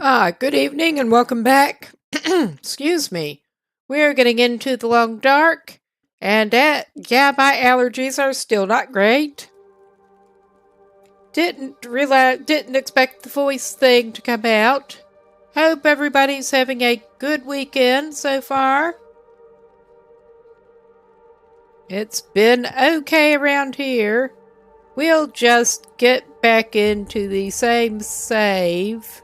Good evening and welcome back. Excuse me. We are getting into the long dark, and my allergies are still not great. Didn't expect the voice thing to come out. Hope everybody's having a good weekend so far. It's been okay around here. We'll just get back into the same save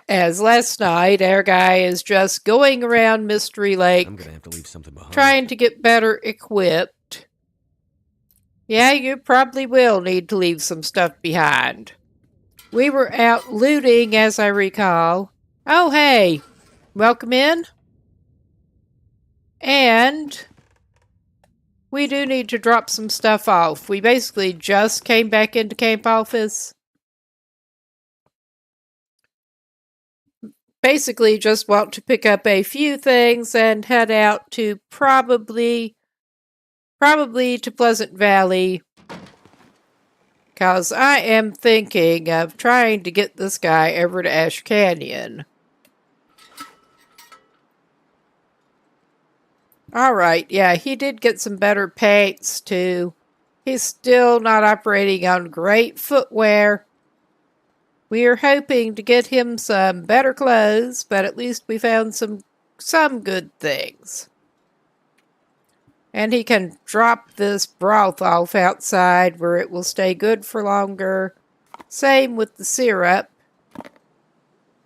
as last night. Our guy is just going around Mystery Lake. I'm gonna have to leave something behind. Trying to get better equipped. Yeah, you probably will need to leave some stuff behind. We were out looting, as I recall. Oh, hey. Welcome in. And we do need to drop some stuff off. We basically just came back into camp office. Basically just want to pick up a few things and head out to probably to Pleasant Valley, because I am thinking of trying to get this guy over to Ash Canyon. Alright, yeah, he did get some better paints too. He's still not operating on great footwear. We are hoping to get him some better clothes, but at least we found some good things. And he can drop this broth off outside where it will stay good for longer. Same with the syrup.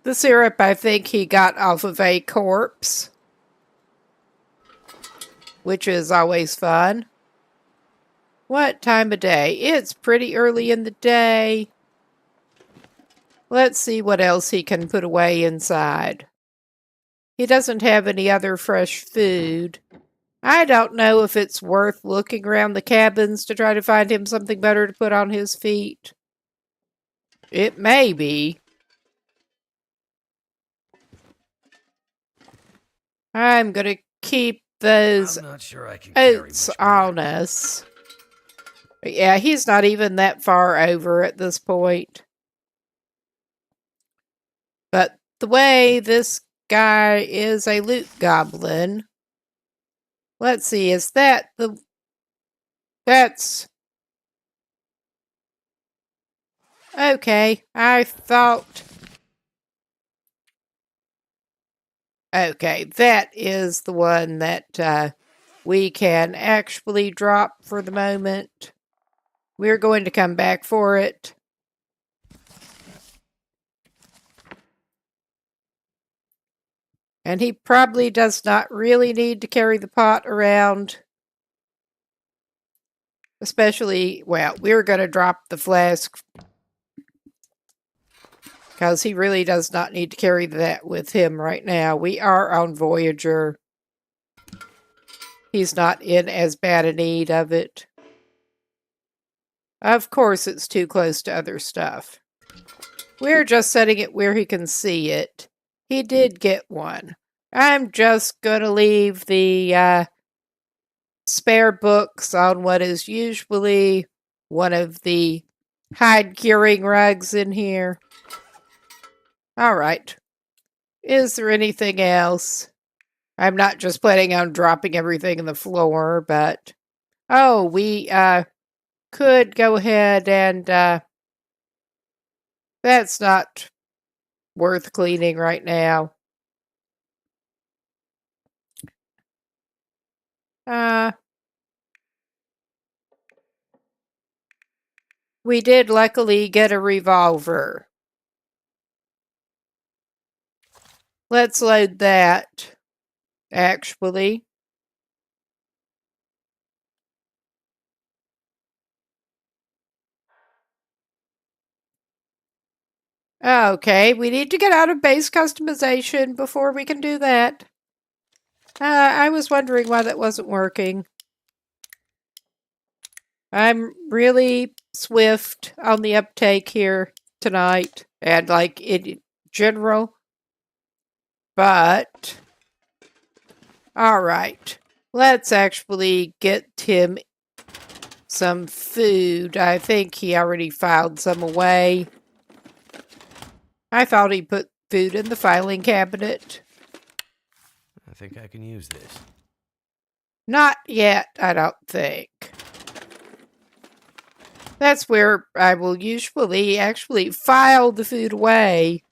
The syrup I think he got off of a corpse, which is always fun. What time of day? It's pretty early in the day. Let's see what else he can put away inside. He doesn't have any other fresh food. I don't know if it's worth looking around the cabins to try to find him something better to put on his feet. It may be. I'm gonna keep those oats on us. But yeah, he's not even that far over at this point. But the way this guy is a loot goblin. Let's see, is that the... That's... Okay, I thought... Okay, that is the one that we can actually drop for the moment. We're going to come back for it. And he probably does not really need to carry the pot around. Especially, well, we're going to drop the flask, because he really does not need to carry that with him right now. We are on Voyageur. He's not in as bad a need of it. Of course, it's too close to other stuff. We're just setting it where he can see it. He did get one. I'm just going to leave the spare books on what is usually one of the hide curing rugs in here. Alright. Is there anything else? I'm not just planning on dropping everything on the floor, but... Oh, we could go ahead and... That's not worth cleaning right now. We did luckily get a revolver. Let's load that, actually. Okay, we need to get out of base customization before we can do that. I was wondering why that wasn't working. I'm really swift on the uptake here tonight, and like in general. But, alright, let's actually get him some food. I think he already filed some away. I thought he put food in the filing cabinet. I think I can use this. Not yet, I don't think. That's where I will usually actually file the food away.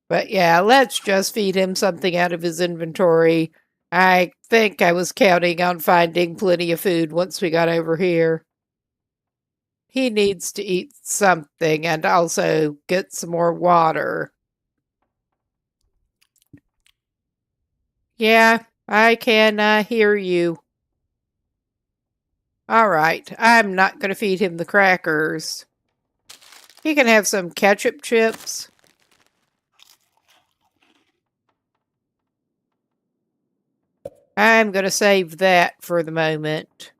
But yeah, let's just feed him something out of his inventory. I think I was counting on finding plenty of food once we got over here. He needs to eat something and also get some more water. Yeah, I can hear you. All right, I'm not going to feed him the crackers. He can have some ketchup chips. I'm going to save that for the moment.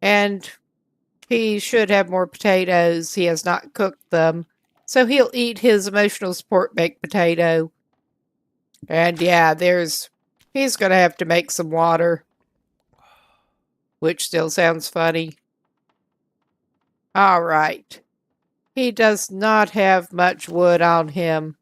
And he should have more potatoes. He has not cooked them. So he'll eat his emotional support baked potato. And yeah, he's going to have to make some water. Which still sounds funny. All right. He does not have much wood on him.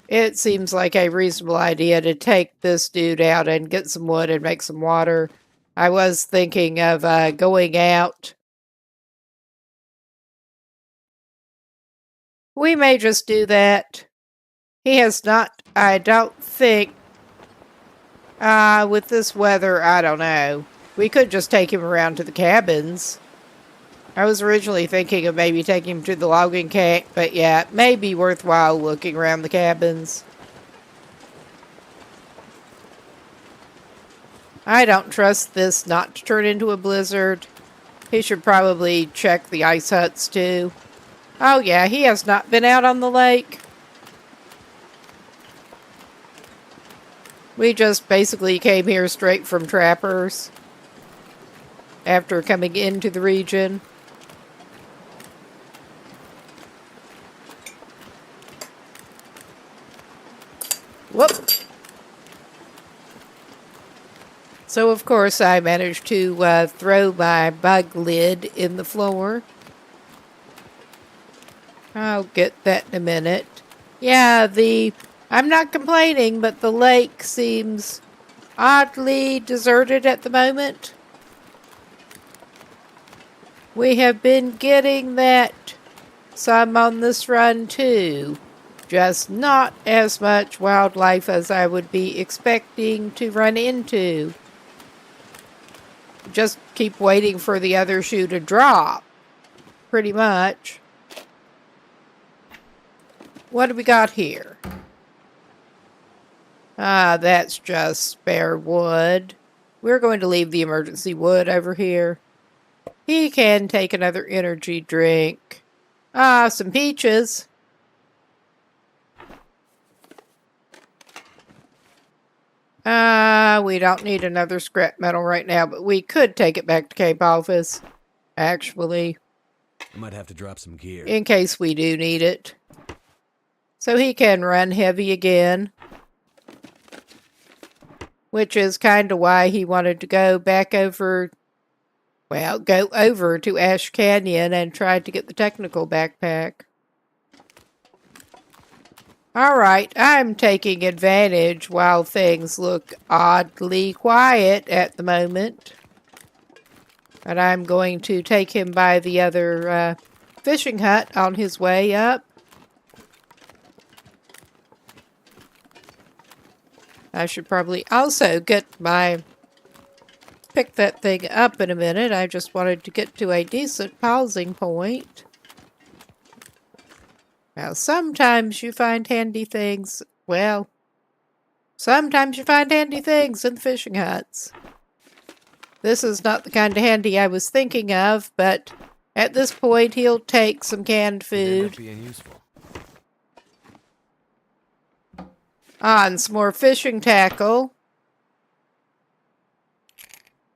It seems like a reasonable idea to take this dude out and get some wood and make some water. I was thinking of going out. We may just do that. He has not, I don't think, with this weather, I don't know. We could just take him around to the cabins. I was originally thinking of maybe taking him to the logging camp, but yeah, it may be worthwhile looking around the cabins. I don't trust this not to turn into a blizzard. He should probably check the ice huts too. Oh yeah, he has not been out on the lake. We just basically came here straight from trappers after coming into the region. Whoop! So of course I managed to throw my bug lid in the floor. I'll get that in a minute. Yeah, I'm not complaining, but the lake seems oddly deserted at the moment. We have been getting that some on this run too. Just not as much wildlife as I would be expecting to run into. Just keep waiting for the other shoe to drop. Pretty much. What do we got here? That's just spare wood. We're going to leave the emergency wood over here. He can take another energy drink. Some peaches. We don't need another scrap metal right now, but we could take it back to Cape Office, actually. I might have to drop some gear. In case we do need it. So he can run heavy again. Which is kind of why he wanted to go back over, well, go over to Ash Canyon and try to get the technical backpack. Alright, I'm taking advantage while things look oddly quiet at the moment. And I'm going to take him by the other fishing hut on his way up. I should probably also pick that thing up in a minute. I just wanted to get to a decent pausing point. Now, sometimes you find handy things, well, sometimes you find handy things in the fishing huts. This is not the kind of handy I was thinking of, but at this point he'll take some canned food. Being useful. And some more fishing tackle.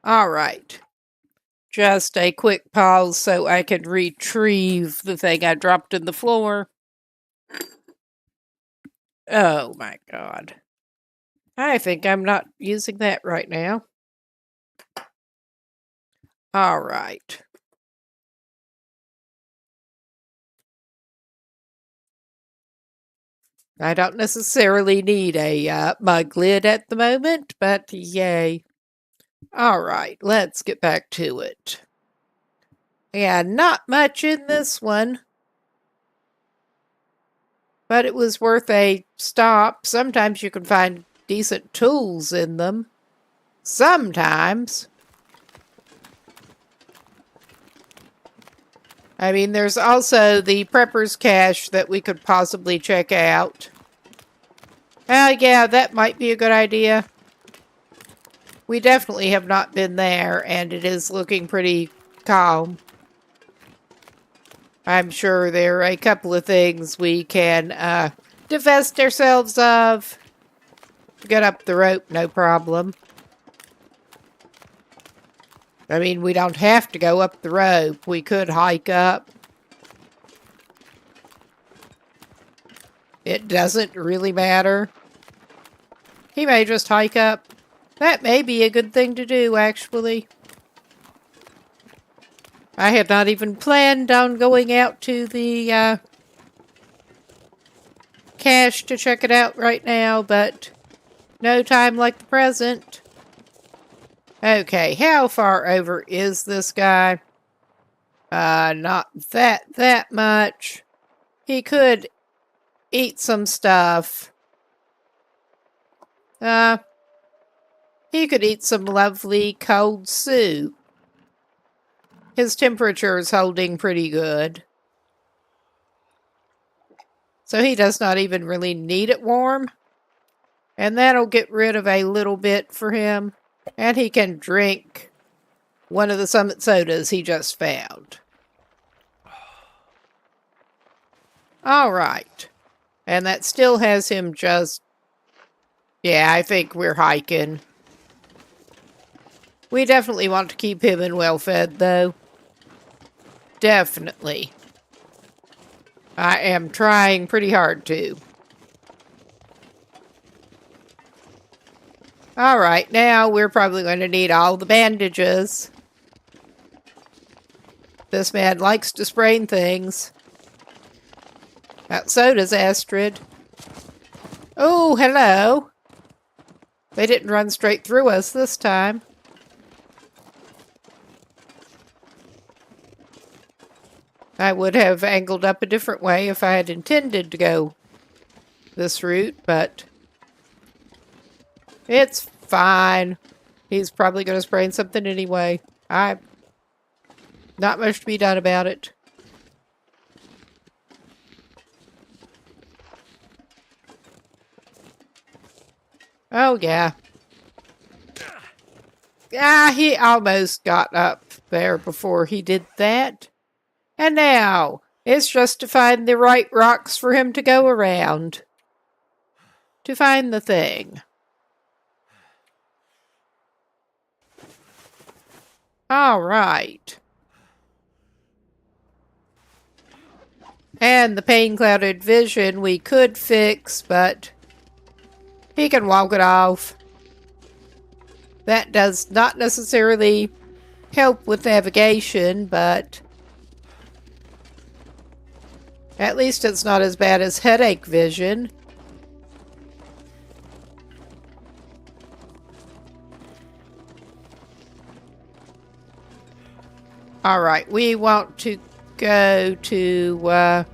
Alright. Just a quick pause so I can retrieve the thing I dropped in the floor. Oh my god. I think I'm not using that right now. All right. I don't necessarily need a mug lid at the moment, but yay. All right, let's get back to it. Yeah, not much in this one, but it was worth a stop. Sometimes you can find decent tools in them. Sometimes. I mean, there's also the Prepper's Cache that we could possibly check out. Yeah, that might be a good idea. We definitely have not been there, and it is looking pretty calm. I'm sure there are a couple of things we can divest ourselves of. Get up the rope, no problem. I mean, we don't have to go up the rope. We could hike up. It doesn't really matter. He may just hike up. That may be a good thing to do, actually. I had not even planned on going out to the cache to check it out right now, but no time like the present. Okay, how far over is this guy? Not that much. He could eat some stuff. He could eat some lovely cold soup. His temperature is holding pretty good. So he does not even really need it warm. And that'll get rid of a little bit for him. And he can drink one of the Summit sodas he just found. All right. And that still has him just... Yeah, I think we're hiking. We definitely want to keep him in well-fed, though. Definitely. I am trying pretty hard to. All right, now we're probably going to need all the bandages. This man likes to sprain things. So does Astrid. Oh, hello. They didn't run straight through us this time. I would have angled up a different way if I had intended to go this route, but it's fine. He's probably going to sprain something anyway. Not much to be done about it. Oh, yeah. He almost got up there before he did that. And now, it's just to find the right rocks for him to go around. To find the thing. All right. And the pain-clouded vision we could fix, but he can walk it off. That does not necessarily help with navigation, but at least it's not as bad as headache vision. Alright, we want to go to...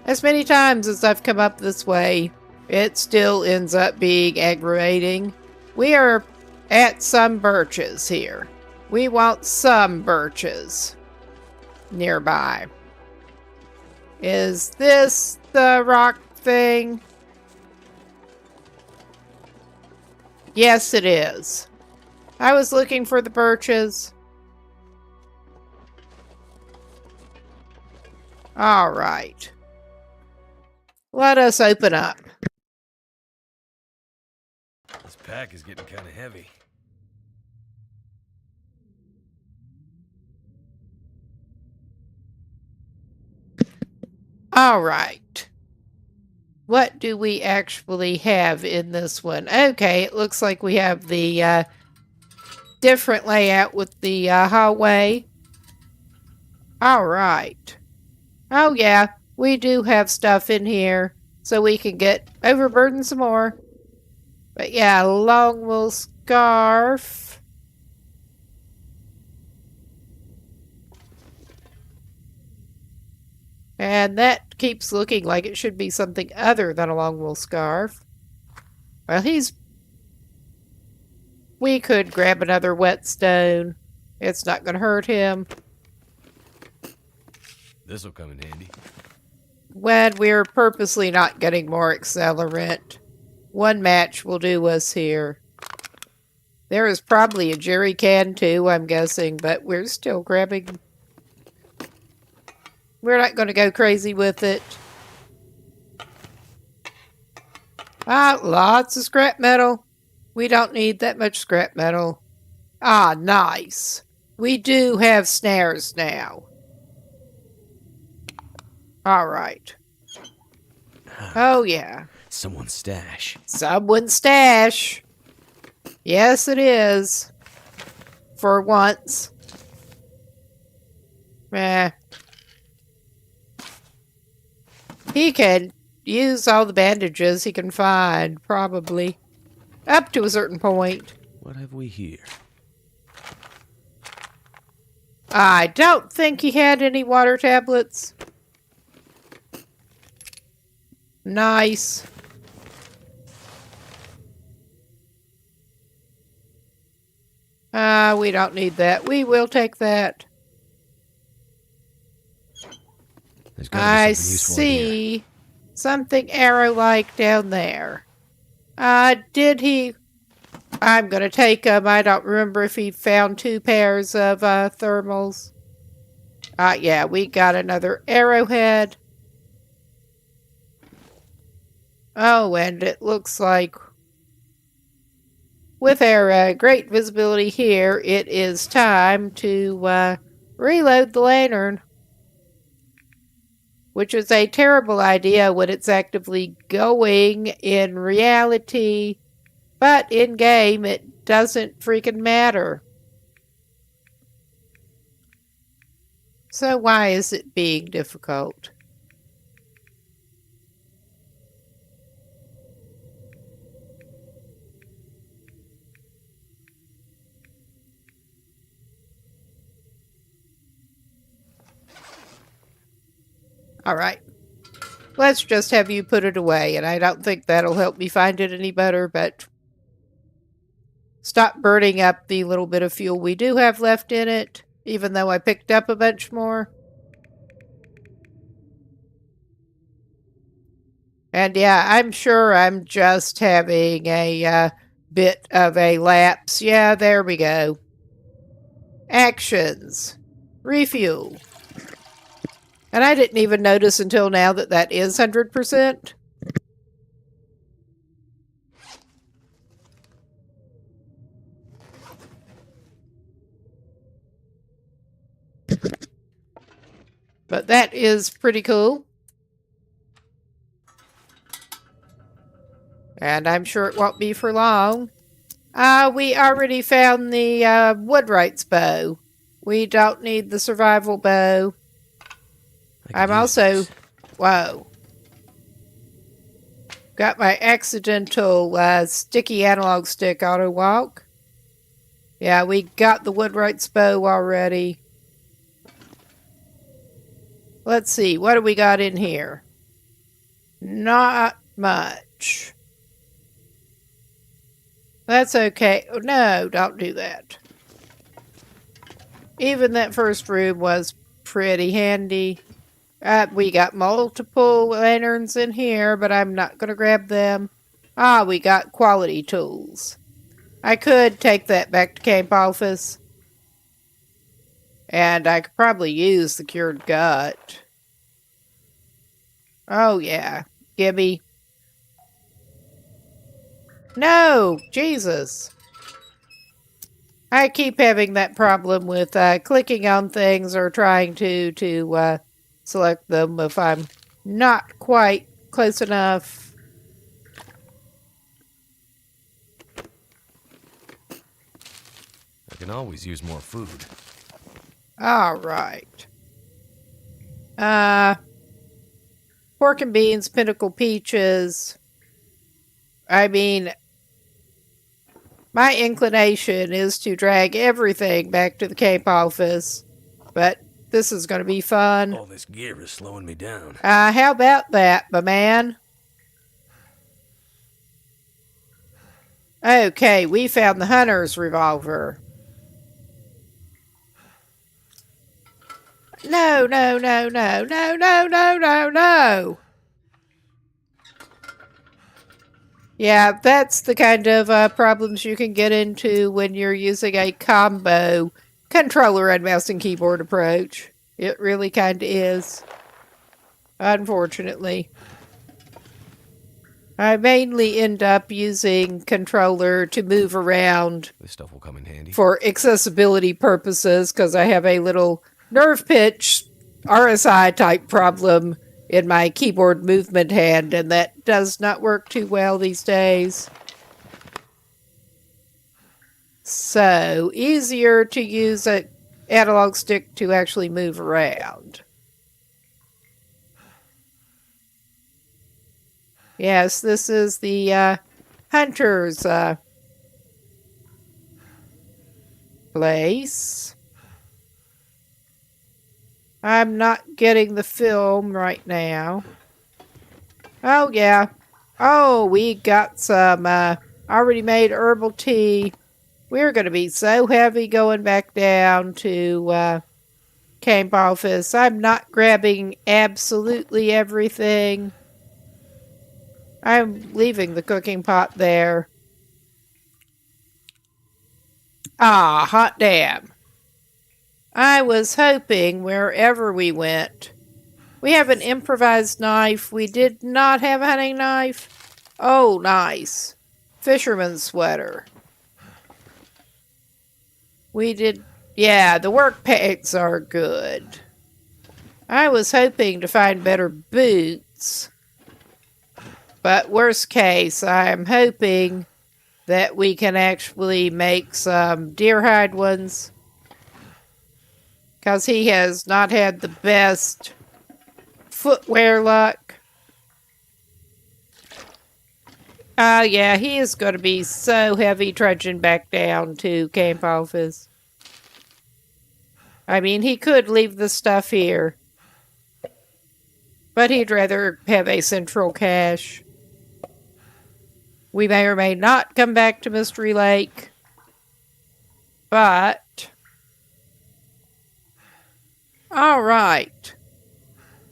as many times as I've come up this way, it still ends up being aggravating. We are at some birches here. We want some birches nearby. Is this the rock thing? Yes, it is. I was looking for the birches. All right. Let us open up. This pack is getting kind of heavy. All right. What do we actually have in this one? Okay, it looks like we have the different layout with the hallway. All right. Oh, yeah, we do have stuff in here so we can get overburdened some more. But yeah, long wool scarf. And that keeps looking like it should be something other than a long wool scarf. Well, we could grab another whetstone. It's not going to hurt him. This'll come in handy. When we're purposely not getting more accelerant, one match will do us here. There is probably a jerry can too, I'm guessing, but we're still grabbing. We're not going to go crazy with it. Ah, lots of scrap metal. We don't need that much scrap metal. Ah, nice. We do have snares now. All right. Oh, yeah. Someone's stash. Someone's stash. Yes, it is. For once. He can use all the bandages he can find, probably. Up to a certain point. What have we here? I don't think he had any water tablets. Nice. We don't need that. We will take that. I see something arrow-like down there. Did he... I'm going to take him. I don't remember if he found 2 pairs of thermals. Yeah, we got another arrowhead. Oh, and it looks like with our great visibility here, it is time to reload the lantern. Which is a terrible idea when it's actively going in reality. But in game, it doesn't freaking matter. So why is it being difficult? All right. Let's just have you put it away, and I don't think that'll help me find it any better, but stop burning up the little bit of fuel we do have left in it, even though I picked up a bunch more. And yeah, I'm sure I'm just having a bit of a lapse. Yeah, there we go. Actions. Refuel. And I didn't even notice until now that that is 100%. But that is pretty cool. And I'm sure it won't be for long. We already found the Woodwright's bow. We don't need the survival bow. I'm also... Whoa. Got my accidental sticky analog stick auto walk. Yeah, we got the Woodwright's bow already. Let's see, what do we got in here? Not much. That's okay. Oh, no, don't do that. Even that first room was pretty handy. We got multiple lanterns in here, but I'm not going to grab them. We got quality tools. I could take that back to camp office. And I could probably use the cured gut. Oh, yeah. Gimme. No! Jesus! I keep having that problem with clicking on things or trying to select them if I'm not quite close enough. can always use more food. All right. Pork and beans, pinnacle peaches. I mean, my inclination is to drag everything back to the Cape office, but this is going to be fun. All this gear is slowing me down. How about that, my man? Okay, we found the hunter's revolver. No, no, no, no, no, no, no, no, no. Yeah, that's the kind of problems you can get into when you're using a combo controller and mouse and keyboard approach. It really kind of is. Unfortunately. I mainly end up using controller to move around This stuff will come in handy. for accessibility purposes because I have a little nerve pitch RSI type problem in my keyboard movement hand, and that does not work too well these days. So, easier to use an analog stick to actually move around. Yes, this is the hunter's place. I'm not getting the film right now. Oh, yeah. Oh, we got some already made herbal tea. We're going to be so heavy going back down to camp office. I'm not grabbing absolutely everything. I'm leaving the cooking pot there. Ah, hot damn. I was hoping wherever we went. We have an improvised knife. We did not have a hunting knife. Oh, nice. Fisherman's sweater. We did... Yeah, the work pants are good. I was hoping to find better boots. But worst case, I'm hoping that we can actually make some deer hide ones. Because he has not had the best footwear luck. Yeah, he is going to be so heavy trudging back down to camp office. I mean, he could leave the stuff here. But he'd rather have a central cache. We may or may not come back to Mystery Lake. But... Alright.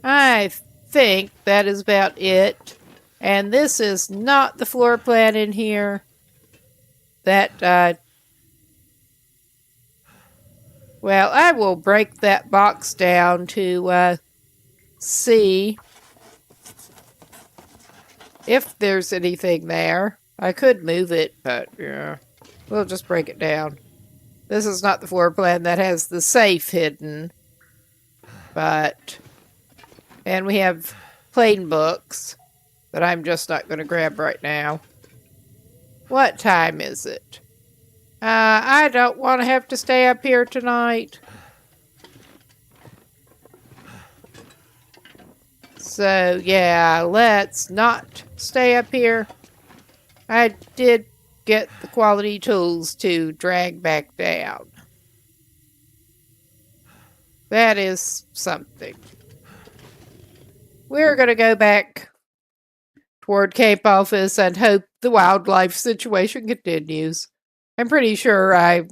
I think that is about it. And this is not the floor plan in here. That, well, I will break that box down to, see if there's anything there. I could move it, but, yeah. We'll just break it down. This is not the floor plan that has the safe hidden. But, and we have plain books that I'm just not going to grab right now. What time is it? I don't want to have to stay up here tonight. So, yeah, let's not stay up here. I did get the quality tools to drag back down. That is something. We're going to go back toward Cape Office and hope the wildlife situation continues. I'm pretty sure I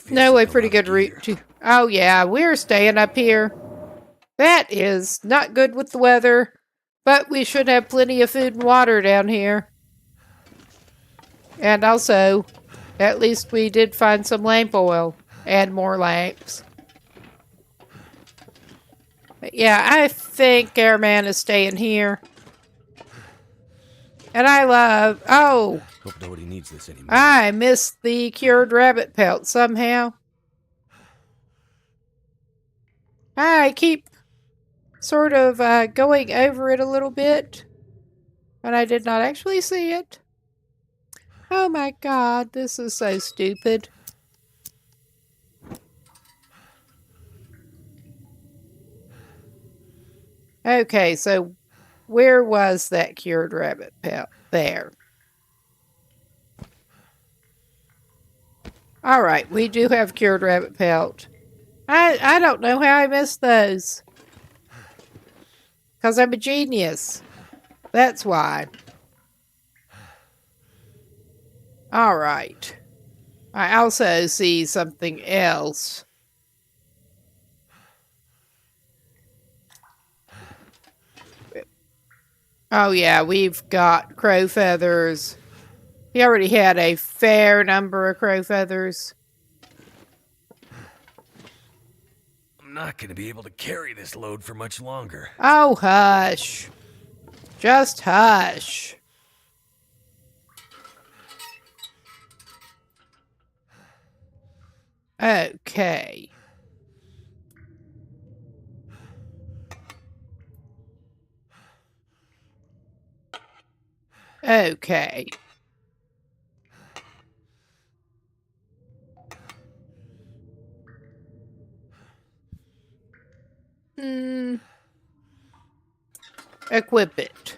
know a pretty good route to... Oh, yeah, we're staying up here. That is not good with the weather, but we should have plenty of food and water down here. And also, at least we did find some lamp oil and more lamps. But yeah, I think Airman is staying here. And I love... Oh! Hope nobody needs this anymore. I missed the cured rabbit pelt somehow. I keep sort of going over it a little bit. But I did not actually see it. Oh my god, this is so stupid. Okay, so where was that cured rabbit pelt? There. All right, we do have cured rabbit pelt. I don't know how I missed those. Because I'm a genius. That's why. All right. I also see something else. Oh, yeah, we've got crow feathers. He already had a fair number of crow feathers. I'm not gonna be able to carry this load for much longer. Oh, hush. Just hush. Okay. Okay. Equip it.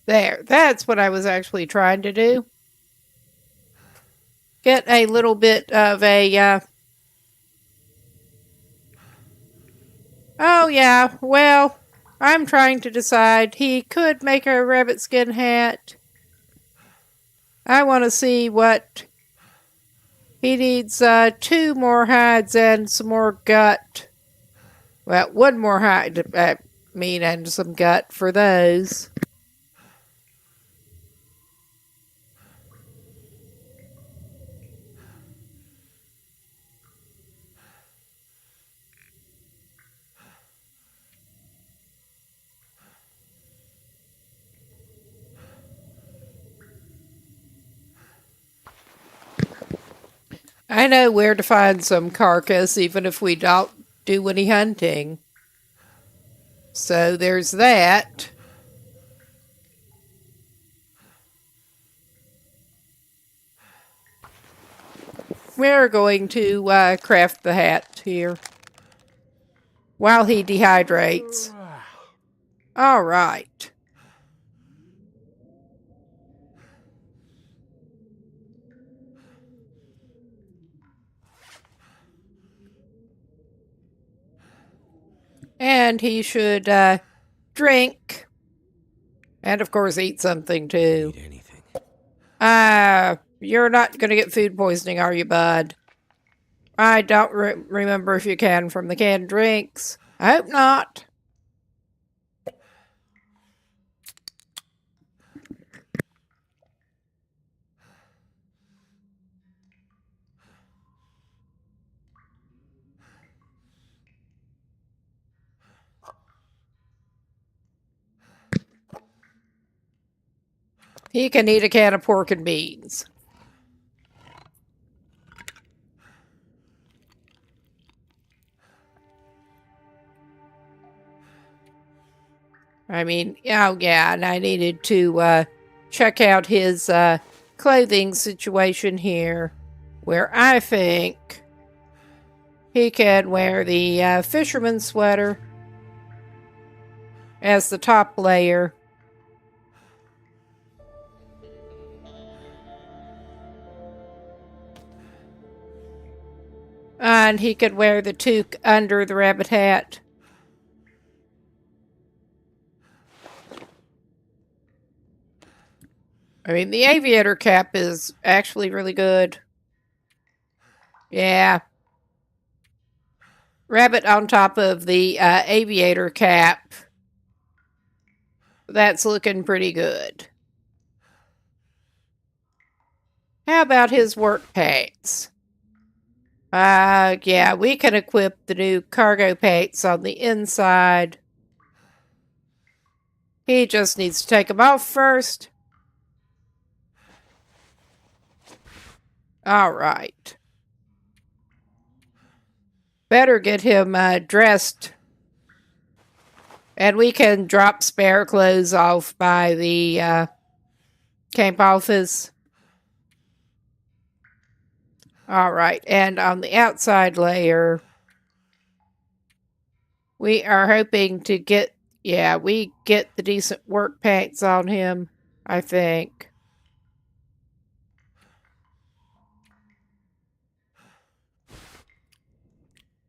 There. That's what I was actually trying to do. Get a little bit of a, Oh, yeah, well, I'm trying to decide. He could make a rabbit skin hat. I want to see what... He needs 2 more hides and some more gut. Well, 1 more hide, and some gut for those. I know where to find some carcass, even if we don't do any hunting. So there's that. We're going to craft the hat here while he dehydrates. All right. And he should drink. And of course, eat something too. Eat anything. You're not going to get food poisoning, are you, bud? I don't remember if you can from the canned drinks. I hope not. He can eat a can of pork and beans. I mean, oh yeah, and I needed to check out his clothing situation here, where I think he can wear the fisherman sweater as the top layer. And he could wear the toque under the rabbit hat. I mean, the aviator cap is actually really good. Yeah. Rabbit on top of the aviator cap. That's looking pretty good. How about his work pants? Yeah, we can equip the new cargo pants on the inside. He just needs to take them off first. All right. Better get him dressed. And we can drop spare clothes off by the camp office. All right, and on the outside layer, we are hoping to get, we get the decent work pants on him, I think.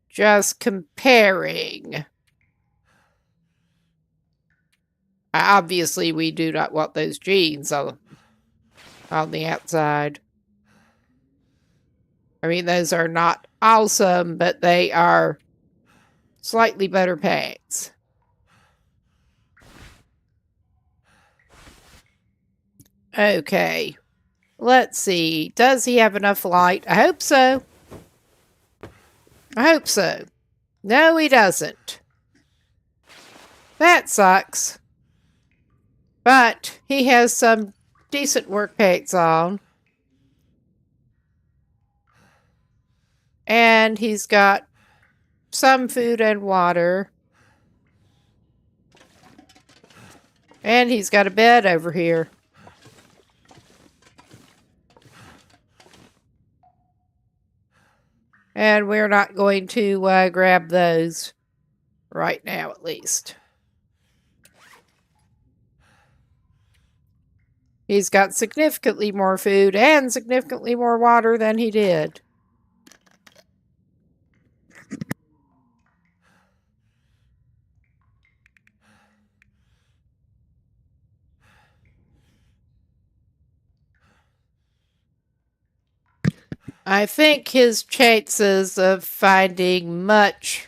Just comparing. Obviously, we do not want those jeans on the outside. I mean, those are not awesome, but they are slightly better pants. Okay. Let's see. Does he have enough light? I hope so. I hope so. No, he doesn't. That sucks. But he has some decent work pants on. And he's got some food and water. And he's got a bed over here. And we're not going to grab those right now, at least. He's got significantly more food and significantly more water than he did. I think his chances of finding much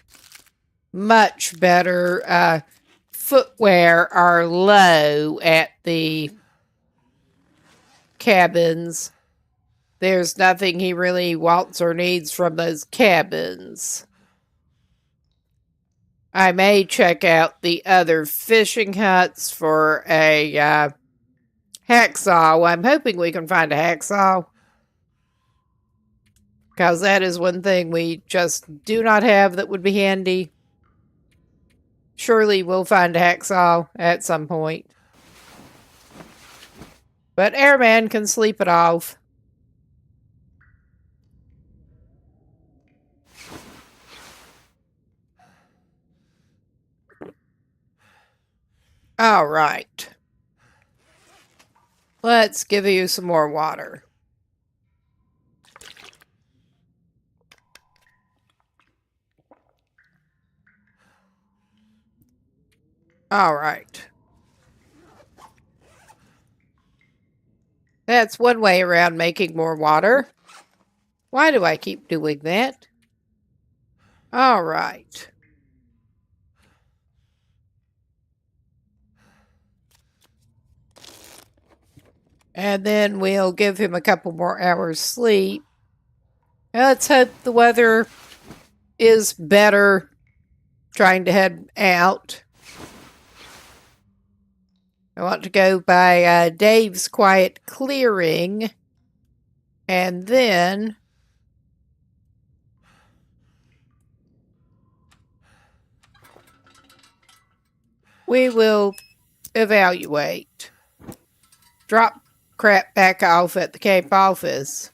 better footwear are low at the cabins. There's nothing he really wants or needs from those cabins. I may check out the other fishing huts for a hacksaw. I'm hoping we can find a hacksaw, because that is one thing we just do not have that would be handy. Surely we'll find a hacksaw at some point. But Airman can sleep it off. All right. Let's give you some more water. All right. That's one way around making more water. Why do I keep doing that? All right. And then we'll give him a couple more hours sleep. And let's hope the weather is better trying to head out. I want to go by Dave's quiet clearing. And then we will evaluate. Drop crap back off at the camp office.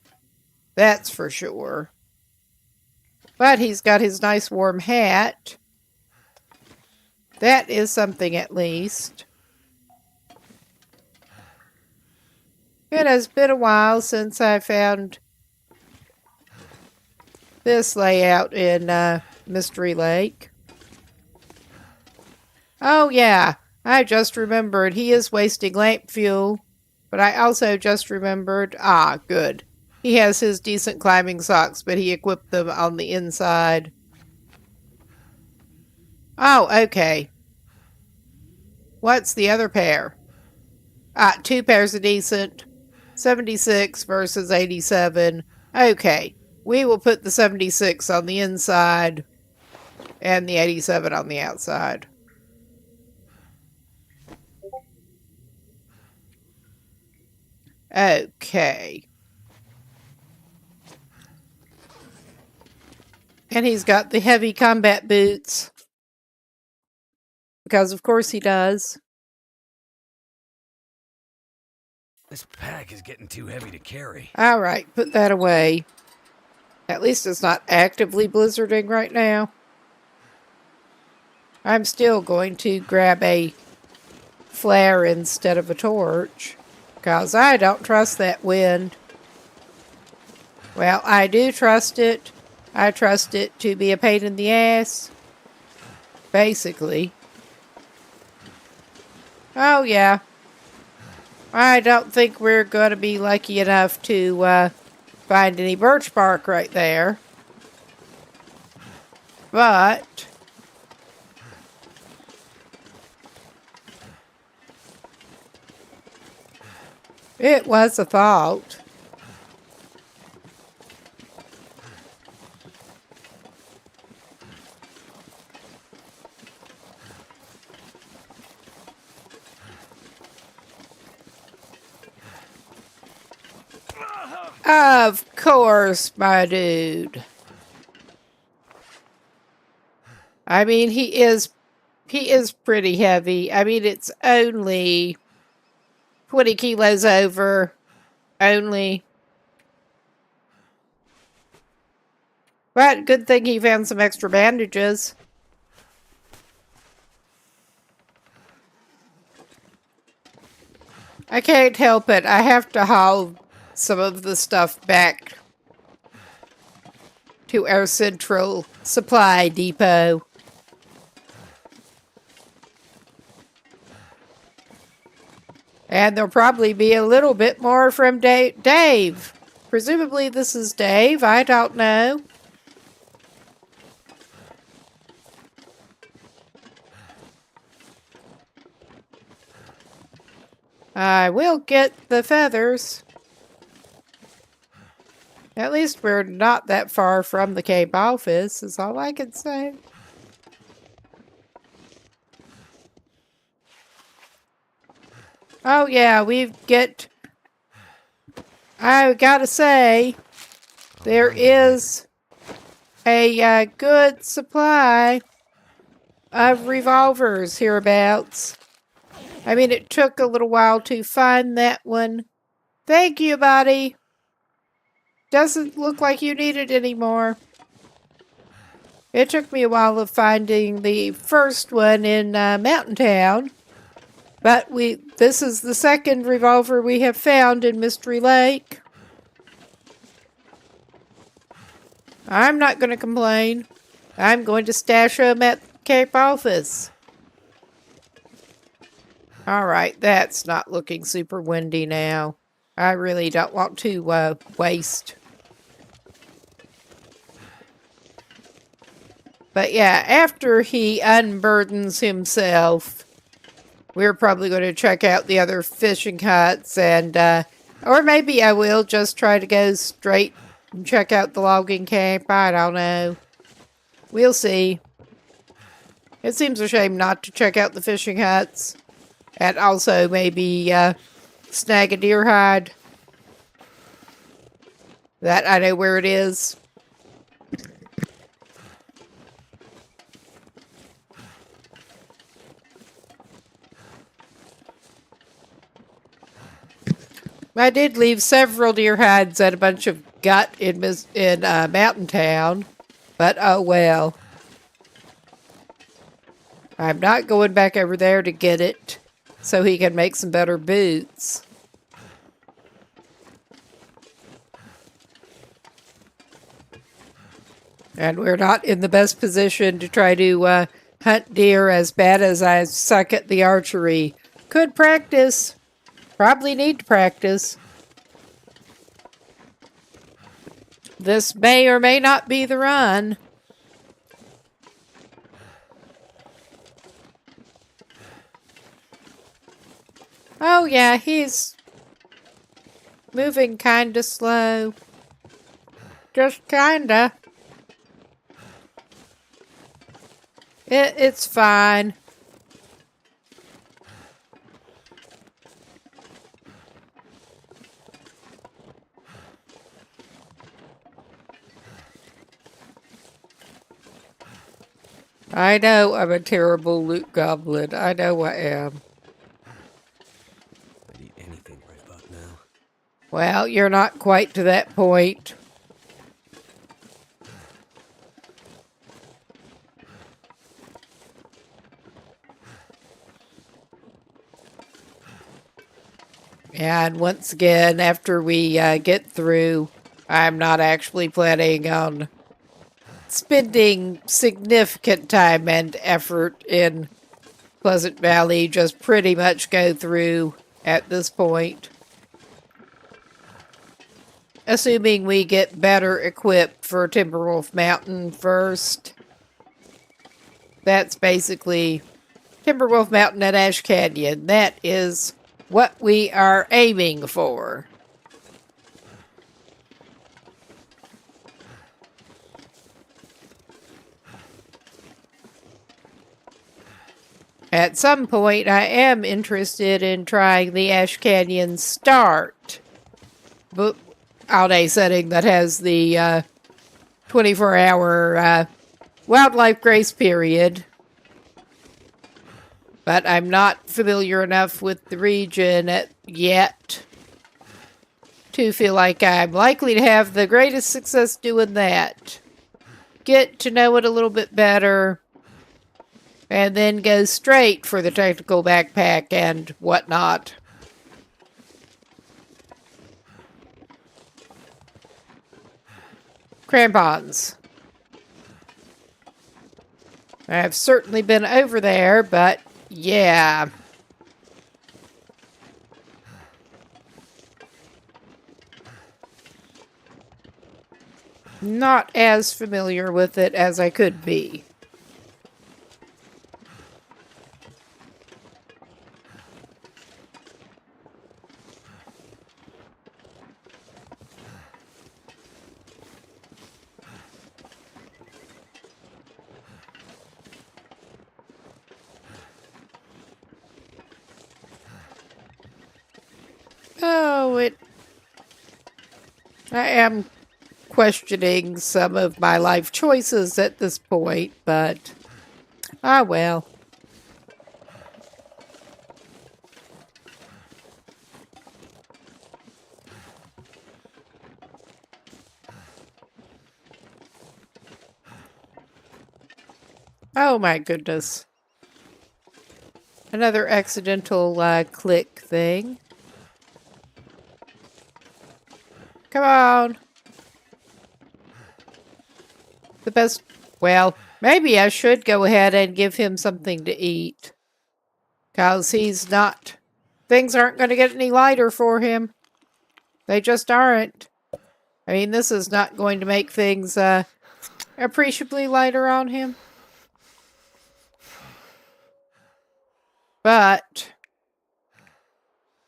That's for sure. But he's got his nice warm hat. That is something at least. It has been a while since I found this layout in Mystery Lake. Oh yeah, I just remembered he is wasting lamp fuel. But I also just remembered, good. He has his decent climbing socks, but he equipped them on the inside. Oh, okay. What's the other pair? 2 pairs of decent. 76 versus 87. Okay. We will put the 76 on the inside and the 87 on the outside. Okay. And he's got the heavy combat boots. Because of course he does. This pack is getting too heavy to carry. Alright, put that away. At least it's not actively blizzarding right now. I'm still going to grab a flare instead of a torch. Because I don't trust that wind. Well, I do trust it. I trust it to be a pain in the ass. Basically. Oh, yeah. I don't think we're going to be lucky enough to find any birch bark right there. But it was a thought. Of course, my dude. I mean, he is pretty heavy. I mean, it's only 20 kilos over. Only. But good thing he found some extra bandages. I can't help it. I have to haul some of the stuff back to our central supply depot. And there'll probably be a little bit more from Dave. Presumably this is Dave. I don't know. I will get the feathers. At least we're not that far from the Cape office, is all I can say. Oh yeah, I gotta say, there is a good supply of revolvers hereabouts. I mean, it took a little while to find that one. Thank you, buddy. Doesn't look like you need it anymore. It took me a while of finding the first one in Mountain Town. But this is the second revolver we have found in Mystery Lake. I'm not going to complain. I'm going to stash them at Cape office. Alright, that's not looking super windy now. I really don't want to waste. But yeah, after he unburdens himself, we're probably going to check out the other fishing huts and, or maybe I will just try to go straight and check out the logging camp. I don't know. We'll see. It seems a shame not to check out the fishing huts. And also maybe snag a deer hide. That I know where it is. I did leave several deer hides and a bunch of gut in Mountain Town. But oh well. I'm not going back over there to get it. So he can make some better boots. And we're not in the best position to try to hunt deer as bad as I suck at the archery. Could practice. Probably need to practice. This may or may not be the run. Oh yeah, he's moving kinda slow. Just kinda. It's fine. I know I'm a terrible loot goblin. I know I am. I'd eat anything right about now. Well, you're not quite to that point. And once again, after we get through, I'm not actually planning on spending significant time and effort in Pleasant Valley. Just pretty much go through at this point. Assuming we get better equipped for Timberwolf Mountain first. That's basically Timberwolf Mountain and Ash Canyon. That is what we are aiming for. At some point, I am interested in trying the Ash Canyon Start out a setting that has the 24-hour wildlife grace period. But I'm not familiar enough with the region yet to feel like I'm likely to have the greatest success doing that. Get to know it a little bit better, and then go straight for the technical backpack and whatnot. Crampons. I've certainly been over there, but yeah. Not as familiar with it as I could be. Oh, I am questioning some of my life choices at this point, but well. Oh my goodness. Another accidental click thing. Come on. The best... Well, maybe I should go ahead and give him something to eat. Because he's not... Things aren't going to get any lighter for him. They just aren't. I mean, this is not going to make things appreciably lighter on him. But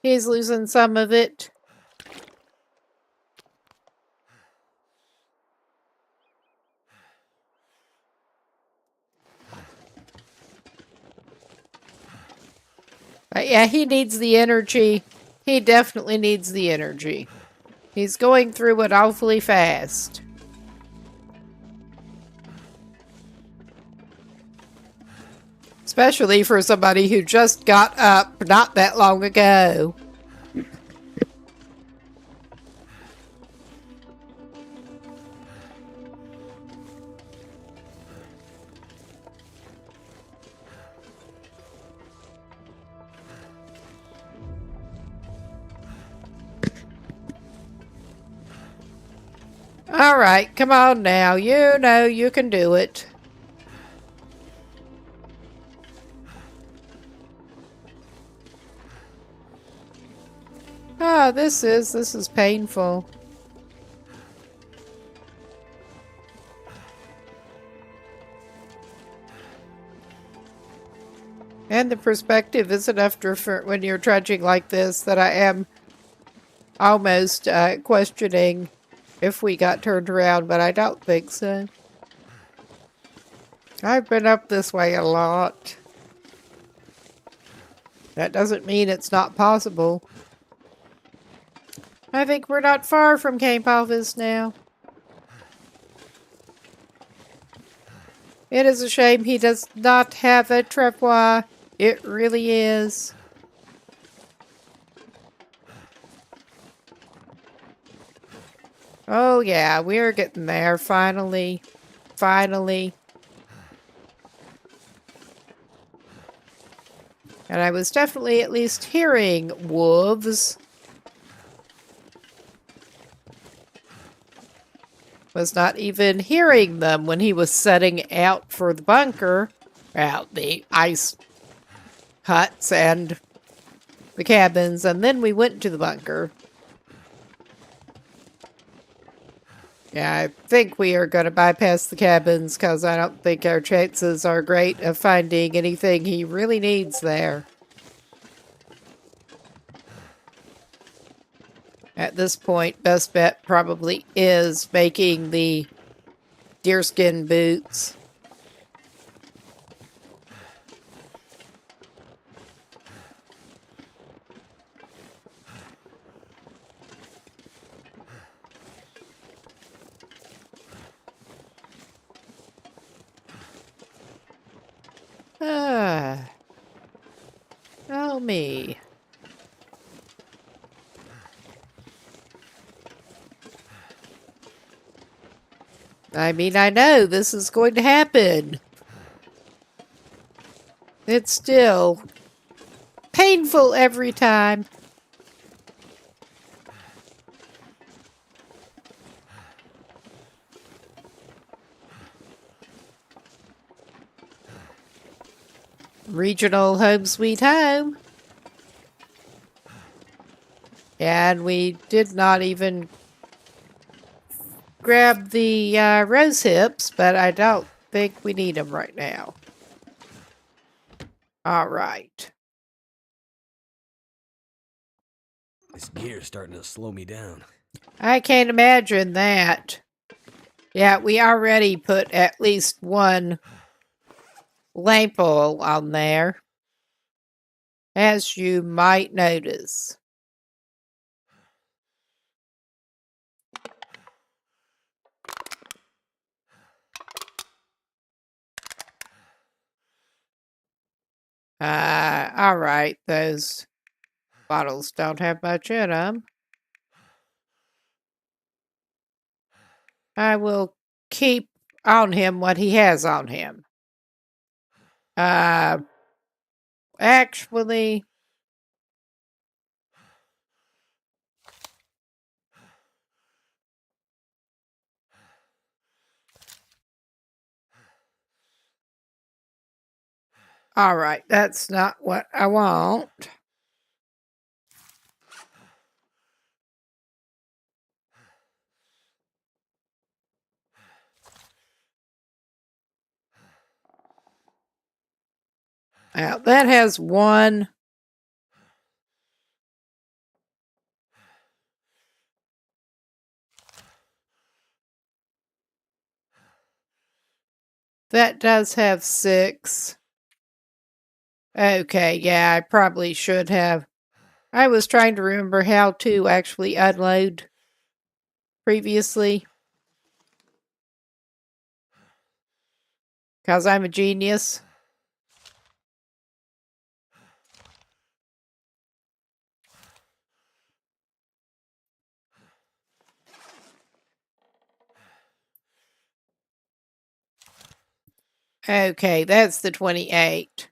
he's losing some of it. But yeah, he needs the energy. He definitely needs the energy. He's going through it awfully fast. Especially for somebody who just got up not that long ago. All right, come on now. You know you can do it. Ah, this is painful. And the perspective isn't enough different when you're trudging like this that I am almost questioning if we got turned around, but I don't think so. I've been up this way a lot. That doesn't mean it's not possible. I think we're not far from Camp Alvis now. It is a shame he does not have a trapdoor. It really is. Oh yeah, we're getting there finally. Finally. And I was definitely at least hearing wolves. Was not even hearing them when he was setting out for the bunker, out the ice huts and the cabins, and then we went to the bunker. Yeah, I think we are going to bypass the cabins because I don't think our chances are great of finding anything he really needs there. At this point, best bet probably is making the deerskin boots. Ah, oh me. I mean, I know this is going to happen. It's still painful every time. Regional home sweet home. And we did not even grab the rose hips, but I don't think we need them right now. All right. This gear's starting to slow me down. I can't imagine that. Yeah, we already put at least one lamp oil on there, as you might notice. All right, those bottles don't have much in them. I will keep on him what he has on him. Actually, all right, that's not what I want. Now, that has one. That does have 6. Okay, yeah, I probably should have. I was trying to remember how to actually unload previously. Because I'm a genius. Okay, that's the 28.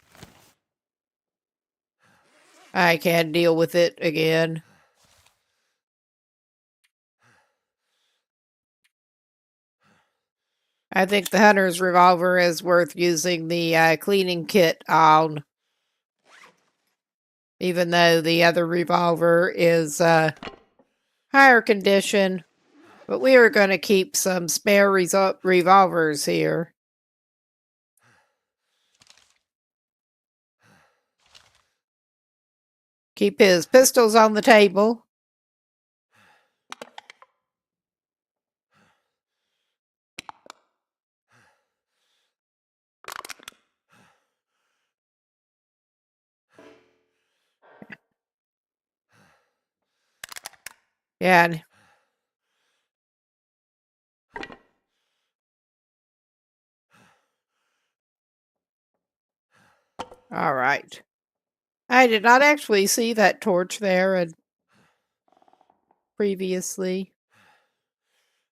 I can deal with it again. I think the hunter's revolver is worth using the cleaning kit on. Even though the other revolver is higher condition. But we are going to keep some spare revolvers here. Keep his pistols on the table. Yeah. All right. I did not actually see that torch there and previously.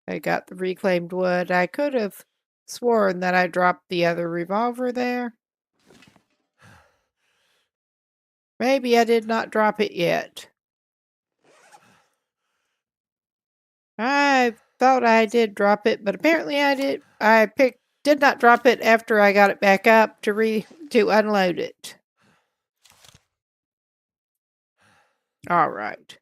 I got the reclaimed wood. I could have sworn that I dropped the other revolver there. Maybe I did not drop it yet. I thought I did drop it, but apparently I did. Did not drop it after I got it back up to unload it. All right.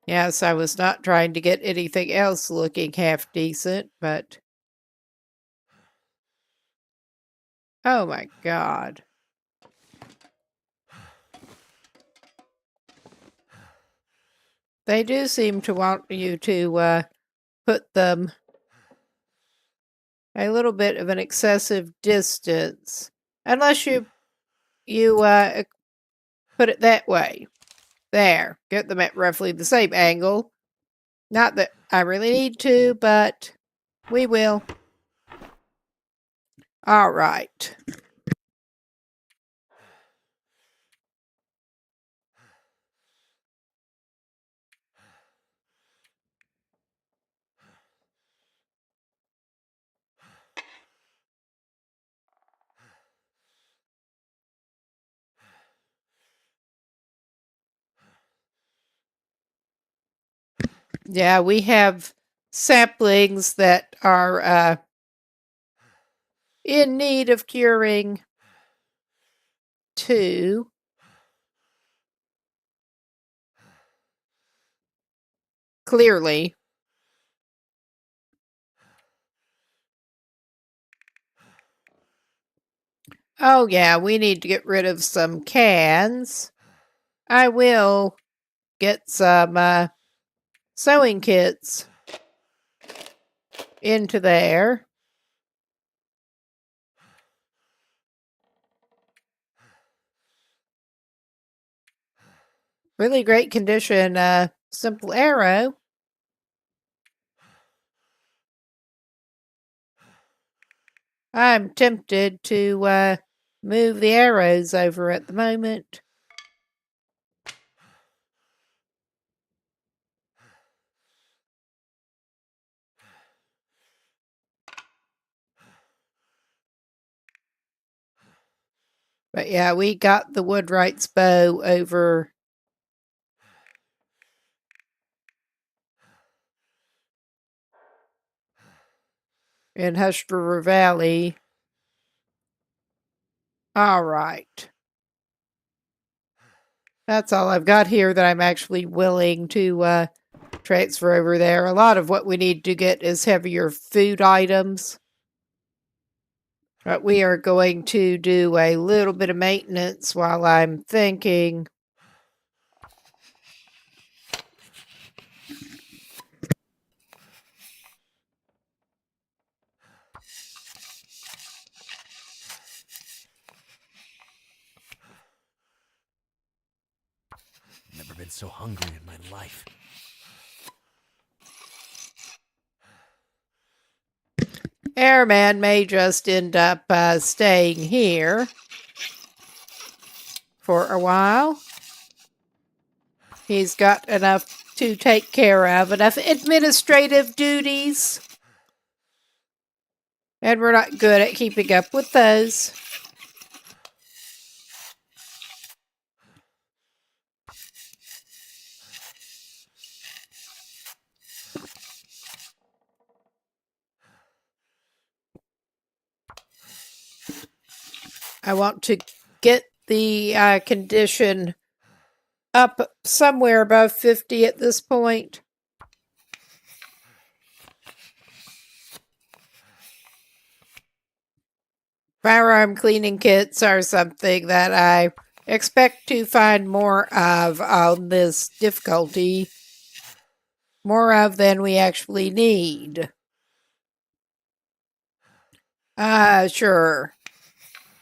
Yes, I was not trying to get anything else looking half decent, but oh my God. They do seem to want you to put them a little bit of an excessive distance, unless you put it that way. There, get them at roughly the same angle. Not that I really need to, but we will. All right. Yeah, we have saplings that are in need of curing too. Clearly. Oh, yeah, we need to get rid of some cans. I will get some sewing kits into there. Really great condition, simple arrow. I'm tempted to move the arrows over at the moment. But yeah, we got the Woodwright's bow over in Hush River Valley. All right. That's all I've got here that I'm actually willing to transfer over there. A lot of what we need to get is heavier food items. But we are going to do a little bit of maintenance while I'm thinking. Never been so hungry in my life. Airman may just end up staying here for a while. He's got enough to take care of, enough administrative duties. And we're not good at keeping up with those. I want to get the condition up somewhere above 50 at this point. Firearm cleaning kits are something that I expect to find more of on this difficulty. More of than we actually need. Sure.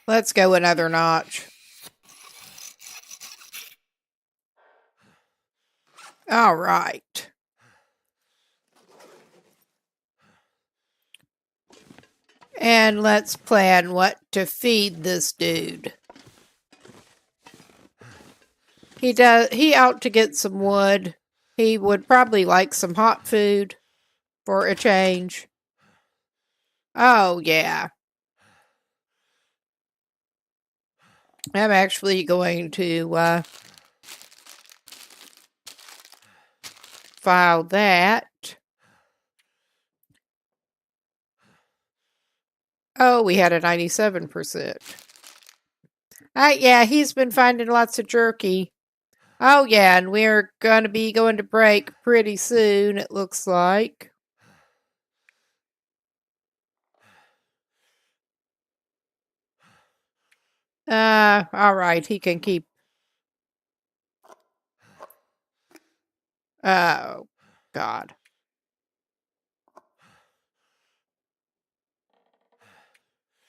Let's go another notch. All right. And let's plan what to feed this dude. He ought to get some wood. He would probably like some hot food for a change. Oh, yeah. I'm actually going to file that. Oh, we had a 97%. Yeah, he's been finding lots of jerky. Oh, yeah, and we're going to be going to break pretty soon, it looks like. All right, he can keep. Oh, God.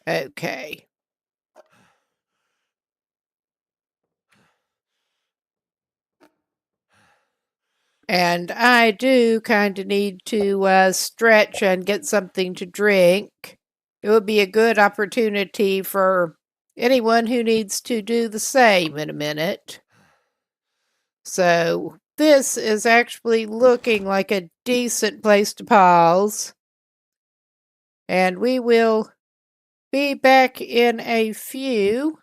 Okay. And I do kind of need to stretch and get something to drink. It would be a good opportunity for anyone who needs to do the same in a minute. So this is actually looking like a decent place to pause. And we will be back in a few.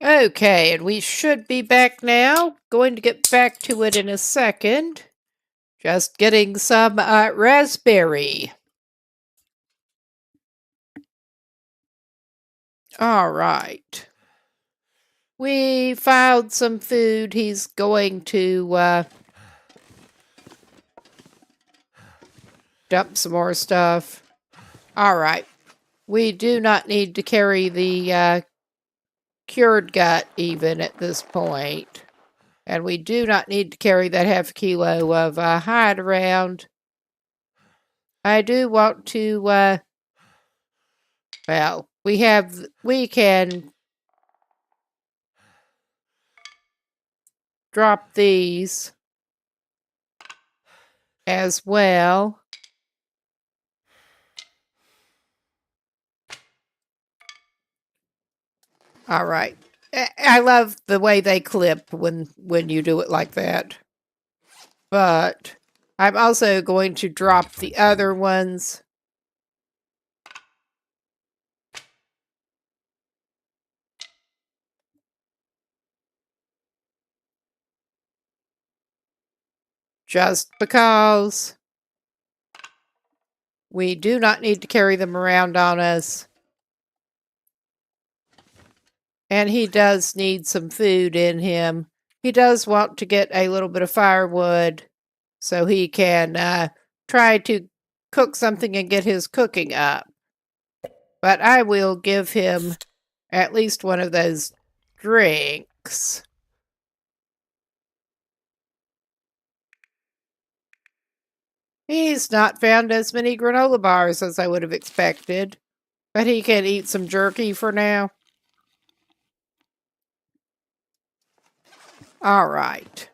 Okay, and we should be back now. Going to get back to it in a second. Just getting some raspberry. All right. We found some food. He's going to dump some more stuff. All right. We do not need to carry the cured gut even at this point. And we do not need to carry that half kilo of hide around. I do want to, well, we can drop these as well. All right. I love the way they clip when you do it like that. But I'm also going to drop the other ones. Just because we do not need to carry them around on us. And he does need some food in him. He does want to get a little bit of firewood so he can try to cook something and get his cooking up. But I will give him at least one of those drinks. He's not found as many granola bars as I would have expected, but he can eat some jerky for now. All right.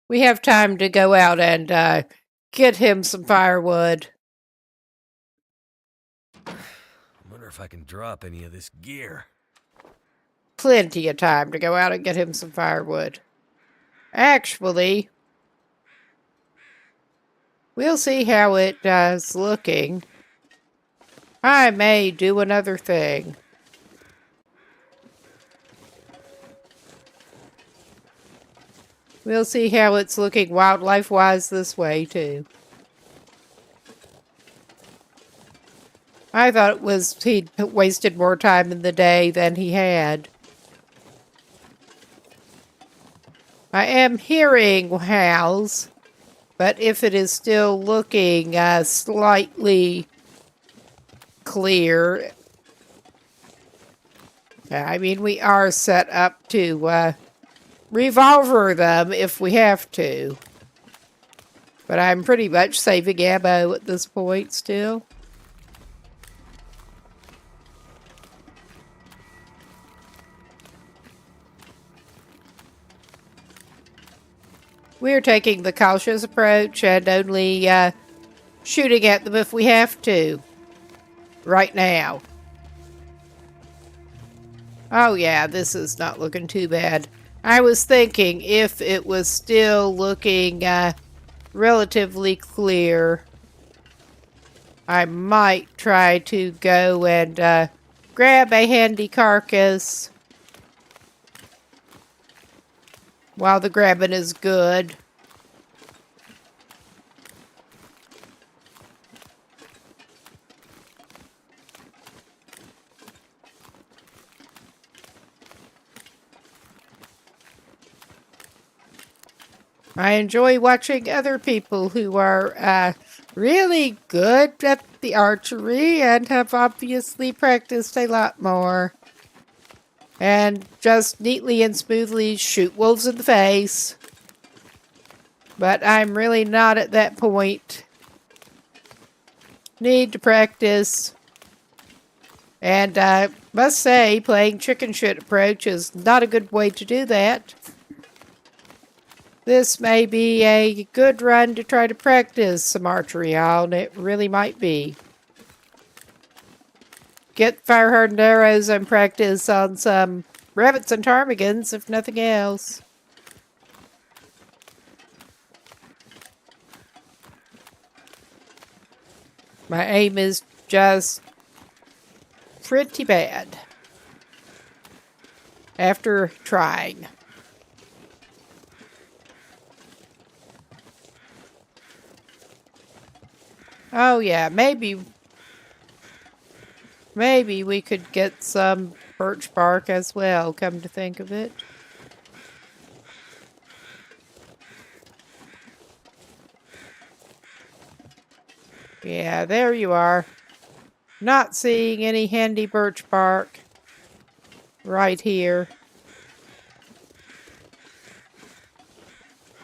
We have time to go out and get him some firewood. I wonder if I can drop any of this gear. Plenty of time to go out and get him some firewood. Actually, we'll see how it is looking. I may do another thing. We'll see how it's looking wildlife-wise this way, too. I thought it was he'd wasted more time in the day than he had. I am hearing howls, but if it is still looking slightly clear, I mean, we are set up to revolver them if we have to. But I'm pretty much saving ammo at this point still. We're taking the cautious approach and only shooting at them if we have to. Right now. Oh yeah, this is not looking too bad. I was thinking if it was still looking relatively clear, I might try to go and grab a handy carcass while the grabbing is good. I enjoy watching other people who are really good at the archery and have obviously practiced a lot more. And just neatly and smoothly shoot wolves in the face. But I'm really not at that point. Need to practice. And I must say, playing chicken shit approach is not a good way to do that. This may be a good run to try to practice some archery on. It really might be. Get fire-hardened arrows and practice on some rabbits and ptarmigans, if nothing else. My aim is just pretty bad. after trying. Oh yeah, maybe we could get some birch bark as well, come to think of it. Yeah, there you are. Not seeing any handy birch bark right here.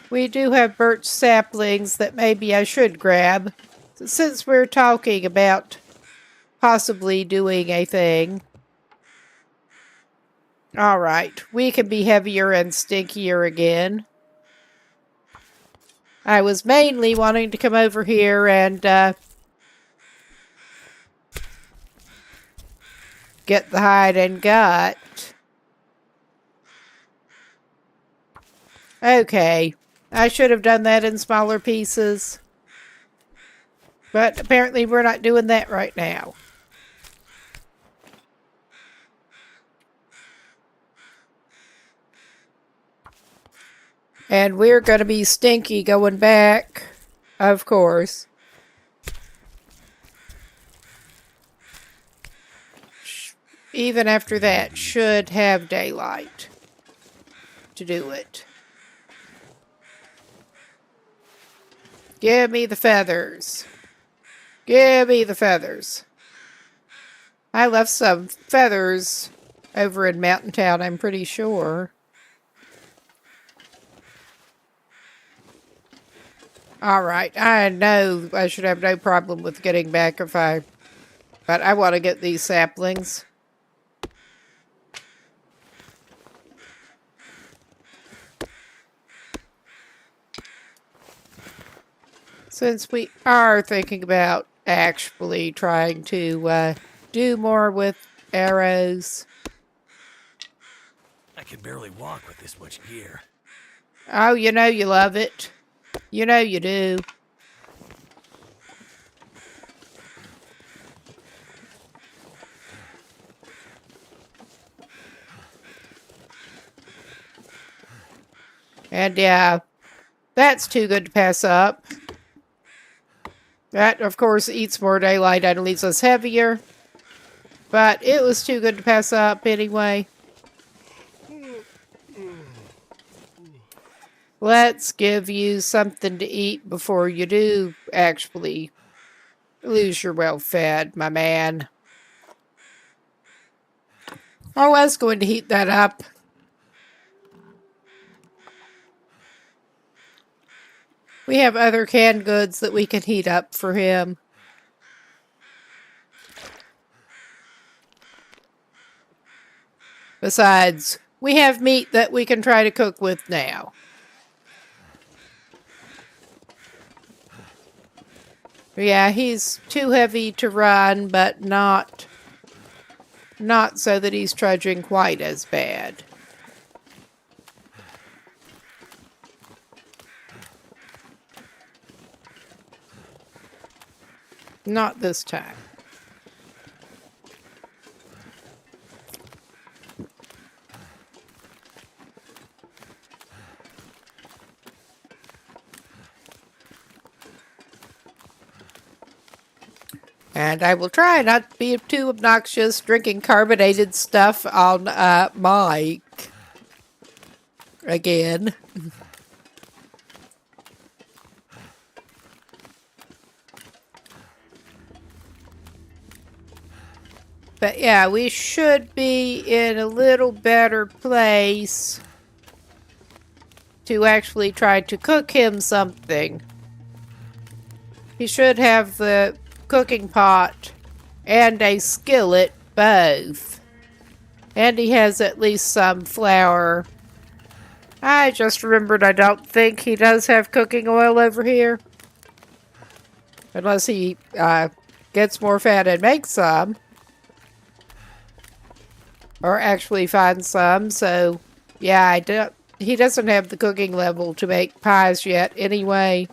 We do have birch saplings that maybe I should grab, since we're talking about possibly doing a thing. Alright, we can be heavier and stinkier again. I was mainly wanting to come over here and get the hide and gut. Okay, I should have done that in smaller pieces. But apparently we're not doing that right now. And we're going to be stinky going back, of course. Even after that, should have daylight to do it. Give me the feathers. Give me the feathers. I left some feathers over in Mountain Town, I'm pretty sure. Alright, I know I should have no problem with getting back but I want to get these saplings. Since we are thinking about actually trying to do more with arrows. I can barely walk with this much gear. Oh, you know you love it. You know you do. And yeah, that's too good to pass up. That, of course, eats more daylight and leaves us heavier. But it was too good to pass up anyway. Let's give you something to eat before you do actually lose your well-fed, my man. I was going to heat that up. We have other canned goods that we can heat up for him. Besides, we have meat that we can try to cook with now. Yeah, he's too heavy to run, but not so that he's trudging quite as bad. Not this time. And I will try not to be too obnoxious drinking carbonated stuff on Mike. Again. But yeah, we should be in a little better place to actually try to cook him something. He should have the cooking pot and a skillet, both. And he has at least some flour. I just remembered I don't think he does have cooking oil over here. Unless he gets more fat and makes some. Or actually finds some, so yeah, he doesn't have the cooking level to make pies yet anyway.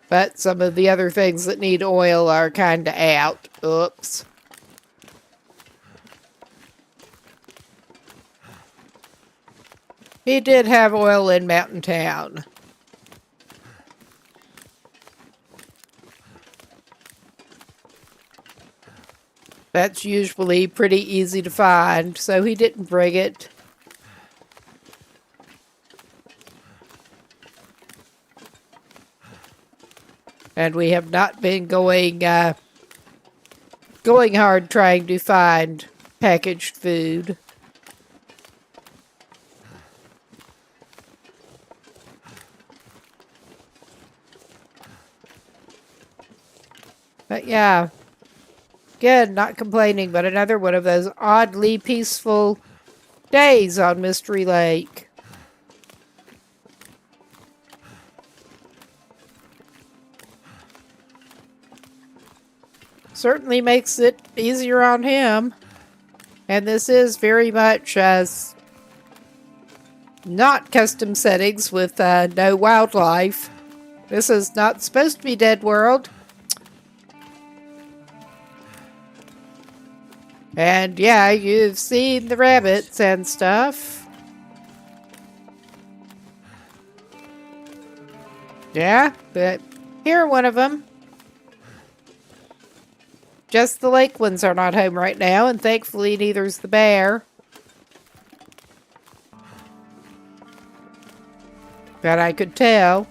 But some of the other things that need oil are kind of out. Oops. He did have oil in Mountain Town. That's usually pretty easy to find, so he didn't bring it. And we have not been going hard trying to find packaged food. But yeah, again, not complaining, but another one of those oddly peaceful days on Mystery Lake. Certainly makes it easier on him. And this is very much as not custom settings with no wildlife. This is not supposed to be Dead World. And yeah, you've seen the rabbits and stuff. Yeah, but here are one of them. Just the lake ones are not home right now, and thankfully neither's the bear. But I could tell.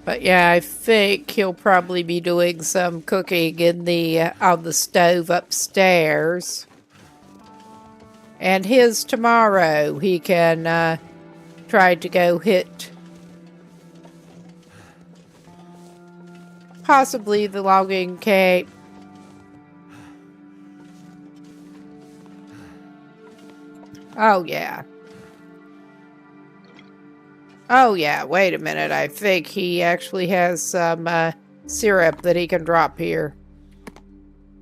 But yeah, I think he'll probably be doing some cooking in the on the stove upstairs. And his tomorrow, he can try to go hit possibly the logging cape. Oh yeah. Oh yeah, wait a minute. I think he actually has some syrup that he can drop here.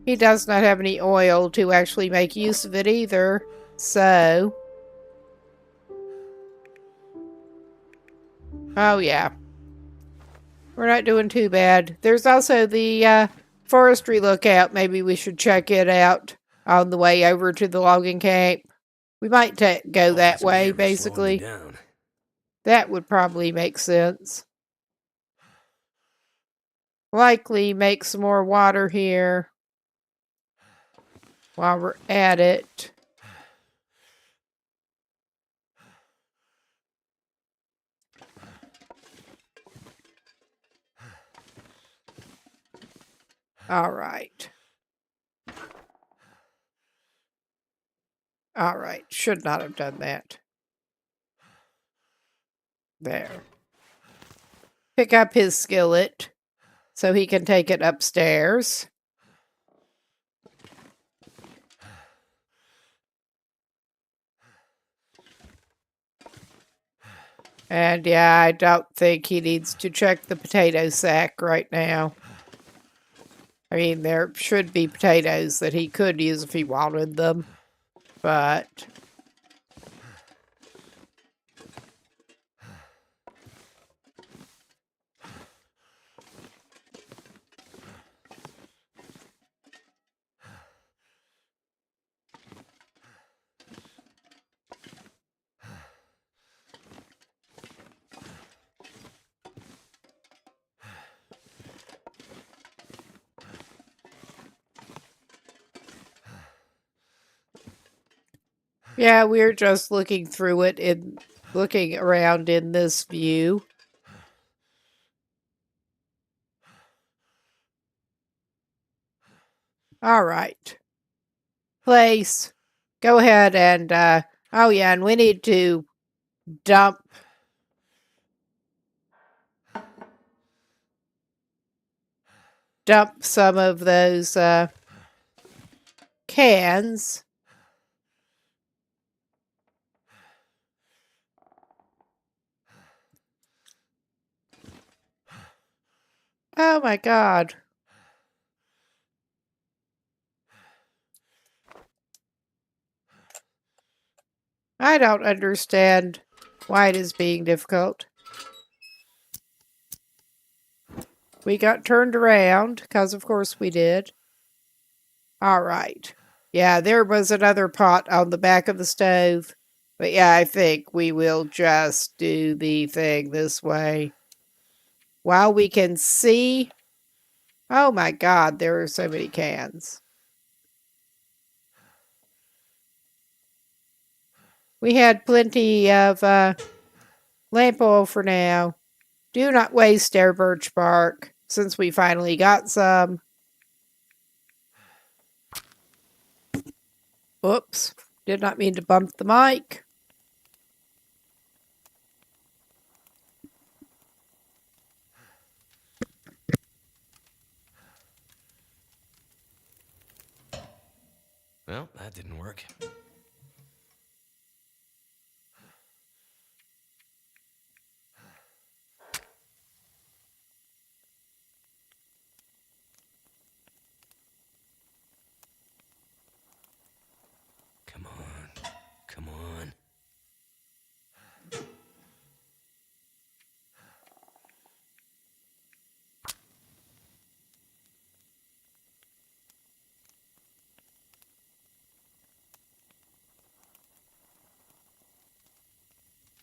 He does not have any oil to actually make use of it either, so... Oh yeah. We're not doing too bad. There's also the forestry lookout. Maybe we should check it out on the way over to the logging camp. We might go that way, basically. That would probably make sense. Likely make some more water here while we're at it. All right. All right. Should not have done that. There. Pick up his skillet so he can take it upstairs. And yeah, I don't think he needs to check the potato sack right now. I mean, there should be potatoes that he could use if he wanted them, but... Yeah, we're just looking through it and looking around in this view. All right. Place. Go ahead and, oh yeah, and we need to dump some of those, cans. Oh my God. I don't understand why it is being difficult. We got turned around, because of course we did. All right. Yeah, there was another pot on the back of the stove. But yeah, I think we will just do the thing this way. While we can see... Oh my god, there are so many cans. We had plenty of lamp oil for now. Do not waste our birch bark, since we finally got some. Oops, did not mean to bump the mic. Well, that didn't work. Come on. Come on.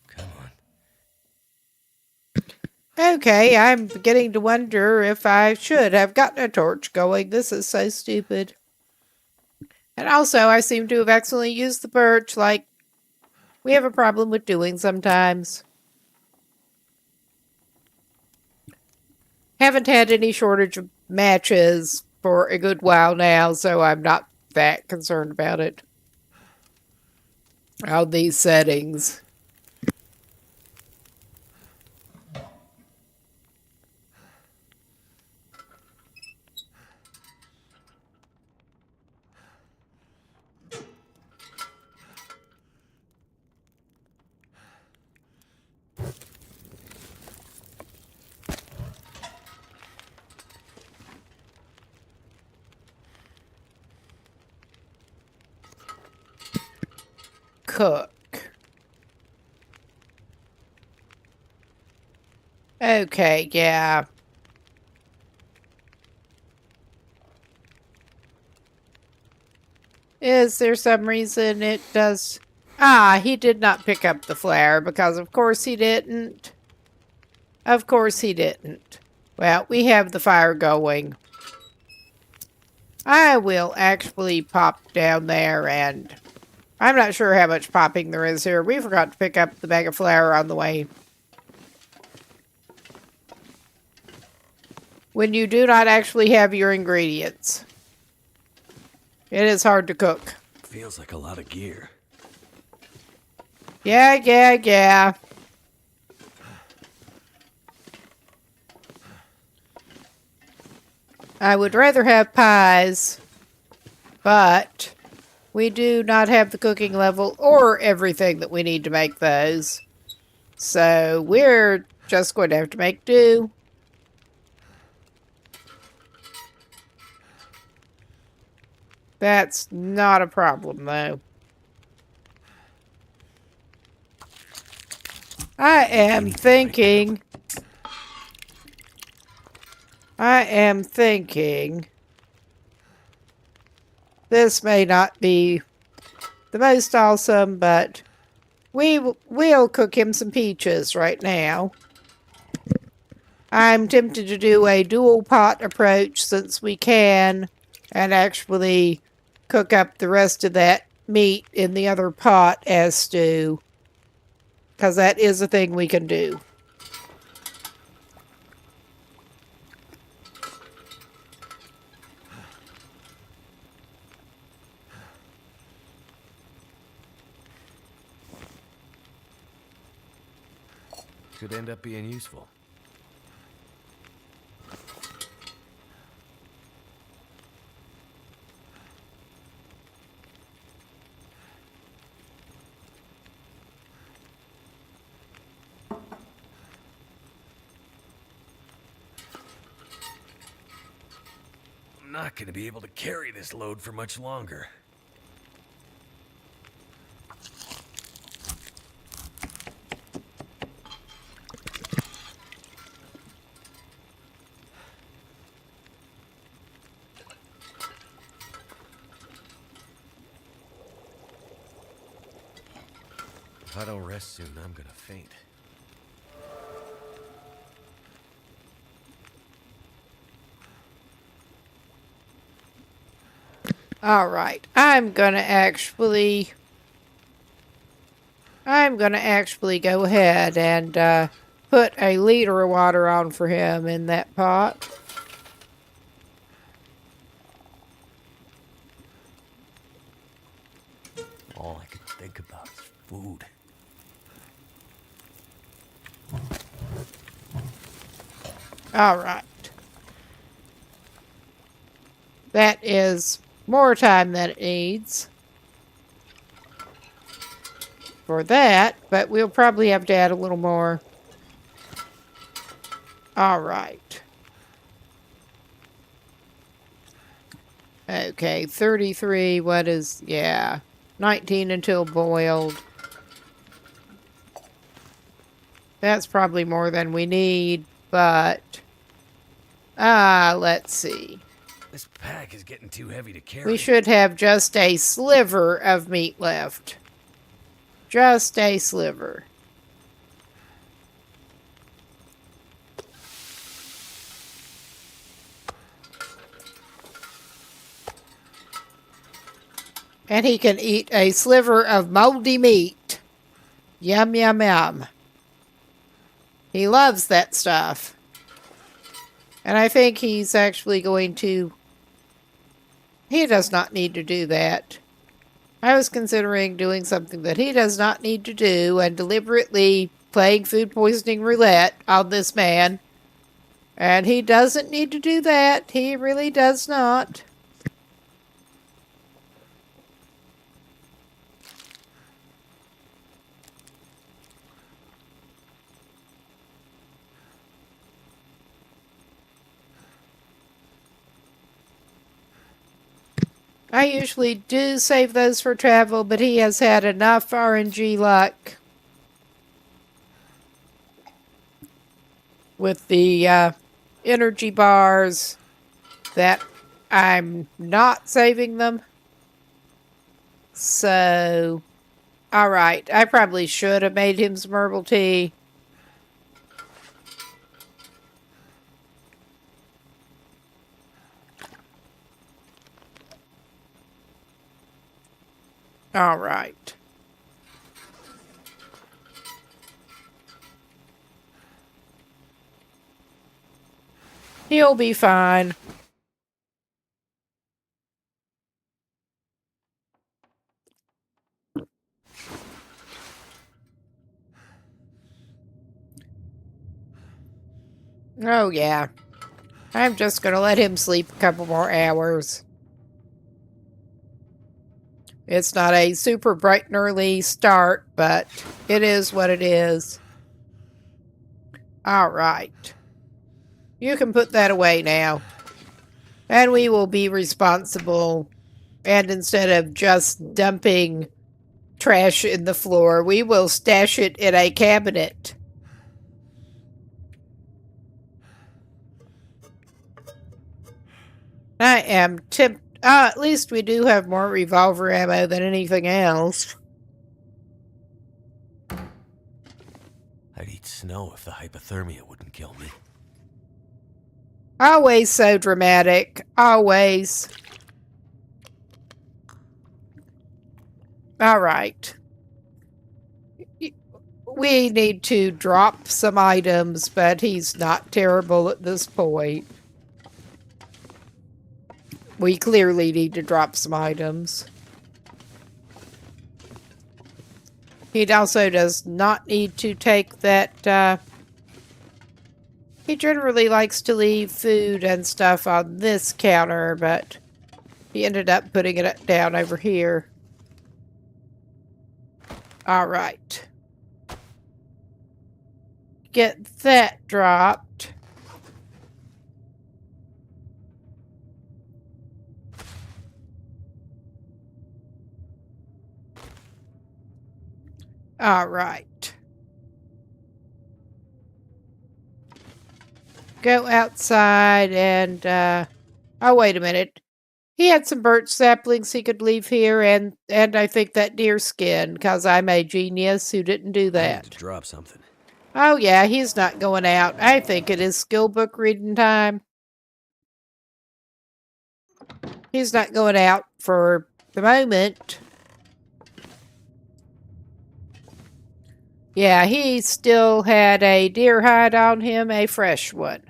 Come on. Okay, I'm beginning to wonder if I should have gotten a torch going. This is so stupid. And also, I seem to have accidentally used the birch like we have a problem with doing sometimes. Haven't had any shortage of matches for a good while now, so I'm not that concerned about it. On these settings. Cook. Okay, yeah. Is there some reason it does... Ah, he did not pick up the flare because of course he didn't. Of course he didn't. Well, we have the fire going. I will actually pop down there and... I'm not sure how much popping there is here. We forgot to pick up the bag of flour on the way. When you do not actually have your ingredients, it is hard to cook. Feels like a lot of gear. Yeah. I would rather have pies, but we do not have the cooking level or everything that we need to make those. So we're just going to have to make do. That's not a problem, though. I am thinking this may not be the most awesome, but we'll cook him some peaches right now. I'm tempted to do a dual pot approach since we can, and actually cook up the rest of that meat in the other pot as stew, because that is a thing we can do. Could end up being useful. I'm not going to be able to carry this load for much longer. If I don't rest soon, I'm gonna faint. All right. I'm gonna actually go ahead and put a liter of water on for him in that pot. All I could think about is food. All right. That is more time than it needs for that, but we'll probably have to add a little more. All right. Okay, 33, yeah, 19 until boiled. That's probably more than we need, but, let's see. This pack is getting too heavy to carry. We should have just a sliver of meat left. Just a sliver. And he can eat a sliver of moldy meat. Yum, yum, yum. He loves that stuff. And I think he's actually going to... He does not need to do that. I was considering doing something that he does not need to do and deliberately playing food poisoning roulette on this man. And he doesn't need to do that. He really does not. I usually do save those for travel, but he has had enough RNG luck with the energy bars that I'm not saving them. So, alright, I probably should have made him some herbal tea. Alright. He'll be fine. Oh, yeah. I'm just gonna let him sleep a couple more hours. It's not a super bright and early start, but it is what it is. All right. You can put that away now. And we will be responsible. And instead of just dumping trash in the floor, we will stash it in a cabinet. I am tempted. At least we do have more revolver ammo than anything else. I'd eat snow if the hypothermia wouldn't kill me. Always so dramatic. Always. All right. We need to drop some items, but he's not terrible at this point. We clearly need to drop some items. He also does not need to take that, he generally likes to leave food and stuff on this counter, but he ended up putting it down over here. All right. Get that dropped. All right. Go outside and, oh, wait a minute. He had some birch saplings he could leave here, and I think that deer skin, because I'm a genius who didn't do I need that. to drop something. Oh, yeah, he's not going out. I think it is skill book reading time. He's not going out for the moment. Yeah, he still had a deer hide on him, a fresh one.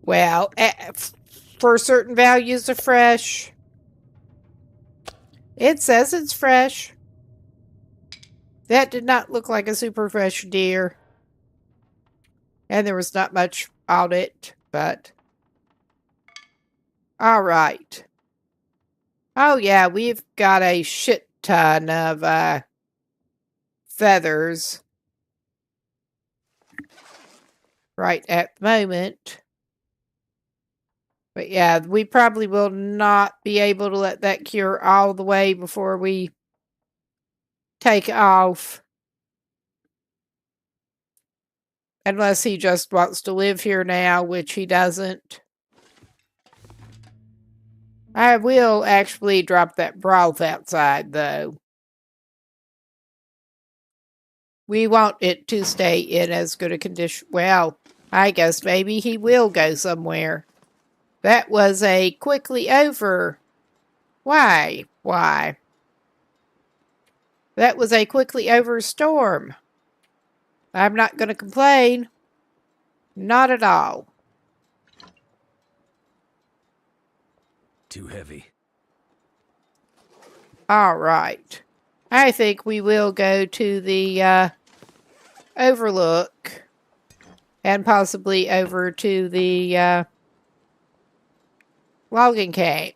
Well, for certain values of fresh, it says it's fresh. That did not look like a super fresh deer. And there was not much on it, but... All right. Oh, yeah, we've got a shit ton of feathers right at the moment. But yeah, we probably will not be able to let that cure all the way before we take off. Unless he just wants to live here now, which he doesn't. I will actually drop that broth outside, though. We want it to stay in as good a condition. Well, I guess maybe he will go somewhere. That was a quickly over. Why? Why? That was a quickly over storm. I'm not going to complain. Not at all. Too heavy. All right. I think we will go to the overlook and possibly over to the logging camp.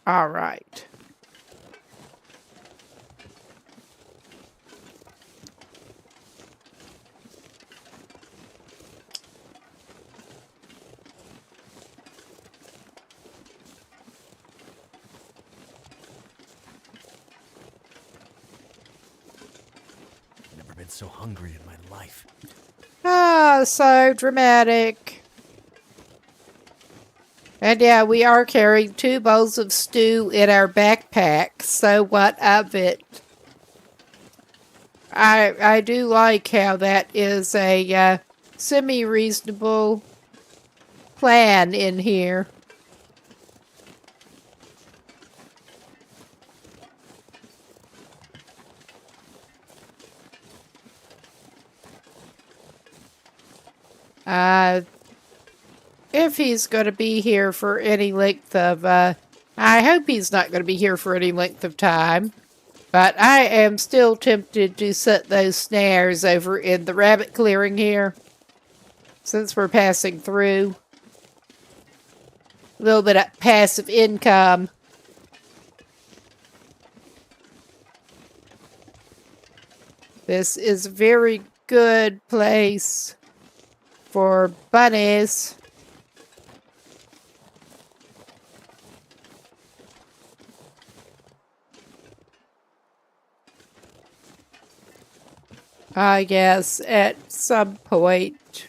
All right. Never been so hungry in my life. Ah, so dramatic. And yeah, we are carrying 2 bowls of stew in our backpack, so what of it? I do like how that is a semi-reasonable plan in here. If he's going to be here for any length of, I hope he's not going to be here for any length of time. But I am still tempted to set those snares over in the rabbit clearing here. Since we're passing through. A little bit of passive income. This is a very good place for bunnies. I guess at some point.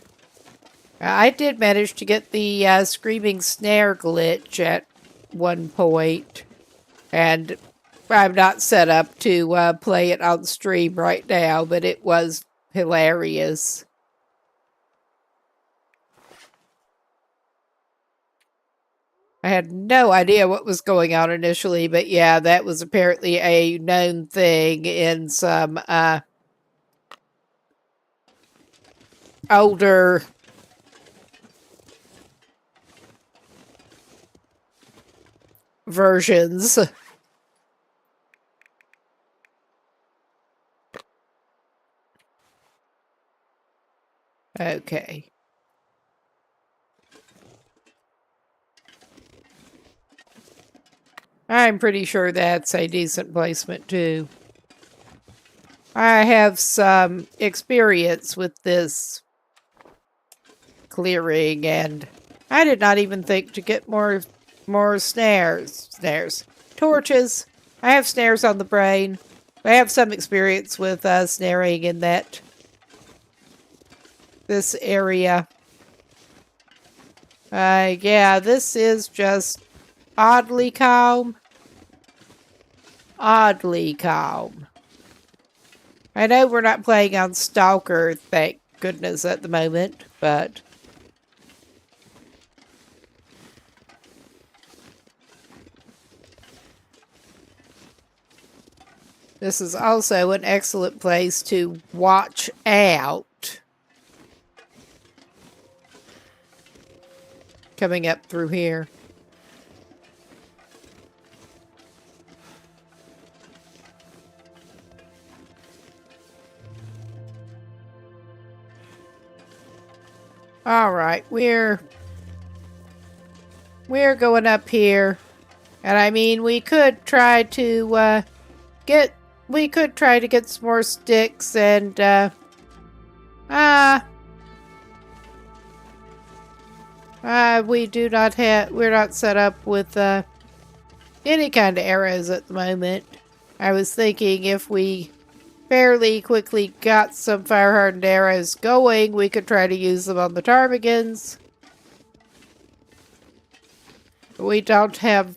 I did manage to get the screaming snare glitch at one point. And I'm not set up to play it on stream right now, but it was hilarious. I had no idea what was going on initially, but yeah, that was apparently a known thing in some older versions. Okay. I'm pretty sure that's a decent placement too. I have some experience with this clearing, and I did not even think to get more snares. Torches. I have snares on the brain. I have some experience with snaring in that this area. Yeah, this is just oddly calm. Oddly calm. I know we're not playing on Stalker, thank goodness, at the moment, but... This is also an excellent place to watch out. Coming up through here. All right, we're going up here, and I mean we could try to get some more sticks and we're not set up with any kind of arrows at the moment. I was thinking if we fairly quickly got some fire-hardened arrows going, we could try to use them on the ptarmigans. We don't have...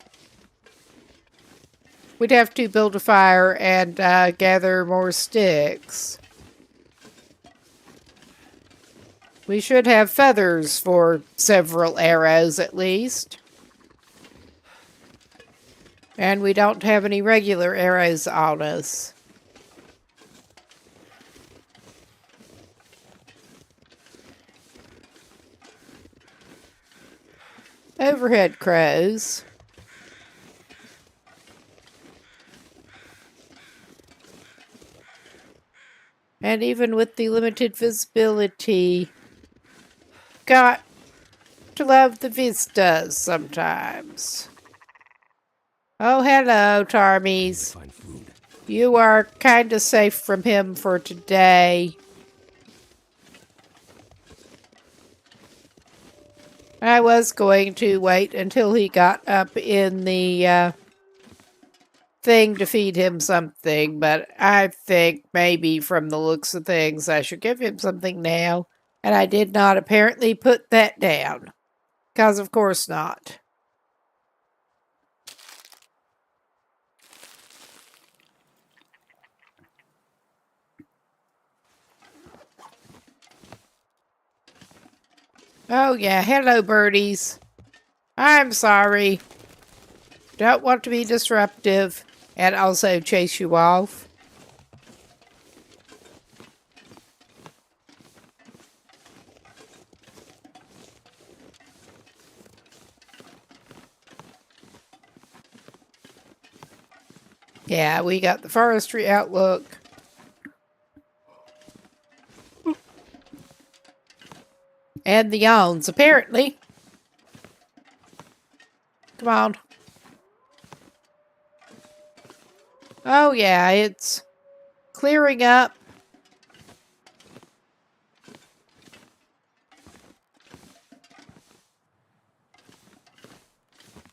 We'd have to build a fire and gather more sticks. We should have feathers for several arrows at least. And we don't have any regular arrows on us. Overhead crows. And even with the limited visibility, got to love the vistas sometimes. Oh, hello, Tarmies. Find food. You are kind of safe from him for today. I was going to wait until he got up in the thing to feed him something, but I think maybe from the looks of things I should give him something now, and I did not apparently put that down, because of course not. Oh yeah, hello birdies. I'm sorry. Don't want to be disruptive and also chase you off. Yeah, we got the forestry outlook. And the yawns, apparently. Come on. Oh yeah, it's clearing up.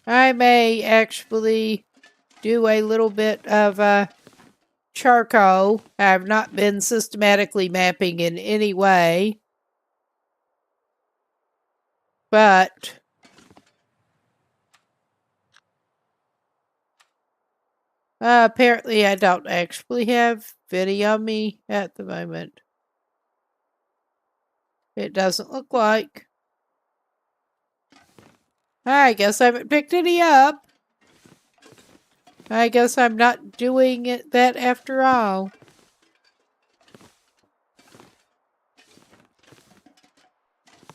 I may actually do a little bit of charcoal. I've not been systematically mapping in any way. But apparently I don't actually have any on me at the moment. It doesn't look like. I guess I haven't picked any up. I guess I'm not doing that after all.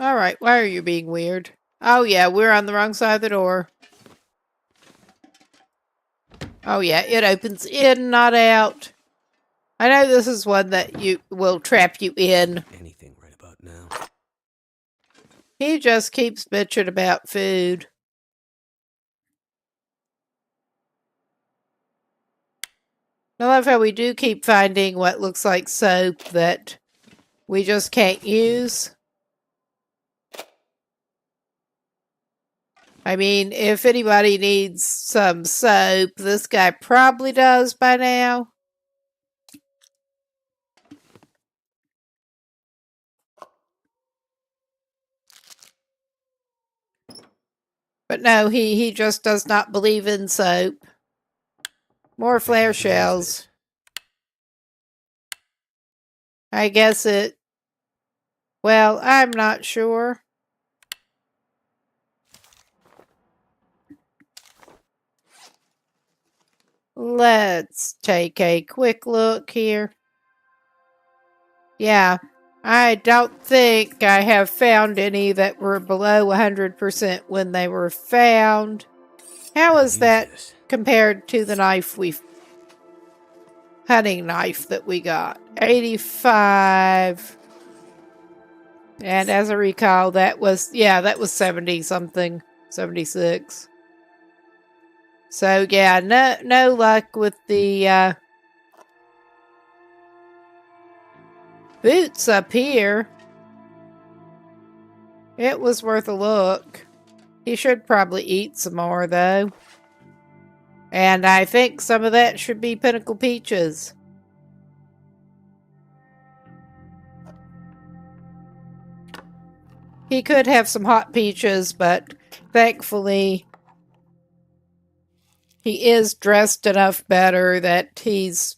Alright, why are you being weird? Oh yeah, we're on the wrong side of the door. Oh yeah, it opens in, not out. I know this is one that will trap you in. Anything right about now. He just keeps bitching about food. I love how we do keep finding what looks like soap that we just can't use. I mean, if anybody needs some soap, this guy probably does by now. But no, he just does not believe in soap. More flare shells. I guess it... Well, I'm not sure. Let's take a quick look here. Yeah, I don't think I have found any that were below 100% when they were found. How is that compared to the hunting knife that we got? 85. And as I recall, that was 70 something, 76. So yeah, no luck with the boots up here. It was worth a look. He should probably eat some more though. And I think some of that should be pinnacle peaches. He could have some hot peaches, but thankfully he is dressed enough better that his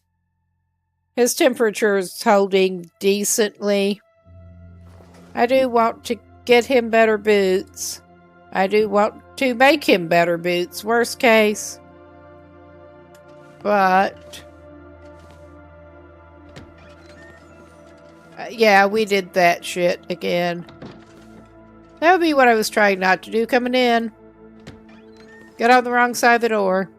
temperature is holding decently. I do want to get him better boots. I do want to make him better boots, worst case. But yeah, we did that shit again. That would be what I was trying not to do coming in. Get on the wrong side of the door.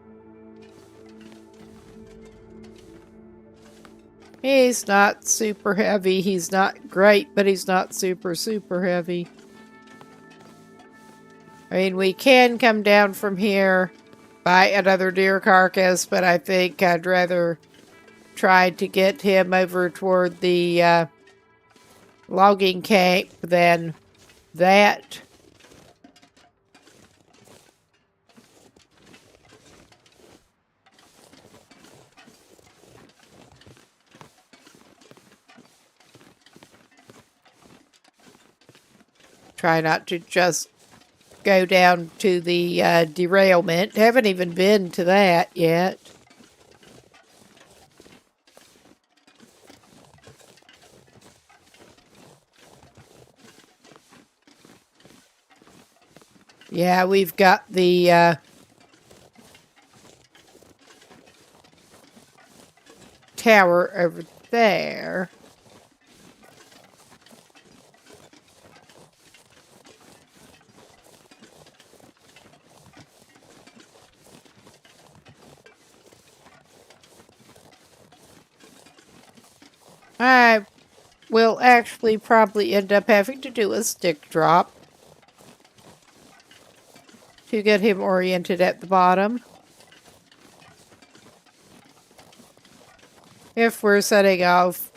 He's not super heavy. He's not great, but he's not super heavy. I mean, we can come down from here, buy another deer carcass, but I think I'd rather try to get him over toward the logging camp than that. Try not to just go down to the derailment. Haven't even been to that yet. Yeah, we've got the tower over there. I will actually probably end up having to do a stick drop to get him oriented at the bottom. If we're setting off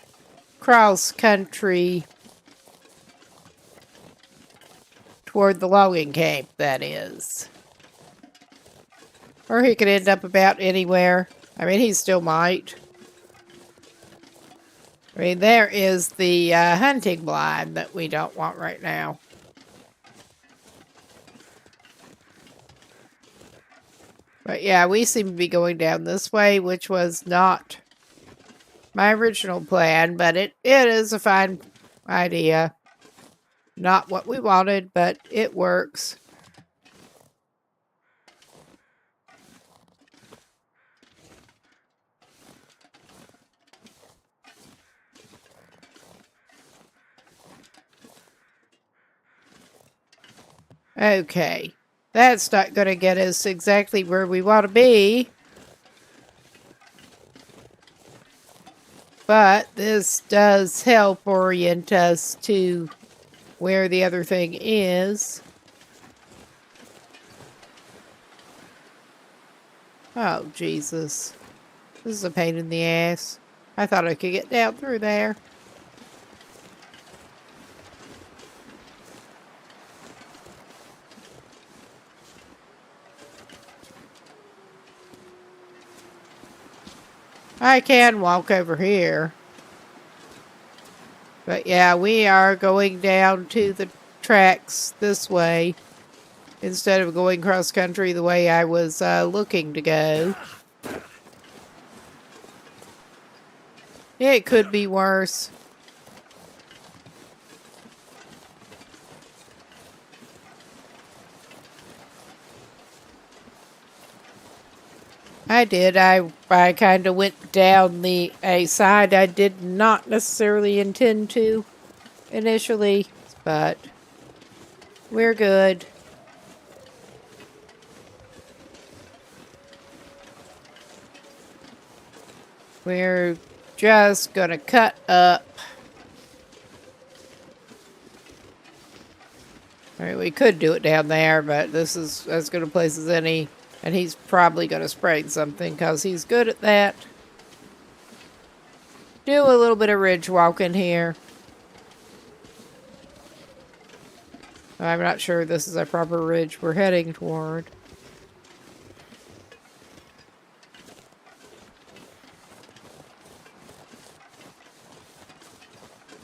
cross country toward the logging camp, that is. Or he could end up about anywhere. I mean, he still might. I mean, there is the hunting blind that we don't want right now. But yeah, we seem to be going down this way, which was not my original plan, but it is a fine idea. Not what we wanted, but it works. Okay, that's not going to get us exactly where we want to be. But this does help orient us to where the other thing is. Oh, Jesus. This is a pain in the ass. I thought I could get down through there. I can walk over here. But yeah, we are going down to the tracks this way. instead of going cross country the way I was looking to go. It could be worse. I did. I kind of went down a side I did not necessarily intend to initially, but we're good. We're just gonna cut up. I mean, we could do it down there, but this is as good a place as any. And he's probably going to sprain something because he's good at that. Do a little bit of ridge walking here. I'm not sure this is a proper ridge we're heading toward.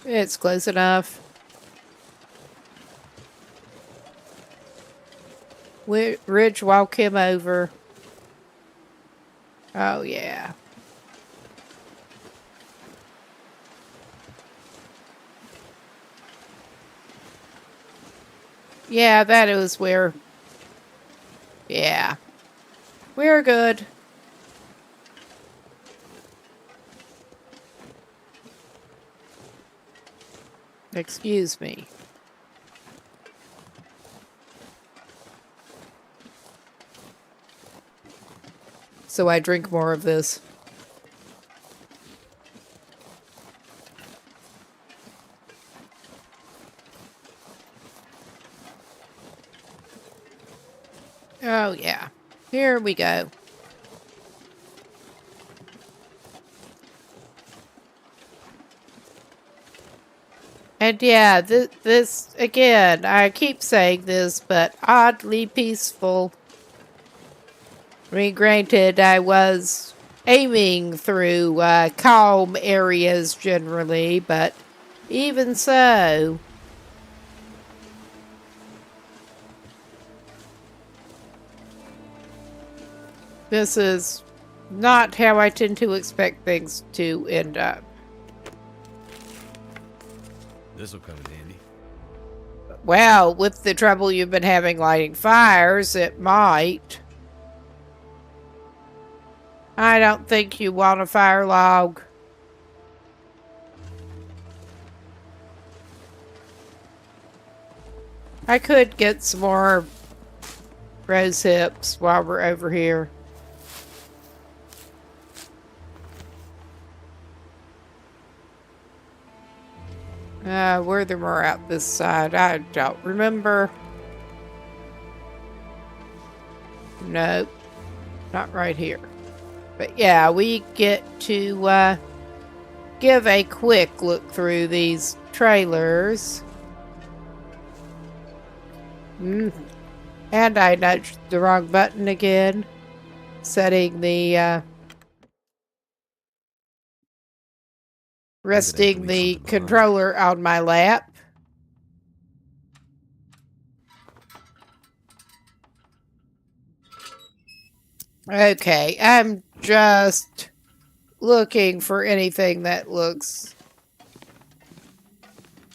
It's close enough. Ridge walk him over. Oh, yeah. Yeah, that is where... Yeah. We're good. Excuse me. So I drink more of this. Oh, yeah. Here we go. And yeah, this, again, I keep saying this, but oddly peaceful. I mean, granted, I was aiming through calm areas generally, but even so... This is not how I tend to expect things to end up. This'll come in handy. Well, with the trouble you've been having lighting fires, it might. I don't think you want a fire log. I could get some more rose hips while we're over here. Were there more out this side? I don't remember. Nope. Not right here. But yeah, we get to give a quick look through these trailers. And I nudged the wrong button again. Setting the... resting the controller on my lap. Okay, I'm just looking for anything that looks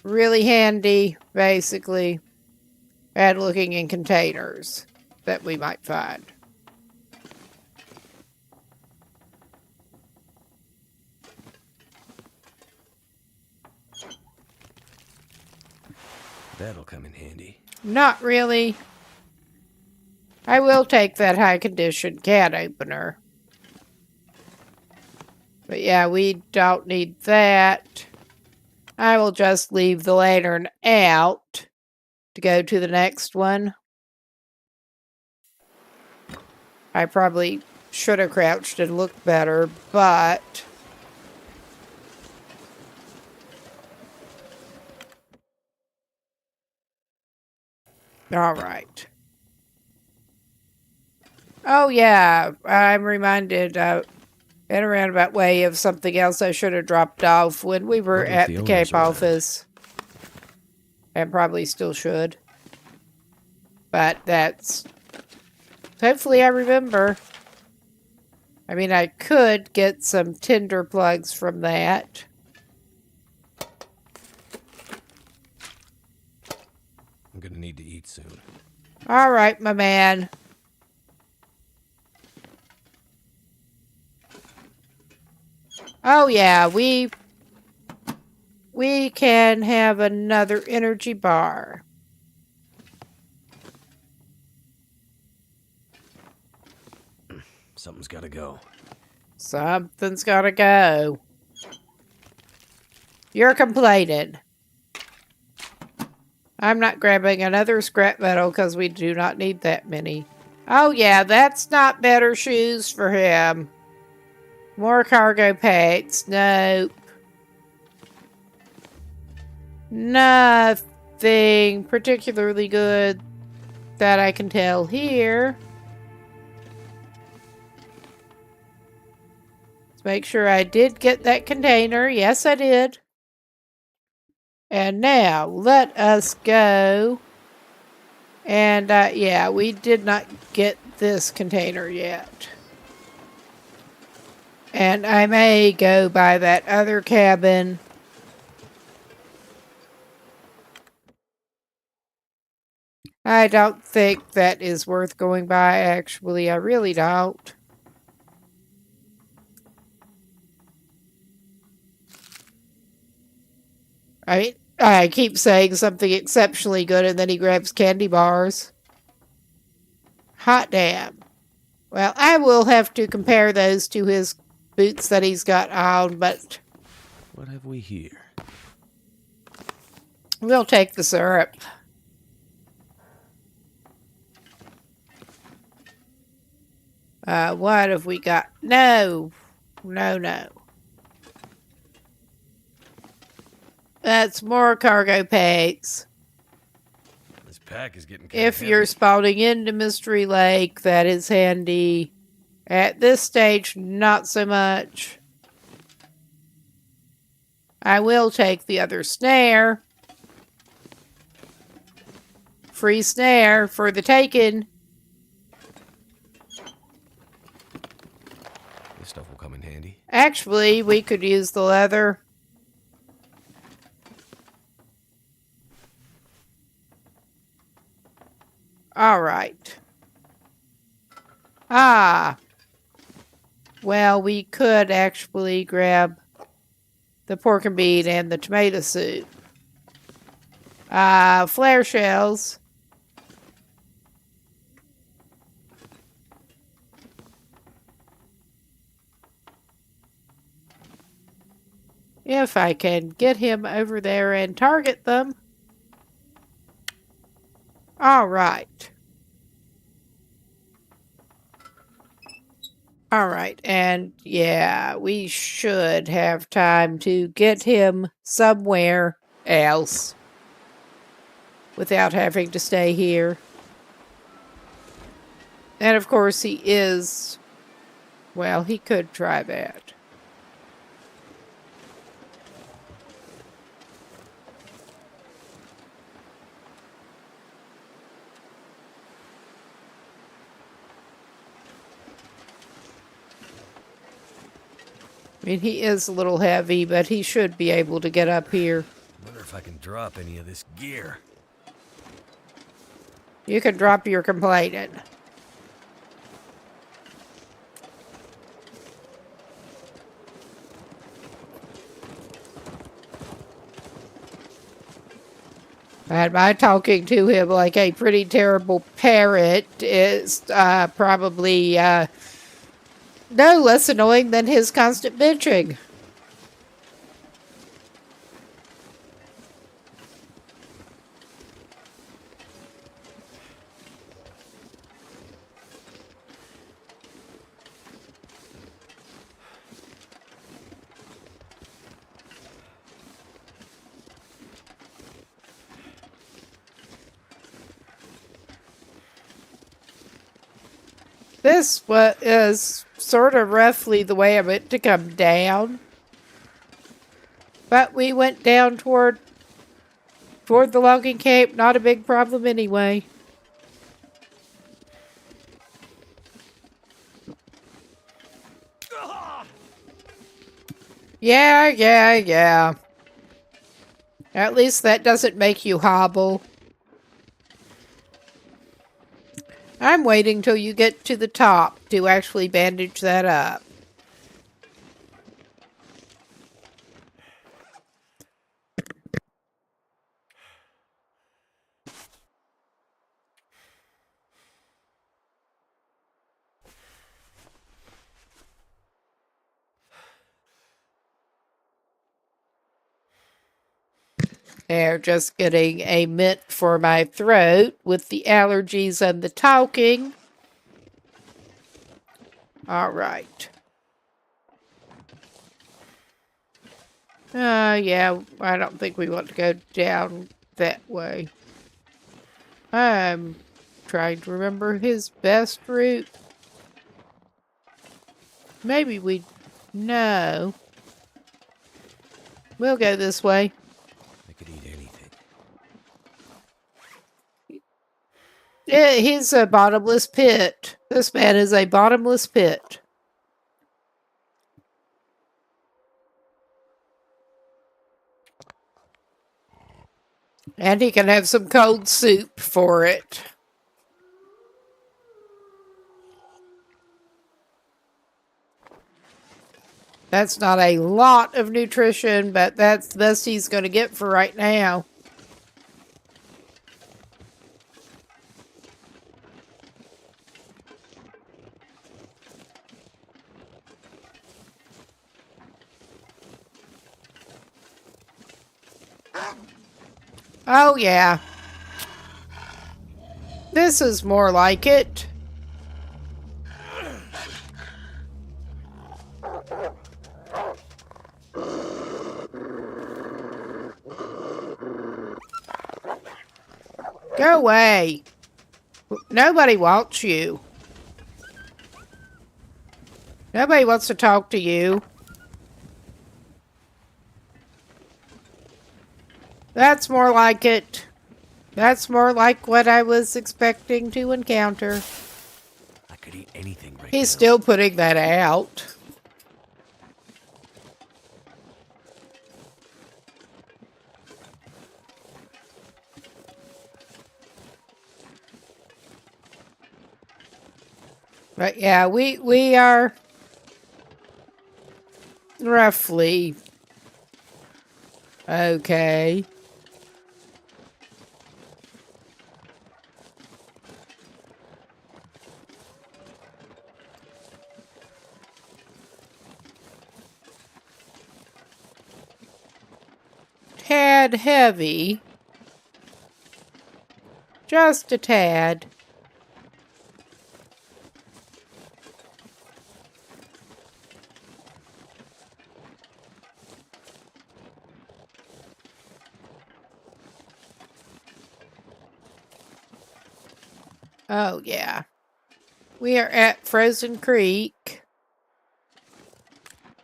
really handy, basically, and looking in containers that we might find. That'll come in handy. Not really. I will take that high condition can opener. But yeah, we don't need that. I will just leave the lantern out to go to the next one. I probably should have crouched and looked better, but... All right. Oh, yeah. I'm reminded in a roundabout way of something else I should have dropped off when we were at the Cape office. And probably still should. But that's... Hopefully I remember. I mean, I could get some tinder plugs from that. I'm gonna need to eat soon. All right, my man. Oh, yeah, we can have another energy bar. Something's gotta go. Something's gotta go. You're complaining. I'm not grabbing another scrap metal because we do not need that many. Oh yeah, that's not better shoes for him. More cargo packs. Nope. Nothing particularly good that I can tell here. Let's make sure I did get that container. Yes, I did. And now, let us go. And, yeah, we did not get this container yet. And I may go by that other cabin. I don't think that is worth going by, actually. I really don't. I keep saying something exceptionally good and then he grabs candy bars. Hot damn. Well, I will have to compare those to his boots that he's got on, but... What have we here? We'll take the syrup. What have we got? No. No. That's more cargo packs. This pack is getting If you're spawning into Mystery Lake, that is handy. At this stage, not so much. I will take the other snare. Free snare for the taking. This stuff will come in handy. Actually, we could use the leather. All right. Well, we could actually grab the pork and bean and the tomato soup. Flare shells. If I can get him over there and target them. All right. All right, and yeah, we should have time to get him somewhere else without having to stay here. And of course he is, well, he could try that. I mean, he is a little heavy, but he should be able to get up here. Wonder if I can drop any of this gear. You can drop your complaining. And my talking to him like a pretty terrible parrot is probably no less annoying than his constant bitching. This is sort of roughly the way I meant to come down. But we went down toward the logging camp. Not a big problem anyway. Yeah. At least that doesn't make you hobble. I'm waiting till you get to the top to actually bandage that up. They're just getting a mint for my throat with the allergies and the talking. All right. Yeah, I don't think we want to go down that way. I'm trying to remember his best route. Maybe we... No. We'll go this way. I could eat anything. Yeah, he's a bottomless pit. This man is a bottomless pit. And he can have some cold soup for it. That's not a lot of nutrition, but that's the best he's going to get for right now. Oh, yeah. This is more like it. Go away. Nobody wants you. Nobody wants to talk to you. That's more like it. That's more like what I was expecting to encounter. I could eat anything right He's now. still putting that out. But yeah, we are roughly okay. Tad heavy. Just a tad. Oh, yeah. We are at Frozen Creek,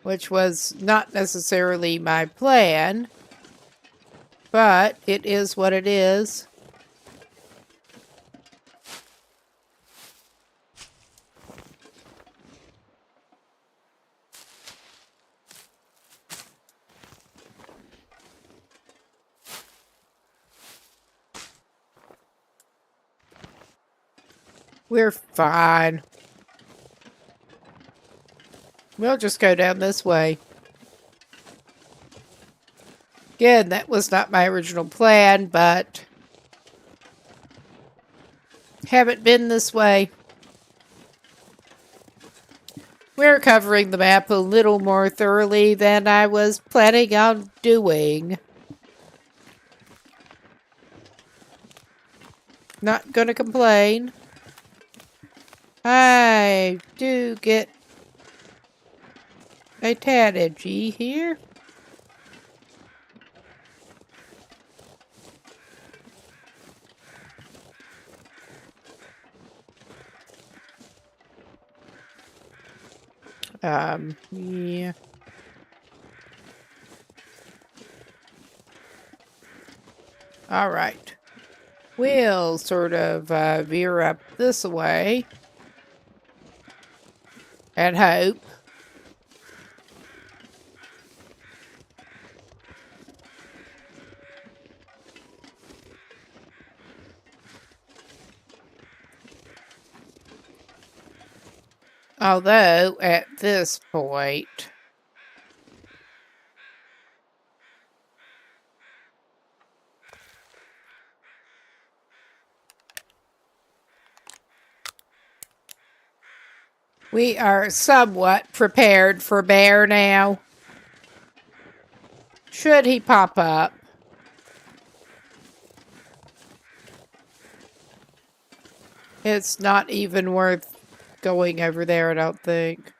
which was not necessarily my plan, but it is what it is. We're fine. We'll just go down this way. Again, that was not my original plan, but haven't been this way. We're covering the map a little more thoroughly than I was planning on doing. Not gonna complain. I do get a tad edgy here. Yeah. All right. We'll sort of veer up this way and hope. Although, at this point, we are somewhat prepared for bear now. Should he pop up? It's not even worth going over there, I don't think.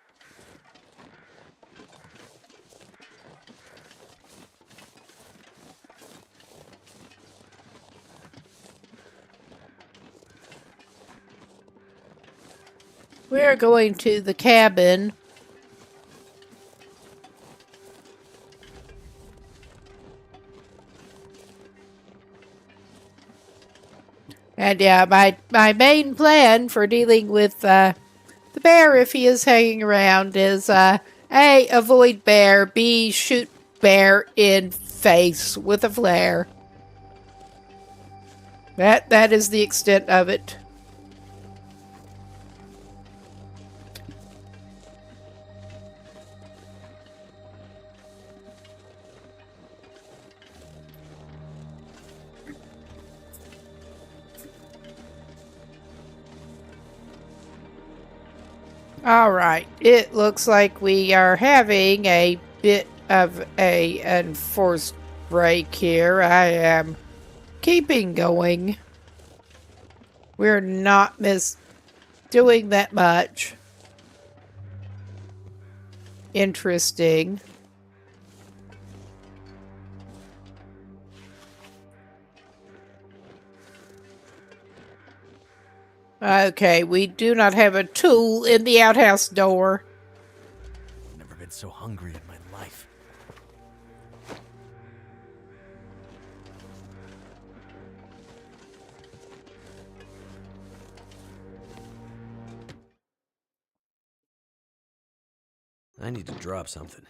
We're going to the cabin. And yeah, my main plan for dealing with the bear if he is hanging around is A, avoid bear, B, shoot bear in face with a flare. That is the extent of it. All right, it looks like we are having a bit of a enforced break here. I am keeping going. We're not doing that much. Interesting. Okay, we do not have a tool in the outhouse door. Never been so hungry in my life. I need to drop something.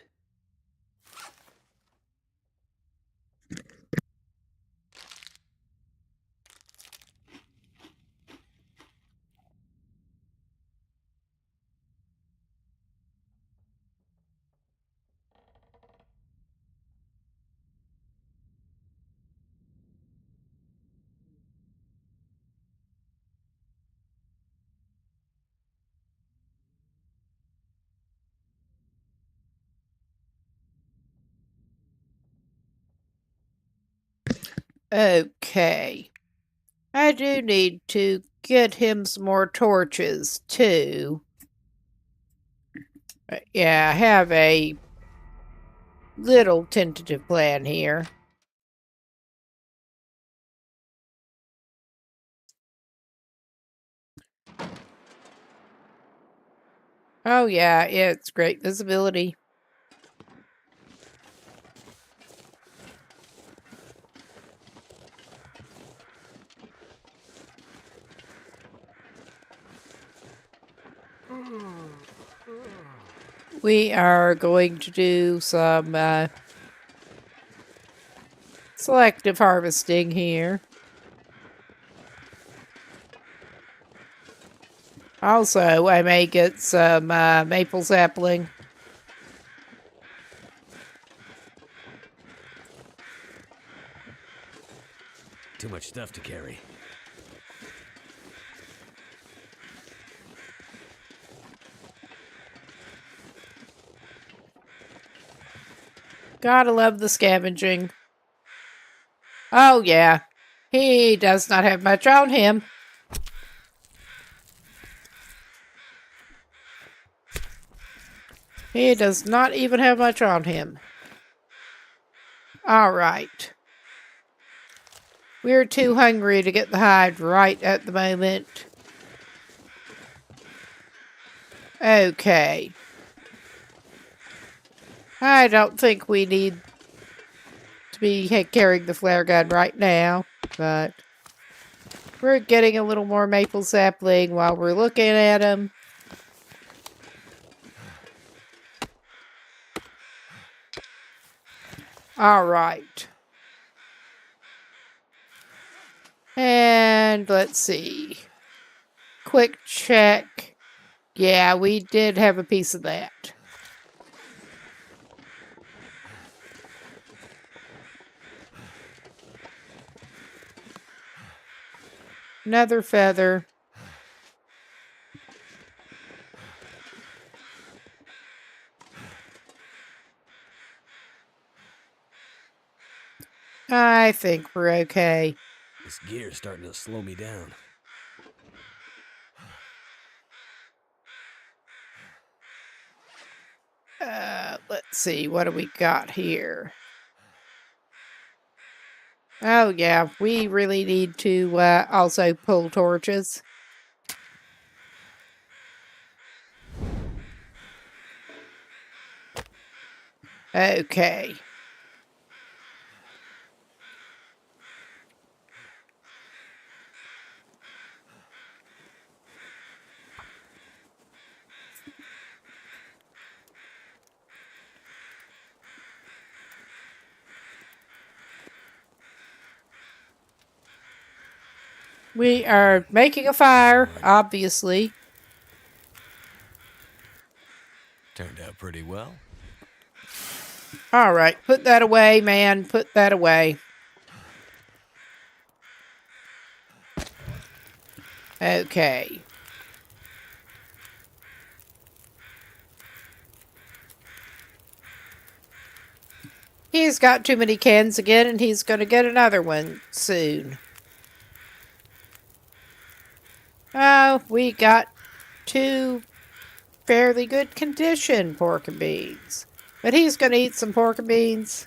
Okay. I do need to get him some more torches, too. Yeah, I have a little tentative plan here. Oh, yeah, it's great visibility. We are going to do some selective harvesting here. Also, I may get some maple sapling. Too much stuff to carry. Gotta love the scavenging. Oh, yeah. He does not have much on him. He does not even have much on him. All right. We're too hungry to get the hide right at the moment. Okay. I don't think we need to be carrying the flare gun right now, but we're getting a little more maple sapling while we're looking at them. All right. And let's see. Quick check. Yeah, we did have a piece of that. Another feather. I think we're okay. This gear's starting to slow me down. Let's see, what do we got here? Oh, yeah, we really need to also pull torches. Okay. We are making a fire, obviously. Turned out pretty well. All right, put that away, man. Put that away. Okay. He's got too many cans again, and he's going to get another one soon. Oh, we got 2 fairly good condition pork and beans. But he's going to eat some pork and beans.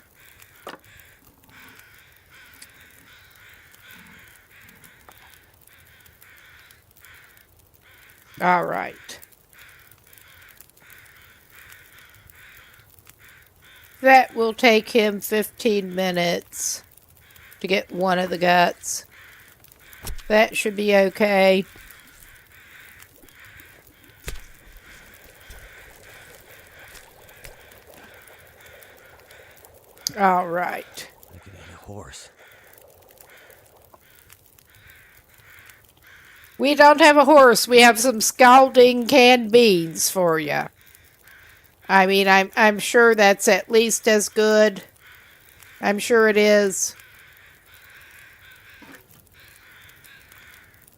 All right. That will take him 15 minutes to get one of the guts. That should be okay. All right. I could eat a horse. We don't have a horse. We have some scalding canned beans for you. I mean, I'm sure that's at least as good. I'm sure it is.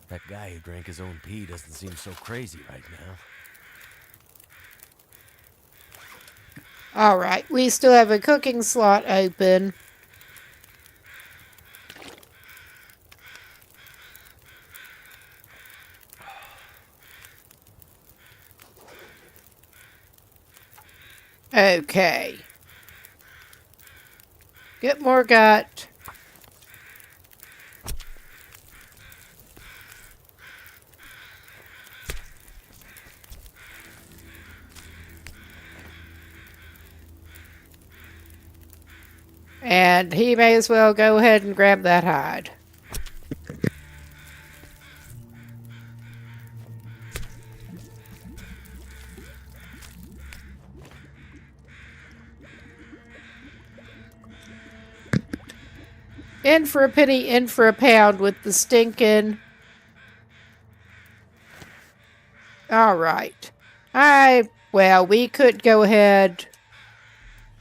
That guy who drank his own pee doesn't seem so crazy right now. All right, we still have a cooking slot open. Okay. Get more gut. And he may as well go ahead and grab that hide. In for a penny, in for a pound with the stinking. All right. Well, we could go ahead.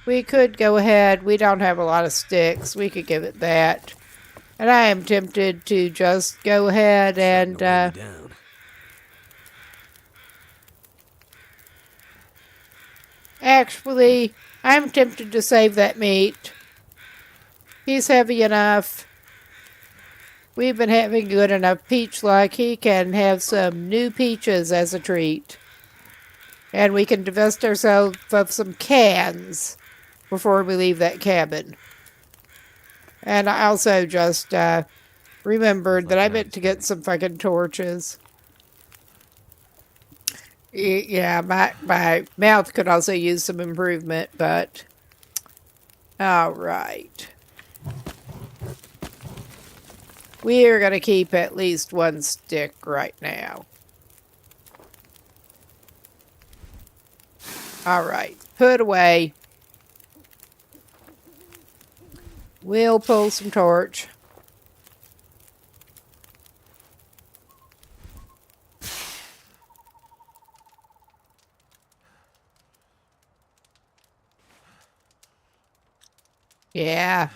We could go ahead. We don't have a lot of sticks. We could give it that. And I am tempted to just go ahead and Starting to weigh me down. actually, I'm tempted to save that meat. He's heavy enough. We've been having good enough peach luck. He can have some new peaches as a treat. And we can divest ourselves of some cans before we leave that cabin. And I also just remembered that I meant to get some fucking torches. Yeah, my mouth could also use some improvement, but... All right. We are going to keep at least one stick right now. All right, put away. We'll pull some torch. Yeah.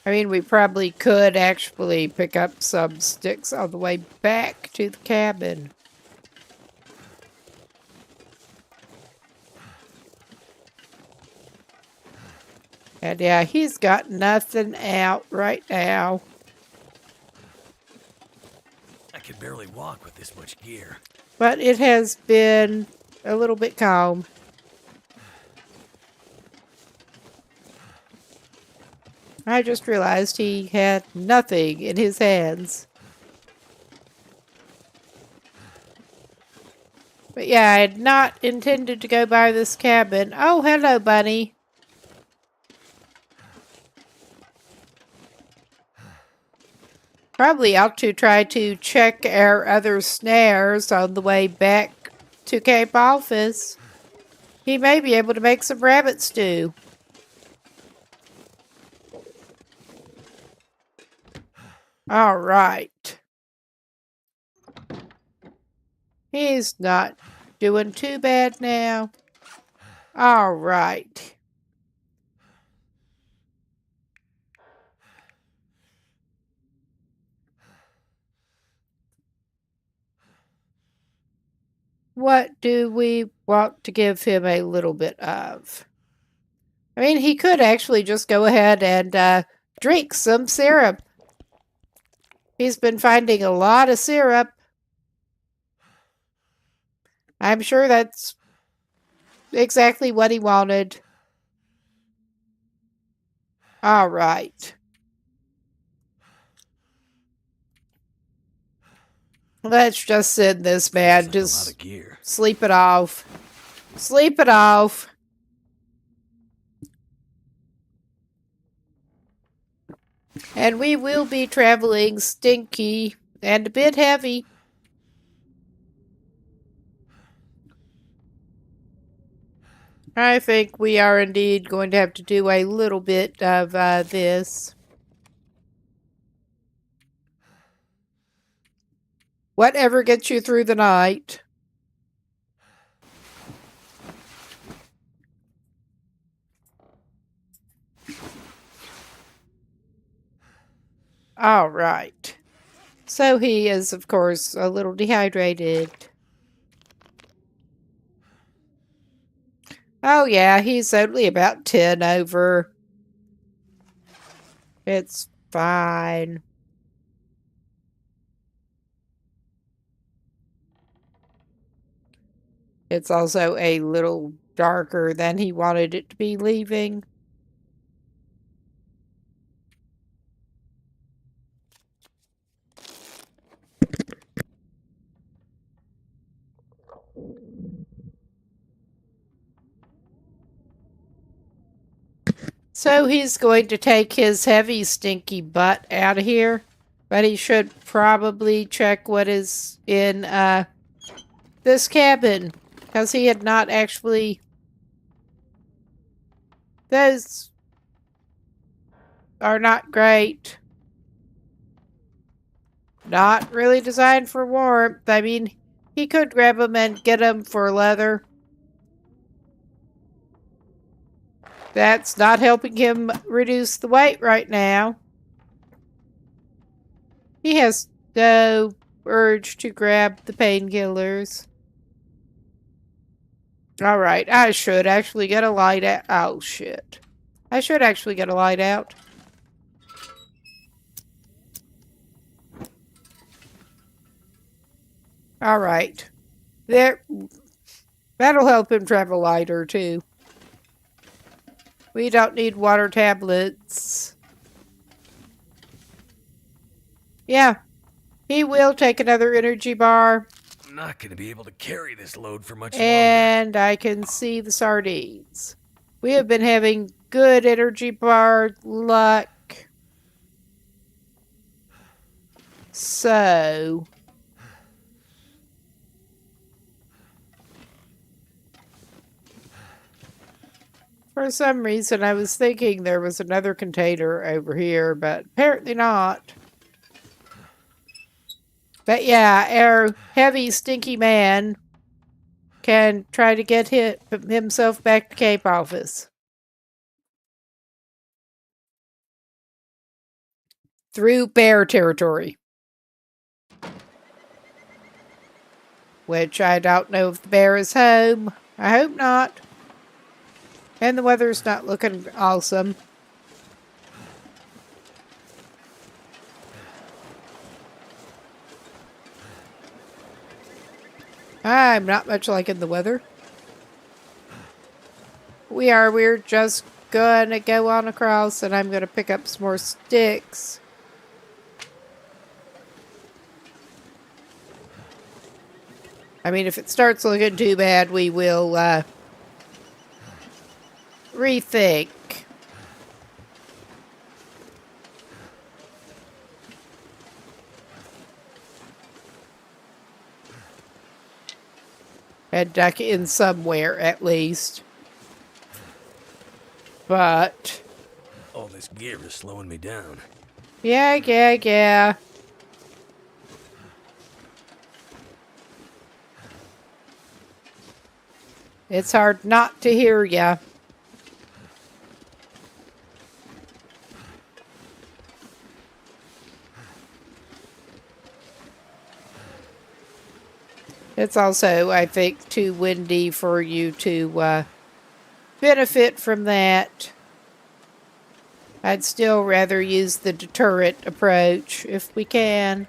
I mean, we probably could actually pick up some sticks on the way back to the cabin. And yeah, he's got nothing out right now. I can barely walk with this much gear. But it has been a little bit calm. I just realized he had nothing in his hands. But yeah, I had not intended to go by this cabin. Oh, hello, Bunny. Probably ought to try to check our other snares on the way back to Cape Office. He may be able to make some rabbit stew. All right. He's not doing too bad now. All right. What do we want to give him a little bit of? I mean, he could actually just go ahead and drink some syrup. He's been finding a lot of syrup. I'm sure that's exactly what he wanted. All right. Let's just send this man. Feels like a lot Just of gear. sleep it off. Sleep it off. And we will be traveling stinky and a bit heavy. I think we are indeed going to have to do a little bit of this. Whatever gets you through the night. All right. So he is, of course, a little dehydrated. Oh, yeah, he's only about 10 over. It's fine. It's also a little darker than he wanted it to be leaving. So he's going to take his heavy, stinky butt out of here. But he should probably check what is in this cabin. Because he had not actually... Those are not great. Not really designed for warmth. I mean, he could grab them and get them for leather. That's not helping him reduce the weight right now. He has no urge to grab the painkillers. Alright, I should actually get a light out. Oh, shit. I should actually get a light out. Alright. That'll help him travel lighter, too. We don't need water tablets. Yeah. He will take another energy bar. I'm not going to be able to carry this load for much longer. And I can see the sardines. We have been having good energy bar luck. So... For some reason, I was thinking there was another container over here, but apparently not. But yeah, our heavy, stinky man can try to get himself back to Cape Office. through bear territory. Which I don't know if the bear is home. I hope not. And the weather's not looking awesome. I'm not much liking the weather. We're just gonna go on across, and I'm gonna pick up some more sticks. I mean, if it starts looking too bad, we will rethink. And duck in somewhere, at least. But All this gear is slowing me down. yeah. It's hard not to hear ya. It's also, I think, too windy for you to benefit from that. I'd still rather use the deterrent approach if we can.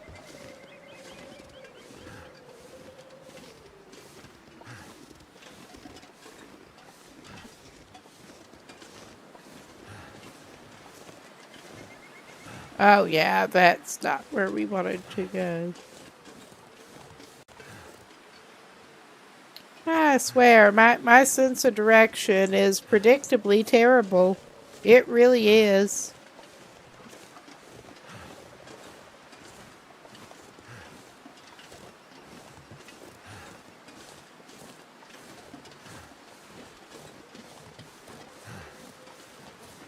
Oh yeah, that's not where we wanted to go. I swear, my sense of direction is predictably terrible. It really is.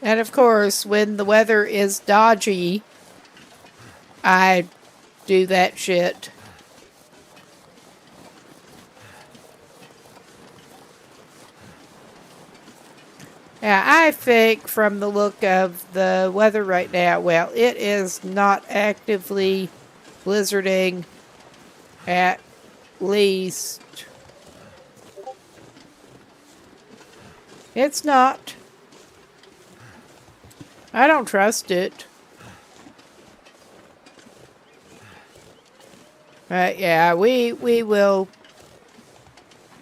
And of course, when the weather is dodgy, I do that shit. Yeah, I think from the look of the weather right now, well, it is not actively blizzarding, at least. It's not. I don't trust it. But yeah, we will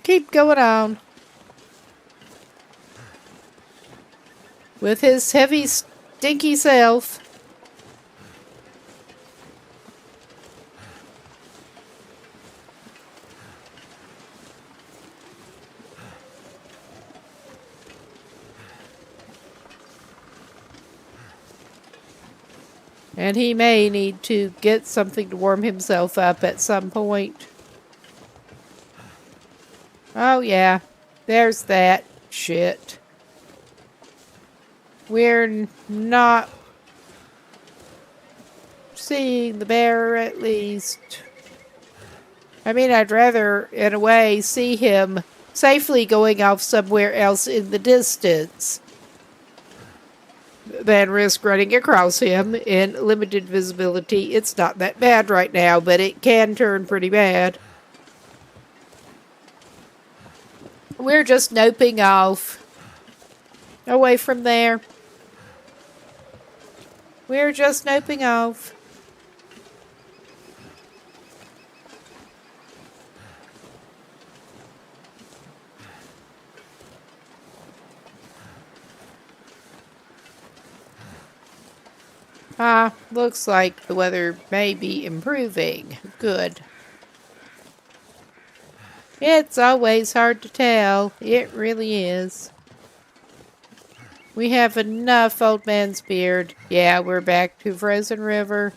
keep going on. With his heavy, stinky self. And he may need to get something to warm himself up at some point. Oh yeah, there's that shit. We're not seeing the bear, at least. I mean, I'd rather, in a way, see him safely going off somewhere else in the distance than risk running across him in limited visibility. It's not that bad right now, but it can turn pretty bad. We're just noping off away from there. We're just noping off. Looks like the weather may be improving. Good. It's always hard to tell. It really is. We have enough Old Man's Beard. Yeah, we're back to Frozen River.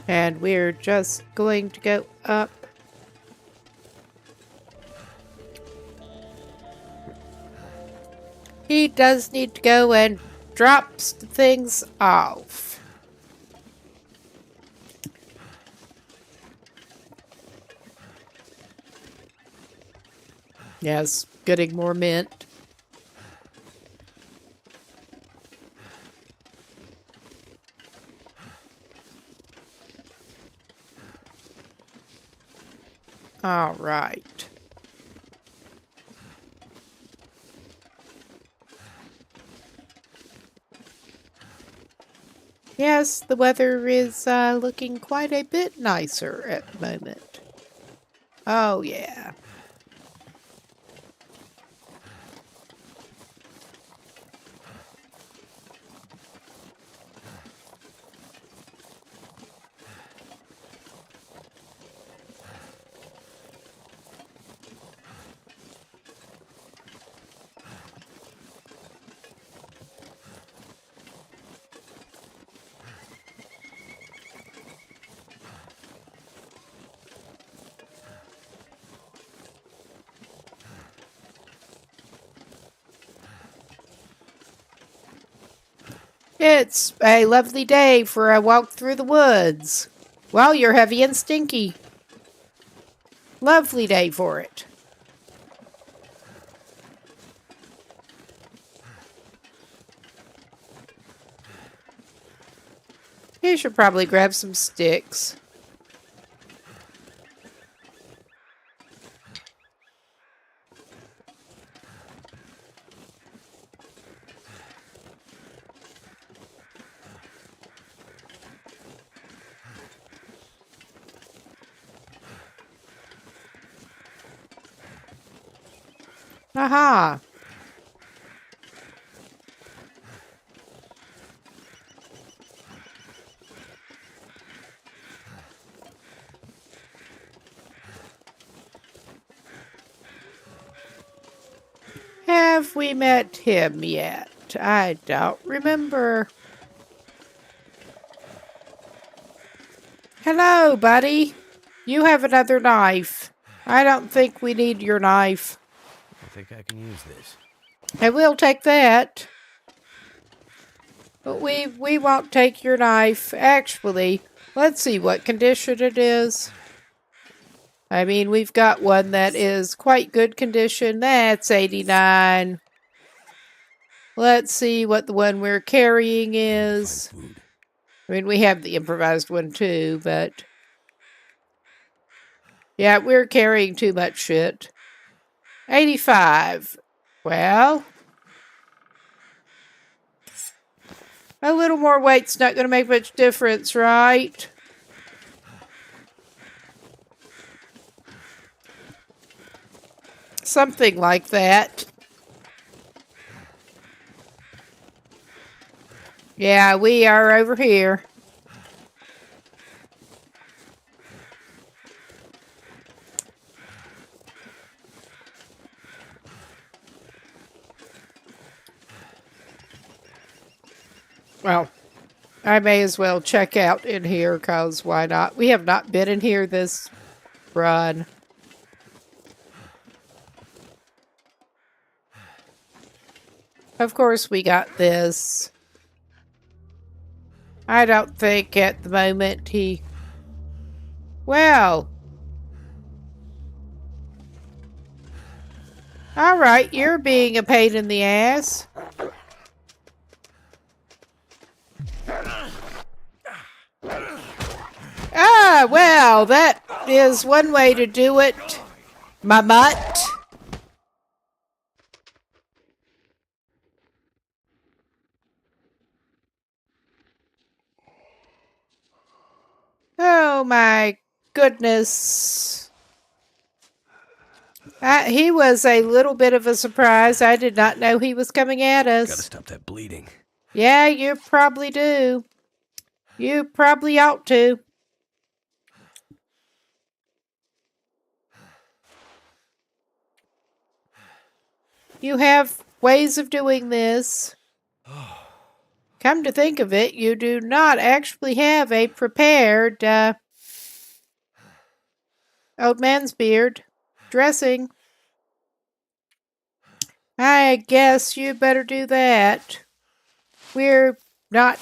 And we're just going to go up. He does need to go and drops things off. Yes, getting more mint. All right. Yes, the weather is looking quite a bit nicer at the moment. Oh, yeah. It's a lovely day for a walk through the woods. Well, you're heavy and stinky. Lovely day for it. You should probably grab some sticks. Aha. Have we met him yet? I don't remember. Hello, buddy. You have another knife. I don't think we need your knife. I think I can use this. I will take that. But we won't take your knife. Actually, let's see what condition it is. I mean, we've got one that is quite good condition. That's 89. Let's see what the one we're carrying is. Food. I mean, we have the improvised one too, but... yeah, we're carrying too much shit. 85. Well... a little more weight's not going to make much difference, right? Something like that. Yeah, we are over here. Well, I may as well check out in here, because why not? We have not been in here this run. Of course, we got this. I don't think at the moment he... well... alright, you're being a pain in the ass. Ah, well, that is one way to do it, my mutt. Oh my goodness. He was a little bit of a surprise. I did not know he was coming at us. Gotta stop that bleeding. Yeah, you probably do. You probably ought to. You have ways of doing this. Come to think of it, you do not actually have a prepared old man's beard dressing. I guess you better do that. We're not.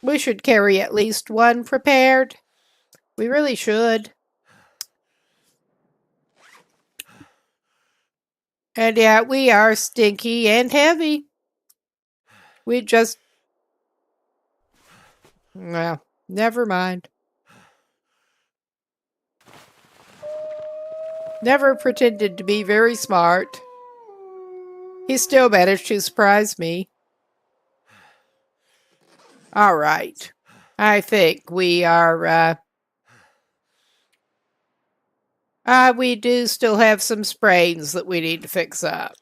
We should carry at least one prepared. We really should. And yeah, we are stinky and heavy. We just. Well, never mind. Never pretended to be very smart. He still managed to surprise me. All right. I think we are, we do still have some sprains that we need to fix up.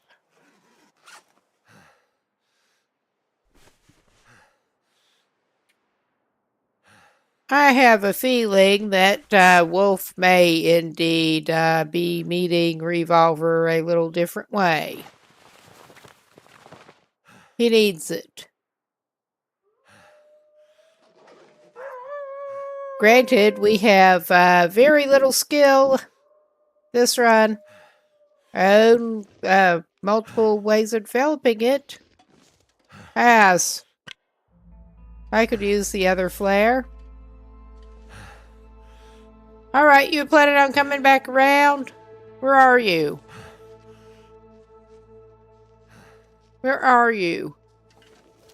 I have a feeling that Wolf may indeed be meeting Revolver a little different way. He needs it. Granted, we have very little skill this run. Own multiple ways of developing it. Pass. I could use the other flare. Alright, you planning on coming back around? Where are you? Where are you?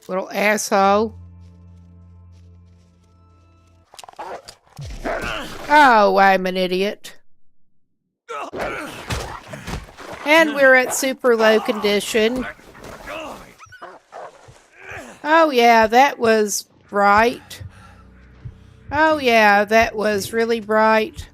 Little asshole. Oh, I'm an idiot. And we're at super low condition. Oh yeah, that was bright. Oh yeah, that was really bright.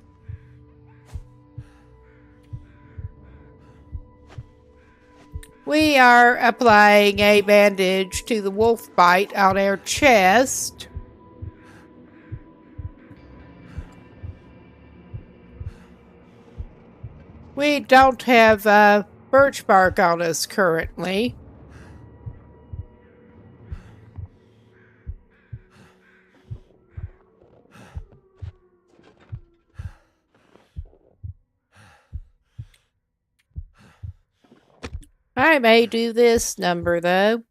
We are applying a bandage to the wolf bite on our chest. We don't have birch bark on us currently. I may do this number, though.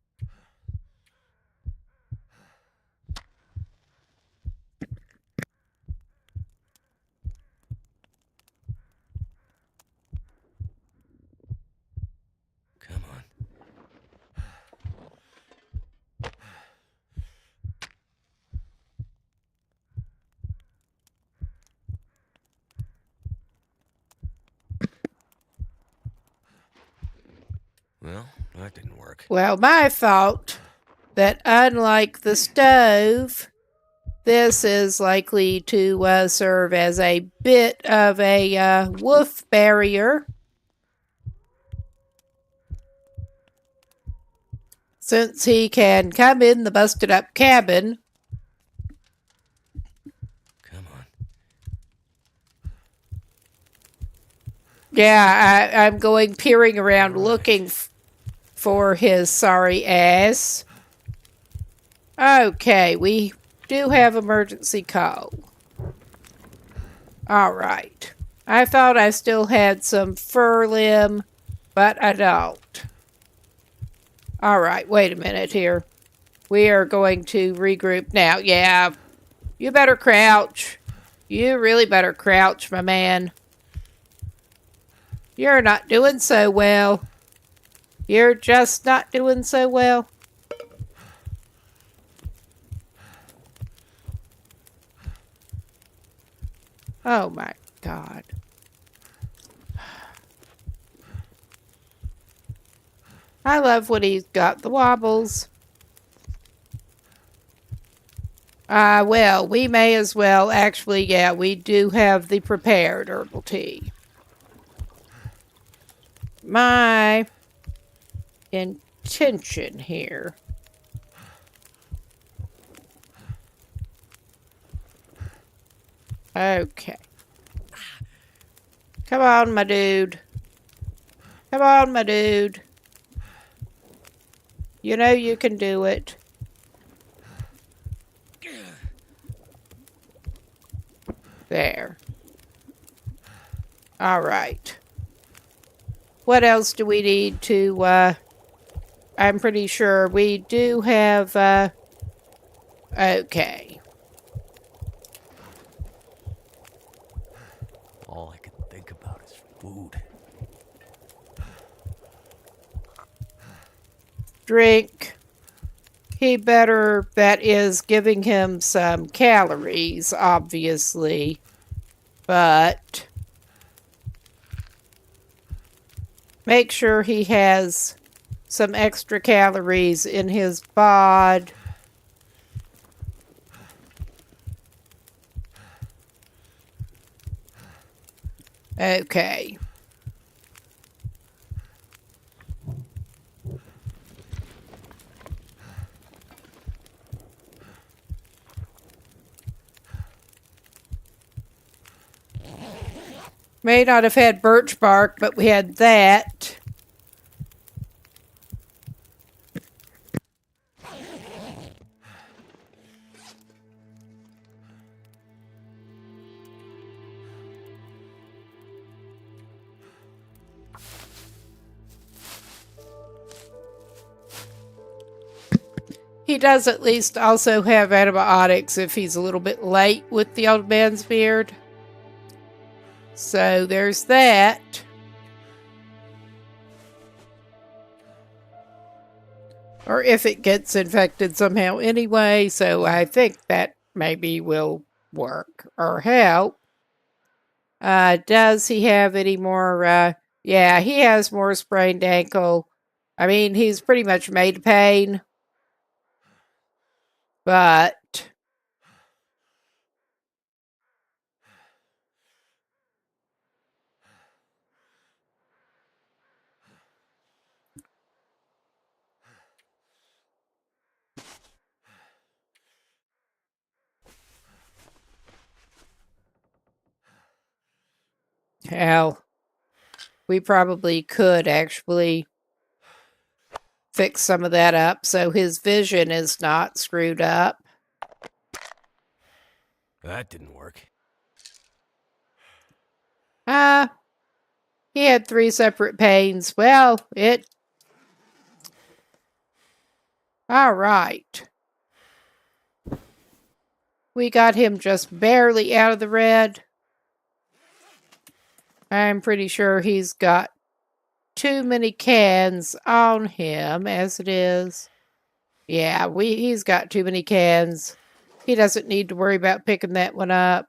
Come on. Well, that didn't work. Well, my thought that unlike the stove, this is likely to serve as a bit of a wolf barrier. Since he can come in the busted up cabin. Come on. Yeah, I'm going peering around looking for his sorry ass. Okay, we do have emergency call. Alright. I thought I still had some fur limb, but I don't. Alright, wait a minute here. We are going to regroup now. Yeah, you better crouch. You really better crouch, my man. You're not doing so well. You're just not doing so well. Oh my God. I love when he's got the wobbles. Well, we may as well. Actually, yeah, we do have the prepared herbal tea. My intention here. Okay. Come on, my dude. Come on, my dude. You know you can do it. There. All right. What else do we need to I'm pretty sure we do have, okay. All I can think about is food. Drink. He better, that is giving him some calories, obviously. But make sure he has some extra calories in his bod. Okay. May not have had birch bark, but we had that. He does at least also have antibiotics if he's a little bit late with the old man's beard. So there's that. Or if it gets infected somehow anyway, so I think that maybe will work or help. Does he have any more, yeah, he has more sprained ankle. I mean, he's pretty much made pain. But hell, we probably could actually fix some of that up so his vision is not screwed up. That didn't work. He had 3 separate pains. Well, all right. We got him just barely out of the red. I'm pretty sure he's got too many cans on him as it is. Yeah, he's got too many cans. He doesn't need to worry about picking that one up.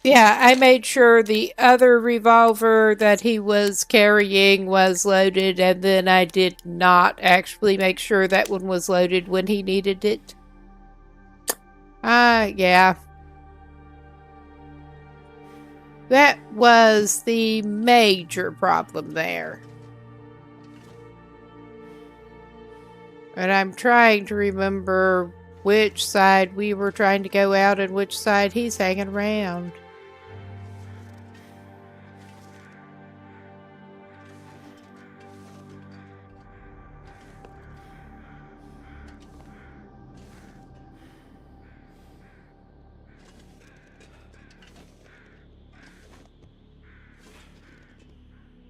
Yeah, I made sure the other revolver that he was carrying was loaded, and then I did not actually make sure that one was loaded when he needed it. Yeah. That was the major problem there. And I'm trying to remember which side we were trying to go out and which side he's hanging around.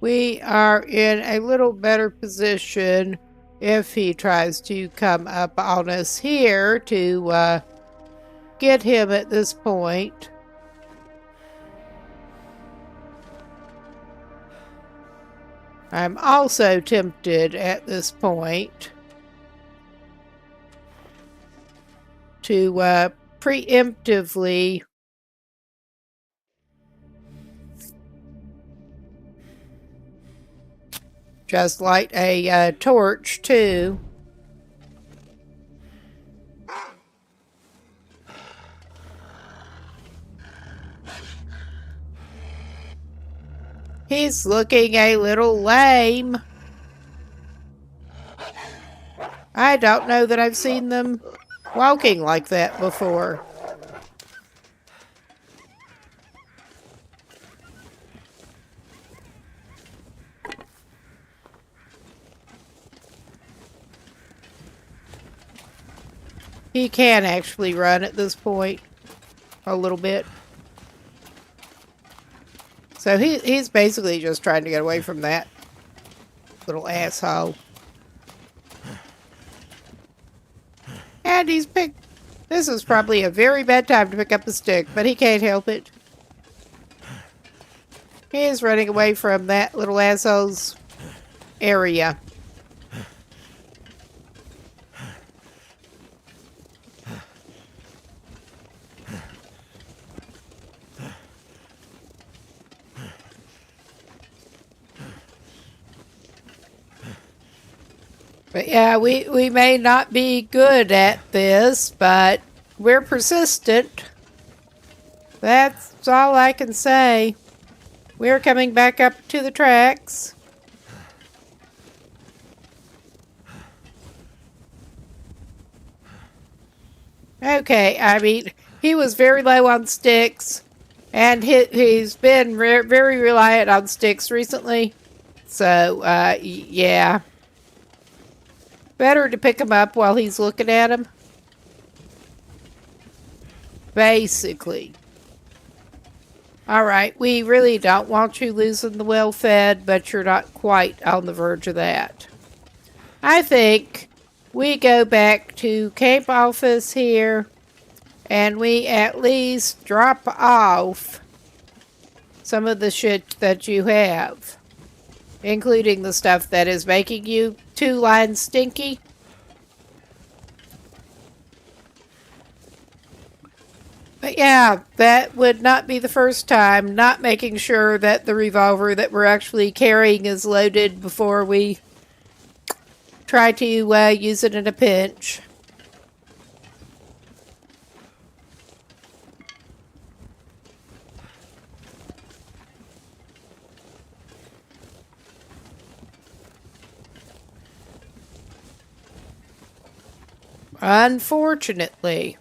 We are in a little better position if he tries to come up on us here to get him at this point. I'm also tempted at this point to preemptively just light a torch too. He's looking a little lame. I don't know that I've seen them walking like that before. He can actually run at this point. a little bit. So he's basically just trying to get away from that little asshole. And he's picked... This is probably a very bad time to pick up a stick, but he can't help it. He is running away from that little asshole's area. But yeah, we may not be good at this, but we're persistent. That's all I can say. We're coming back up to the tracks. Okay, I mean, he was very low on sticks, and he's been very reliant on sticks recently. So, yeah. Better to pick him up while he's looking at him. Basically. Alright, we really don't want you losing the well-fed, but you're not quite on the verge of that. I think we go back to camp office here, and we at least drop off some of the shit that you have, including the stuff that is making you 2 lines stinky. But yeah, that would not be the first time, not making sure that the revolver that we're actually carrying is loaded before we try to use it in a pinch. Unfortunately.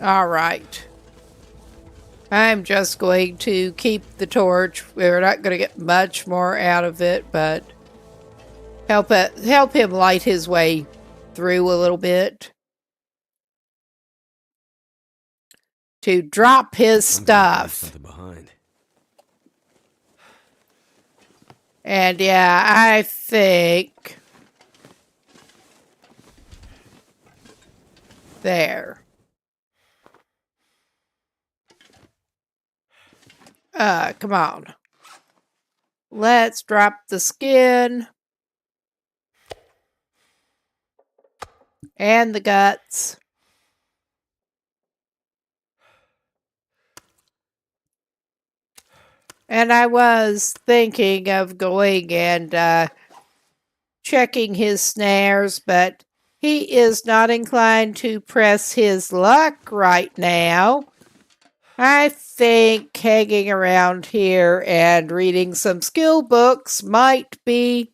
Alright. I'm just going to keep the torch. We're not going to get much more out of it, but help him light his way through a little bit. To drop his stuff. Something behind. And yeah, I think... There. Come on. Let's drop the skin. And the guts. And I was thinking of going and checking his snares, but he is not inclined to press his luck right now. I think hanging around here and reading some skill books might be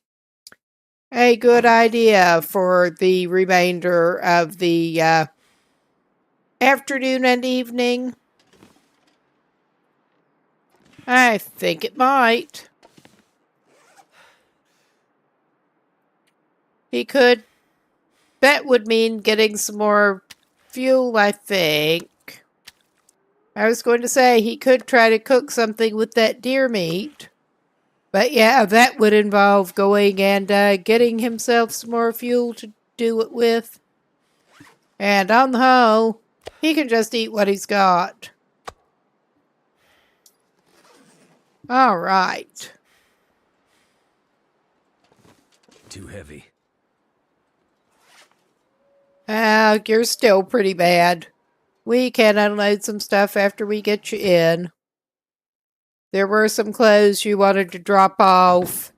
a good idea for the remainder of the afternoon and evening. I think it might. He could. That would mean getting some more fuel, I think. I was going to say he could try to cook something with that deer meat. But yeah, that would involve going and getting himself some more fuel to do it with. And on the whole, he can just eat what he's got. All right. Too heavy. You're still pretty bad. We can unload some stuff after we get you in. There were some clothes you wanted to drop off.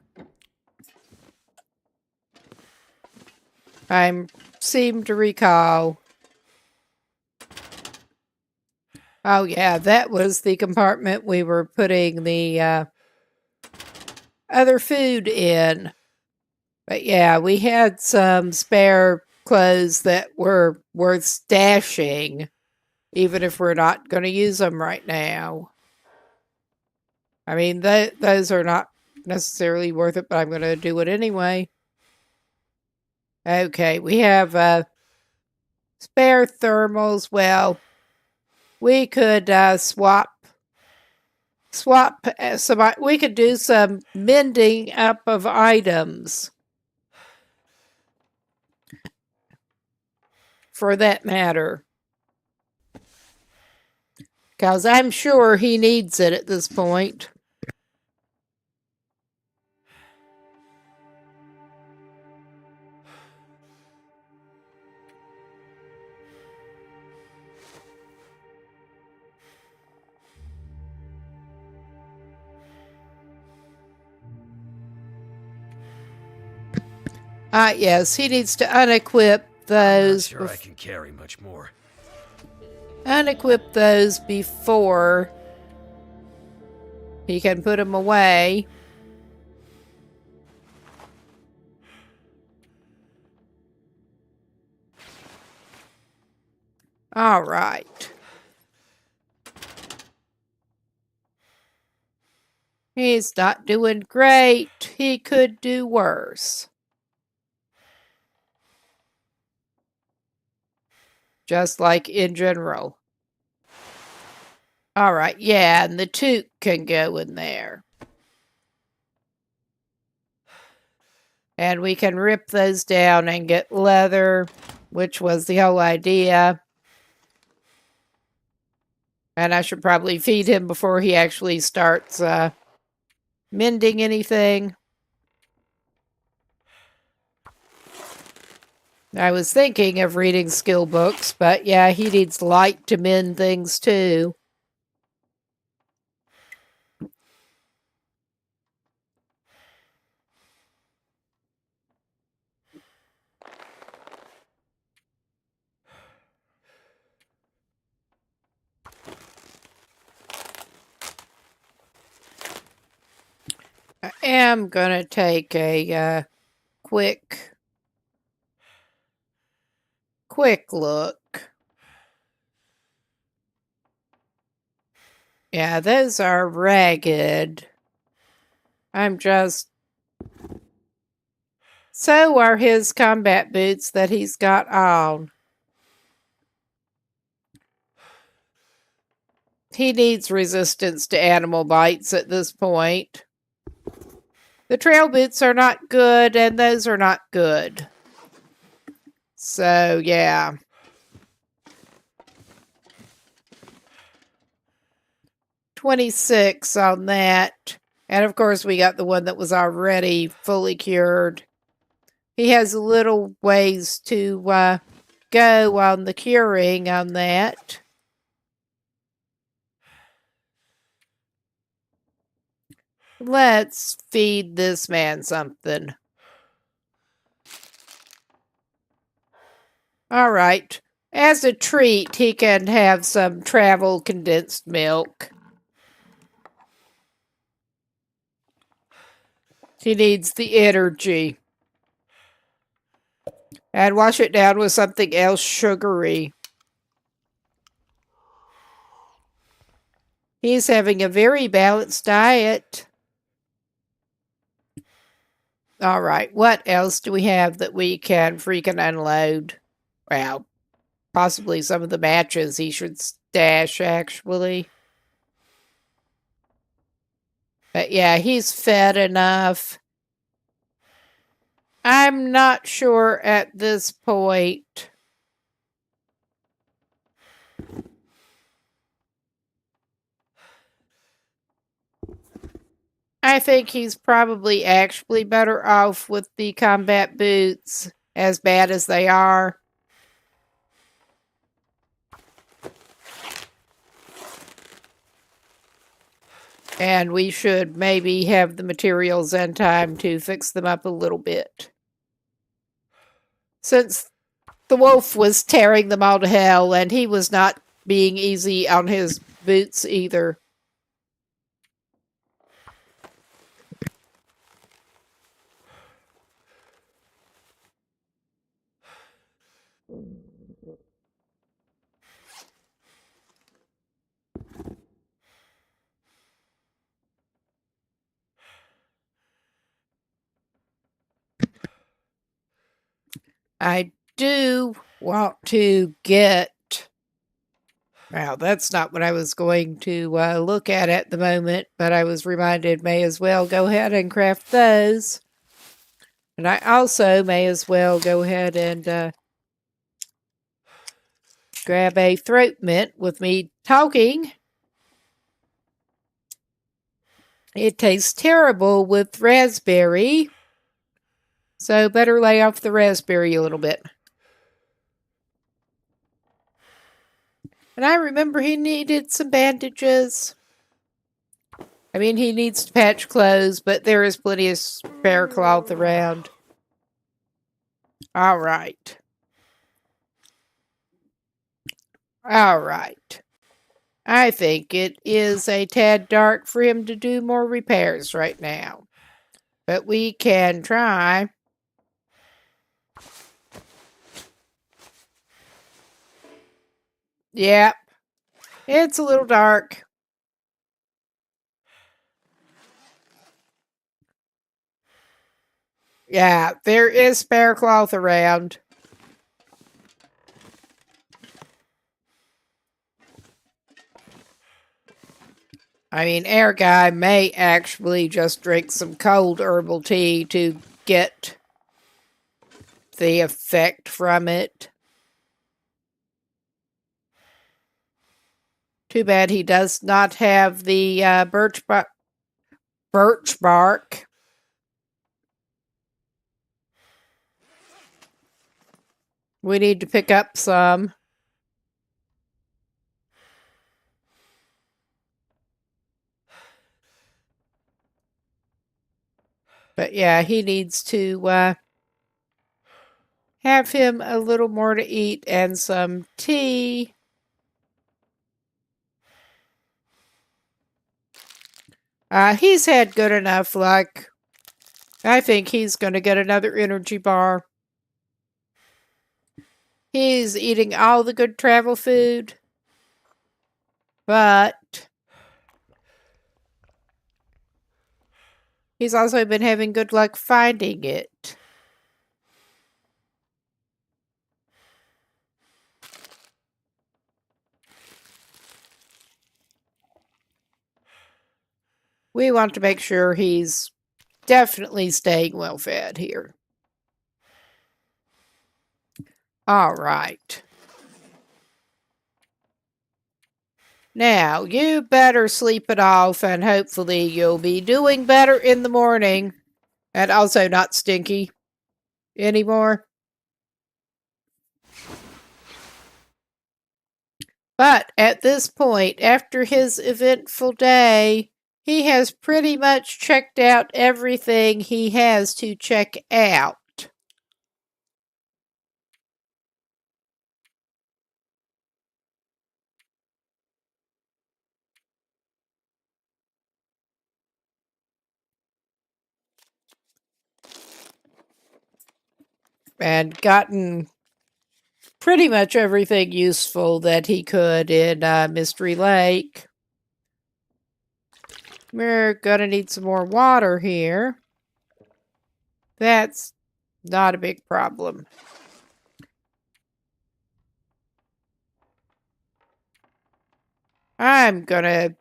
I seem to recall. Oh yeah, that was the compartment we were putting the other food in. But yeah, we had some spare clothes that were worth stashing, even if we're not going to use them right now. I mean, those are not necessarily worth it, but I'm going to do it anyway. Okay, we have Spare thermals. Well, we could swap some. We could do some mending up of items. For that matter. Because I'm sure he needs it at this point. Yes, he needs to unequip those. I'm not sure I can carry much more. Unequip those before he can put them away. All right. He's not doing great. He could do worse. Just like in general. All right, yeah, and the toque can go in there. And we can rip those down and get leather, which was the whole idea. And I should probably feed him before he actually starts mending anything. I was thinking of reading skill books, but yeah, he needs light to mend things too. I am going to take a quick look. Yeah, those are ragged. I'm just... So are his combat boots that he's got on. He needs resistance to animal bites at this point. The trail boots are not good, and those are not good. So, yeah. $26 on that. And of course, we got the one that was already fully cured. He has a little ways to go on the curing on that. Let's feed this man something. All right. As a treat, he can have some travel condensed milk. He needs the energy. And wash it down with something else sugary. He's having a very balanced diet. All right, what else do we have that we can freaking unload? Well, possibly some of the matches he should stash, actually. But yeah, he's fed enough. I'm not sure at this point. I think he's probably actually better off with the combat boots, as bad as they are. And we should maybe have the materials and time to fix them up a little bit. Since the wolf was tearing them all to hell, and he was not being easy on his boots either. I do want to get... Well, that's not what I was going to look at the moment, but I was reminded may as well go ahead and craft those. And I also may as well go ahead and grab a throat mint with me talking. It tastes terrible with raspberry, so better lay off the raspberry a little bit. And I remember he needed some bandages. I mean, he needs to patch clothes, but there is plenty of spare cloth around. All right. All right. I think it is a tad dark for him to do more repairs right now. But we can try. Yep. It's a little dark. Yeah, there is spare cloth around. I mean, Air Guy may actually just drink some cold herbal tea to get the effect from it. Too bad he does not have the birch bark. We need to pick up some. But yeah, he needs to have him a little more to eat and some tea. He's had good enough luck. I think he's going to get another energy bar. He's eating all the good travel food. But he's also been having good luck finding it. We want to make sure he's definitely staying well fed here. All right. Now, you better sleep it off, and hopefully you'll be doing better in the morning. And also not stinky anymore. But at this point, after his eventful day, he has pretty much checked out everything he has to check out. And gotten pretty much everything useful that he could in Mystery Lake. We're going to need some more water here. That's not a big problem. I'm going to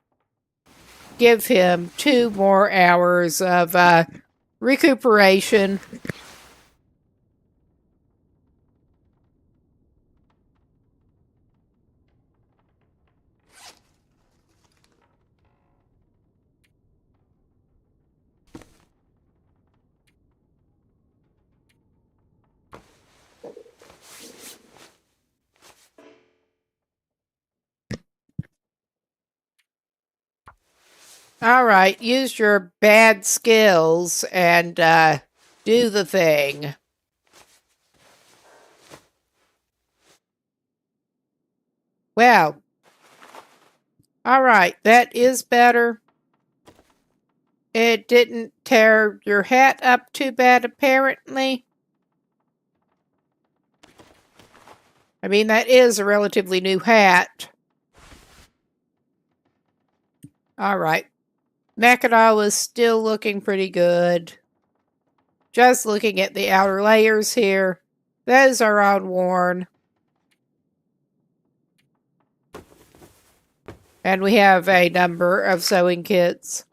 give him 2 more hours of recuperation. All right, use your bad skills and do the thing. Well, all right, that is better. It didn't tear your hat up too bad, apparently. I mean, that is a relatively new hat. All right. Mackinaw is still looking pretty good. Just looking at the outer layers here, those are unworn. And we have a number of sewing kits.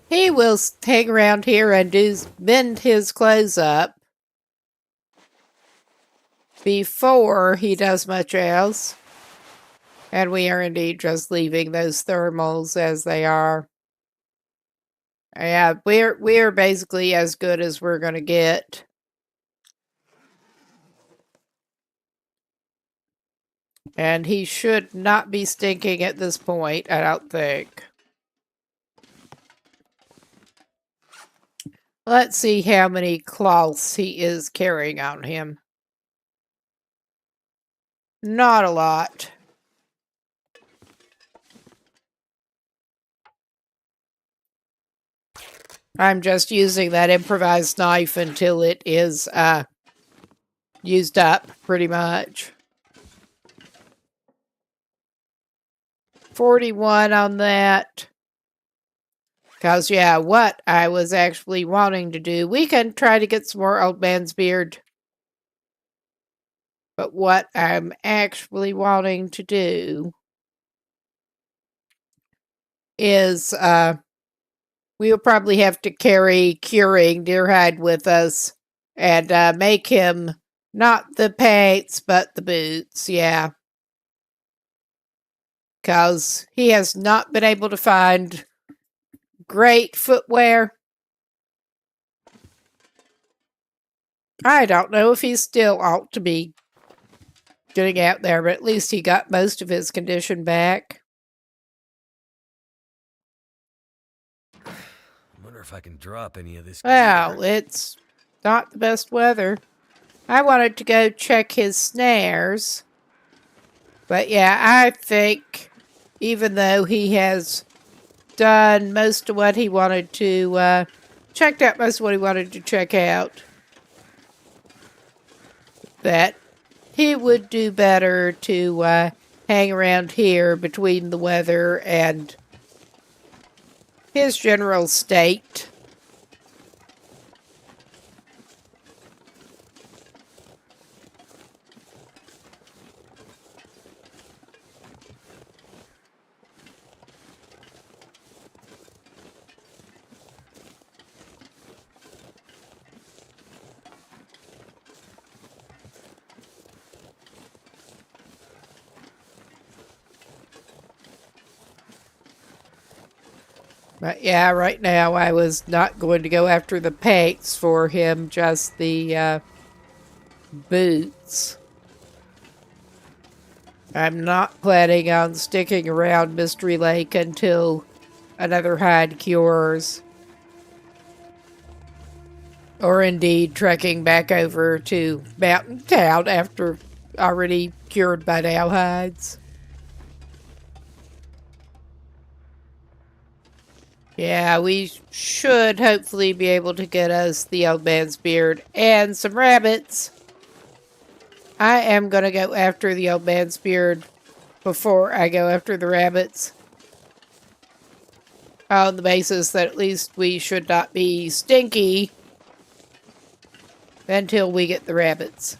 He will hang around here and mend his clothes up before he does much else. And we are indeed just leaving those thermals as they are. Yeah, we're basically as good as we're going to get. And he should not be stinking at this point, I don't think. Let's see how many cloths he is carrying on him. Not a lot. I'm just using that improvised knife until it is used up, pretty much. 41 on that. Because, yeah, what I was actually wanting to do, we can try to get some more Old Man's Beard. But what I'm actually wanting to do is, we'll probably have to carry Curing Deerhide with us and make him not the pants, but the boots, yeah. Because he has not been able to find great footwear. I don't know if he still ought to be getting out there, but at least he got most of his condition back. I wonder if I can drop any of this. Well, it's not the best weather. I wanted to go check his snares. But yeah, I think even though he has done most of what he wanted to, checked out most of what he wanted to check out, that he would do better to hang around here between the weather and his general state. But yeah, right now I was not going to go after the pecs for him, just the boots. I'm not planning on sticking around Mystery Lake until another hide cures. Or indeed trekking back over to Mountain Town after already cured by now hides. Yeah, we should hopefully be able to get us the Old Man's Beard and some rabbits. I am going to go after the Old Man's Beard before I go after the rabbits. On the basis that at least we should not be stinky until we get the rabbits.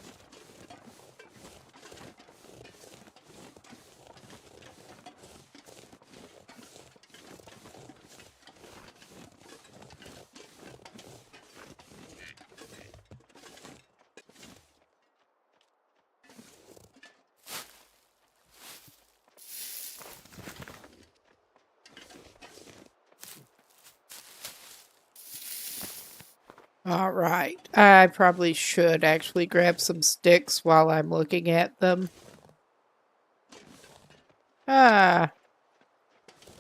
All right. I probably should actually grab some sticks while I'm looking at them.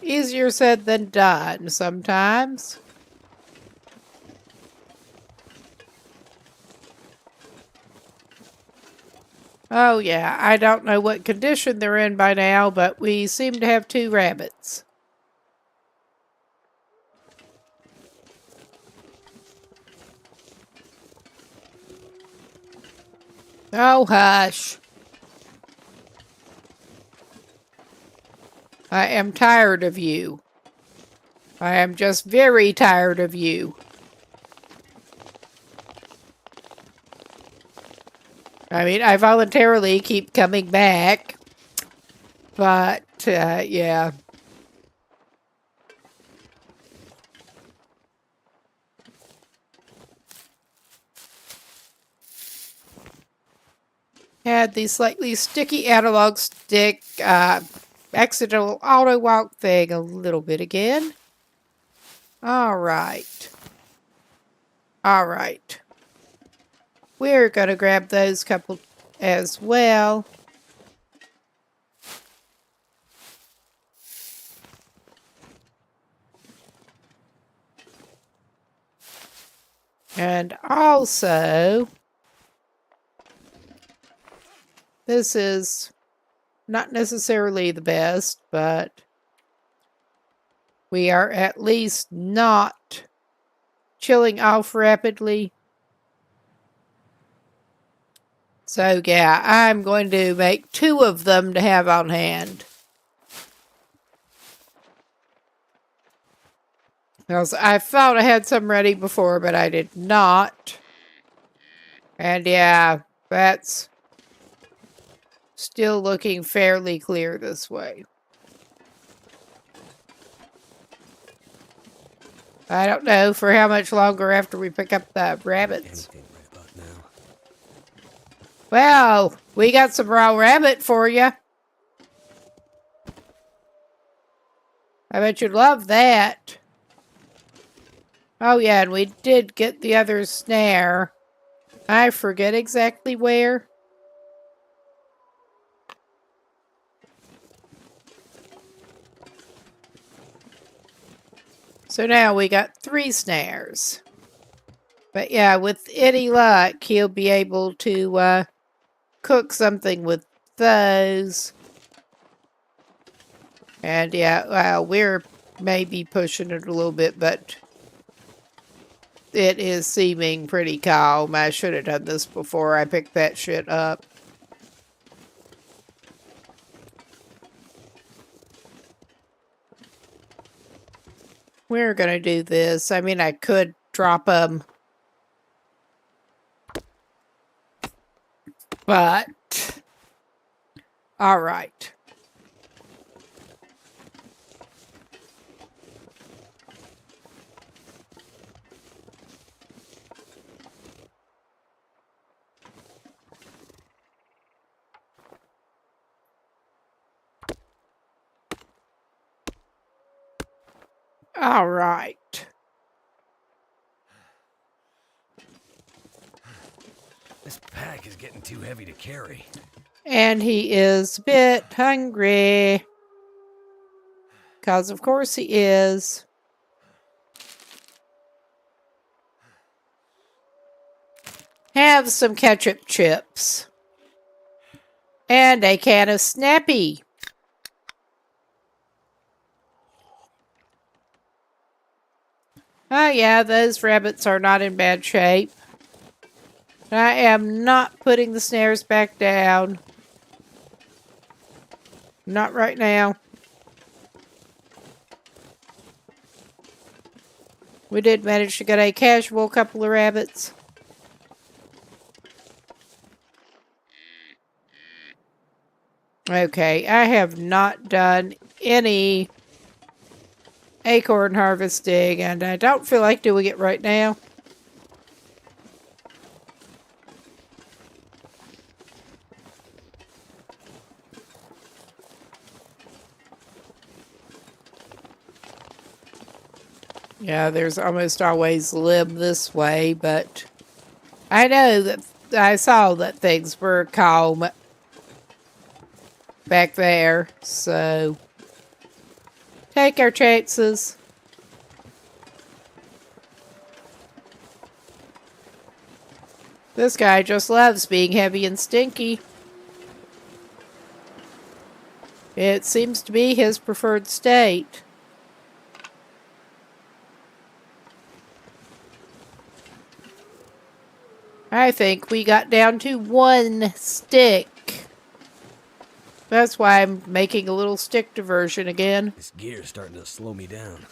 Easier said than done sometimes. Oh yeah, I don't know what condition they're in by now, but we seem to have 2 rabbits. Oh, hush. I am tired of you. I am just very tired of you. I mean, I voluntarily keep coming back, but yeah. Had the slightly sticky analog stick accidental auto walk thing a little bit again. All right. All right. We're going to grab those couple as well. And also, this is not necessarily the best, but we are at least not chilling off rapidly. So yeah, I'm going to make 2 of them to have on hand. Because I thought I had some ready before, but I did not. And yeah, that's still looking fairly clear this way. I don't know for how much longer after we pick up the rabbits. Anything right about now. Well, we got some raw rabbit for you. I bet you'd love that. Oh yeah, and we did get the other snare. I forget exactly where. So now we got 3 snares. But yeah, with any luck, he'll be able to cook something with those. And yeah, well, we're maybe pushing it a little bit, but it is seeming pretty calm. I should have done this before I picked that shit up. We're gonna do this. I mean, I could drop them. But, all right. All right. This pack is getting too heavy to carry. And he is a bit hungry. Because, of course, he is. Have some ketchup chips. And a can of Snappy. Oh yeah, those rabbits are not in bad shape. I am not putting the snares back down. Not right now. We did manage to get a casual couple of rabbits. Okay, I have not done any acorn harvesting, and I don't feel like doing it right now. Yeah, there's almost always limb this way, but I know that I saw that things were calm back there, so take our chances. This guy just loves being heavy and stinky. It seems to be his preferred state. I think we got down to 1 stick. That's why I'm making a little stick diversion again. This gear's starting to slow me down.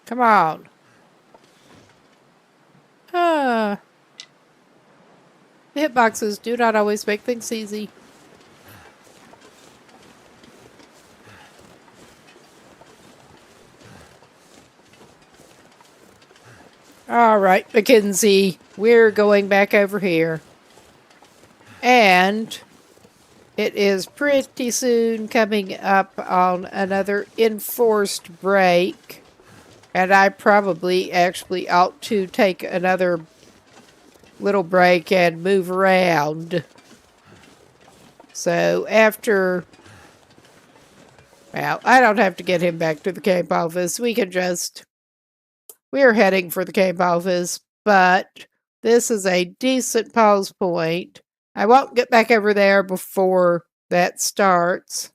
Come on. Hitboxes do not always make things easy. All right, Mackenzie, we're going back over here. And it is pretty soon coming up on another enforced break. And I probably actually ought to take another little break and move around. So after... Well, I don't have to get him back to the camp office. We can just... We're heading for the camp office, but this is a decent pause point. I won't get back over there before that starts.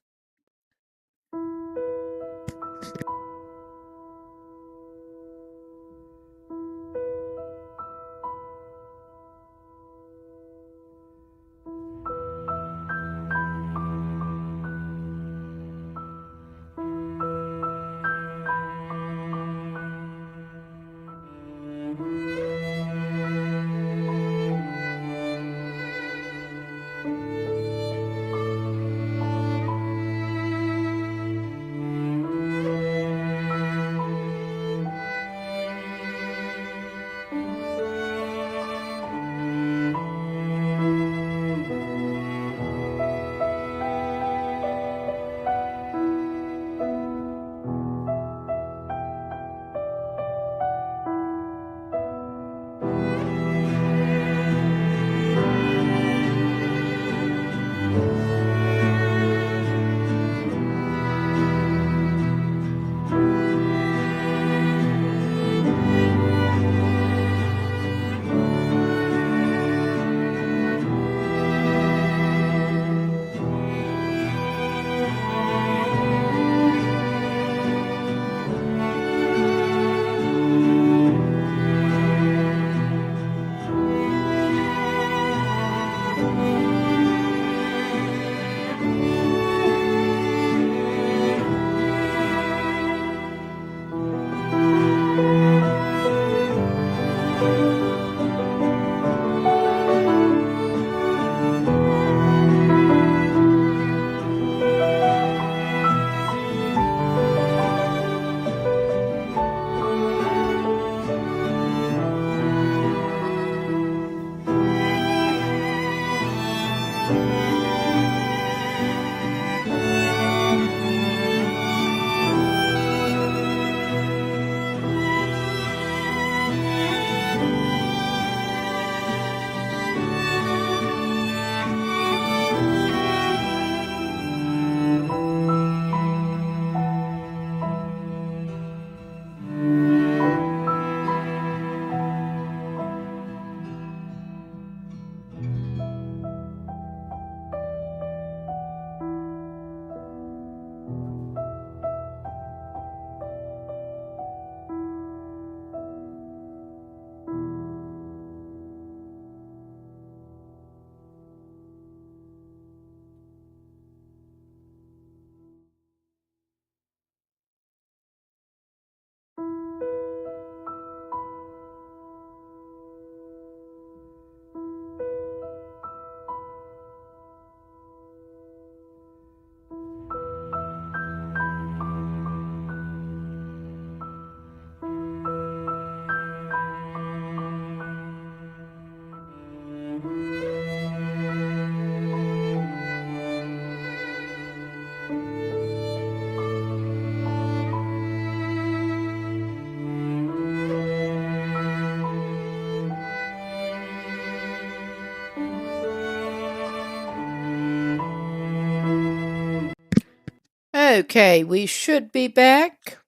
Okay, we should be back.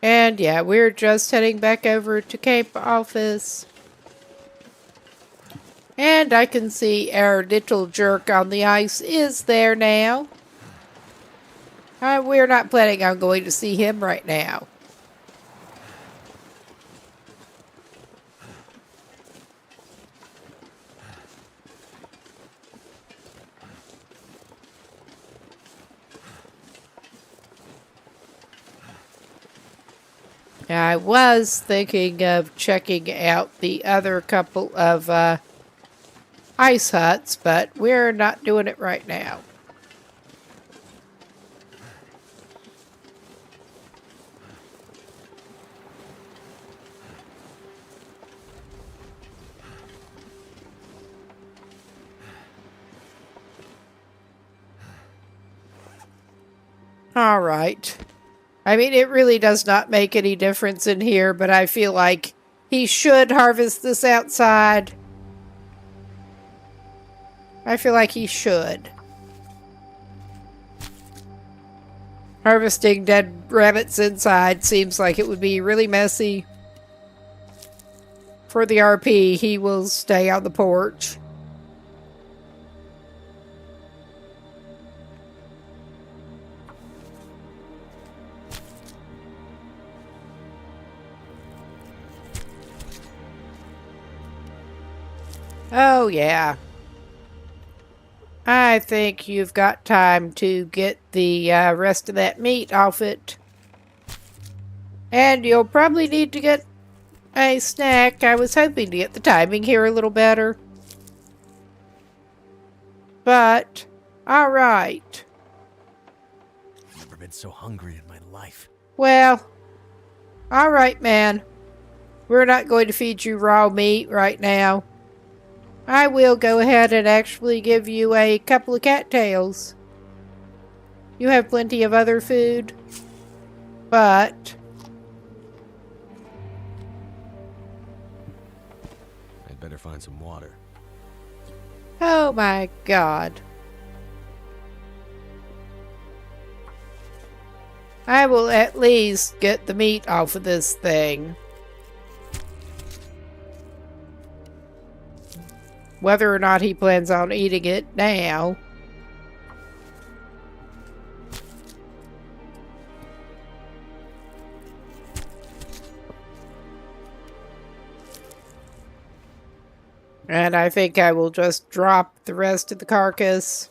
And yeah, we're just heading back over to camp office. And I can see our little jerk on the ice is there now. We're not planning on going to see him right now. I was thinking of checking out the other couple of ice huts, but we're not doing it right now. All right. I mean, it really does not make any difference in here, but I feel like he should harvest this outside. I feel like he should. Harvesting dead rabbits inside seems like it would be really messy. For the RP, he will stay on the porch. Oh, yeah. I think you've got time to get the rest of that meat off it. And you'll probably need to get a snack. I was hoping to get the timing here a little better. But, alright. Never been so hungry in my life. Well, alright, man. We're not going to feed you raw meat right now. I will go ahead and actually give you a couple of cattails. You have plenty of other food, but I'd better find some water. oh my god. I will at least get the meat off of this thing. Whether or not he plans on eating it now. And I think I will just drop the rest of the carcass.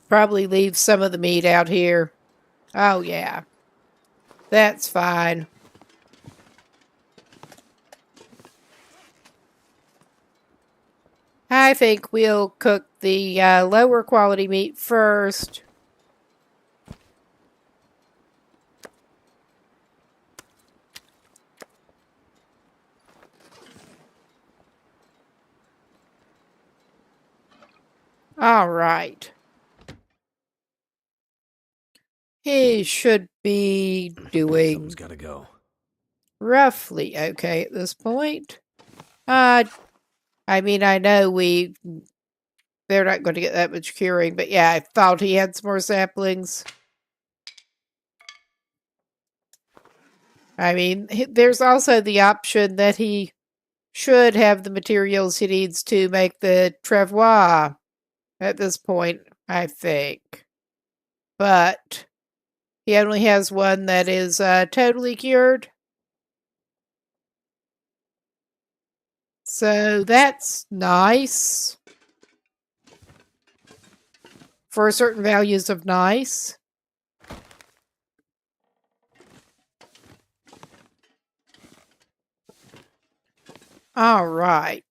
Probably leave some of the meat out here. Oh, yeah. That's fine. I think we'll cook the lower quality meat first. All right. He should be doing Something's gotta go. roughly okay at this point. I mean, I know they're not going to get that much curing, but yeah, I thought he had some more saplings. I mean, there's also the option that he should have the materials he needs to make the travois at this point, I think. But he only has one that is totally cured. So that's nice. For certain values of nice. All right.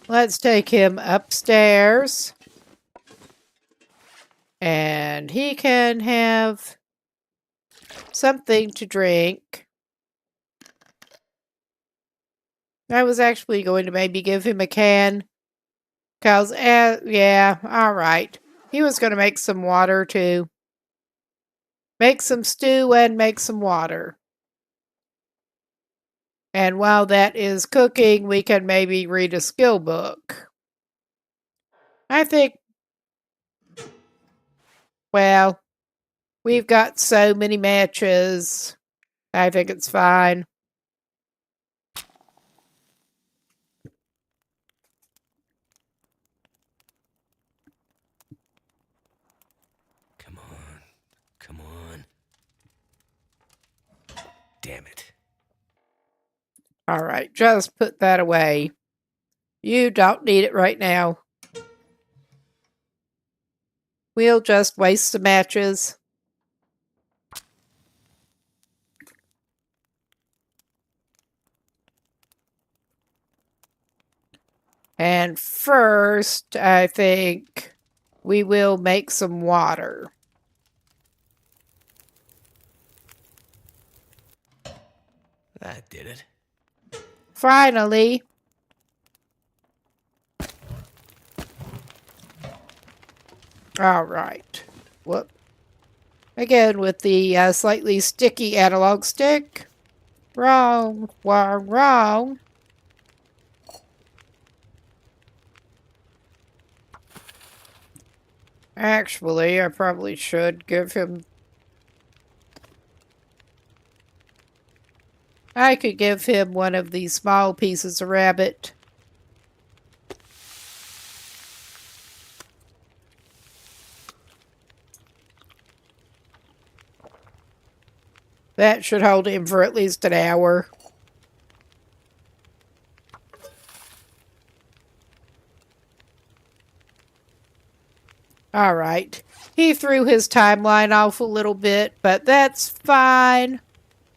Let's take him upstairs. And he can have something to drink. I was actually going to maybe give him a can. Because, yeah, all right. He was going to make some water too. Make some stew and make some water. And while that is cooking, we can maybe read a skill book. I think, well, we've got so many matches. I think it's fine. Come on. Come on. Damn it. All right, just put that away. You don't need it right now. We'll just waste the matches. And first, I think we will make some water. That did it. Finally. All right. Whoop. Again with the slightly sticky analog stick. Wrong, wrong, wrong. Actually, I probably should give him... I could give him one of these small pieces of rabbit. That should hold him for at least an hour. All right. He threw his timeline off a little bit, but that's fine.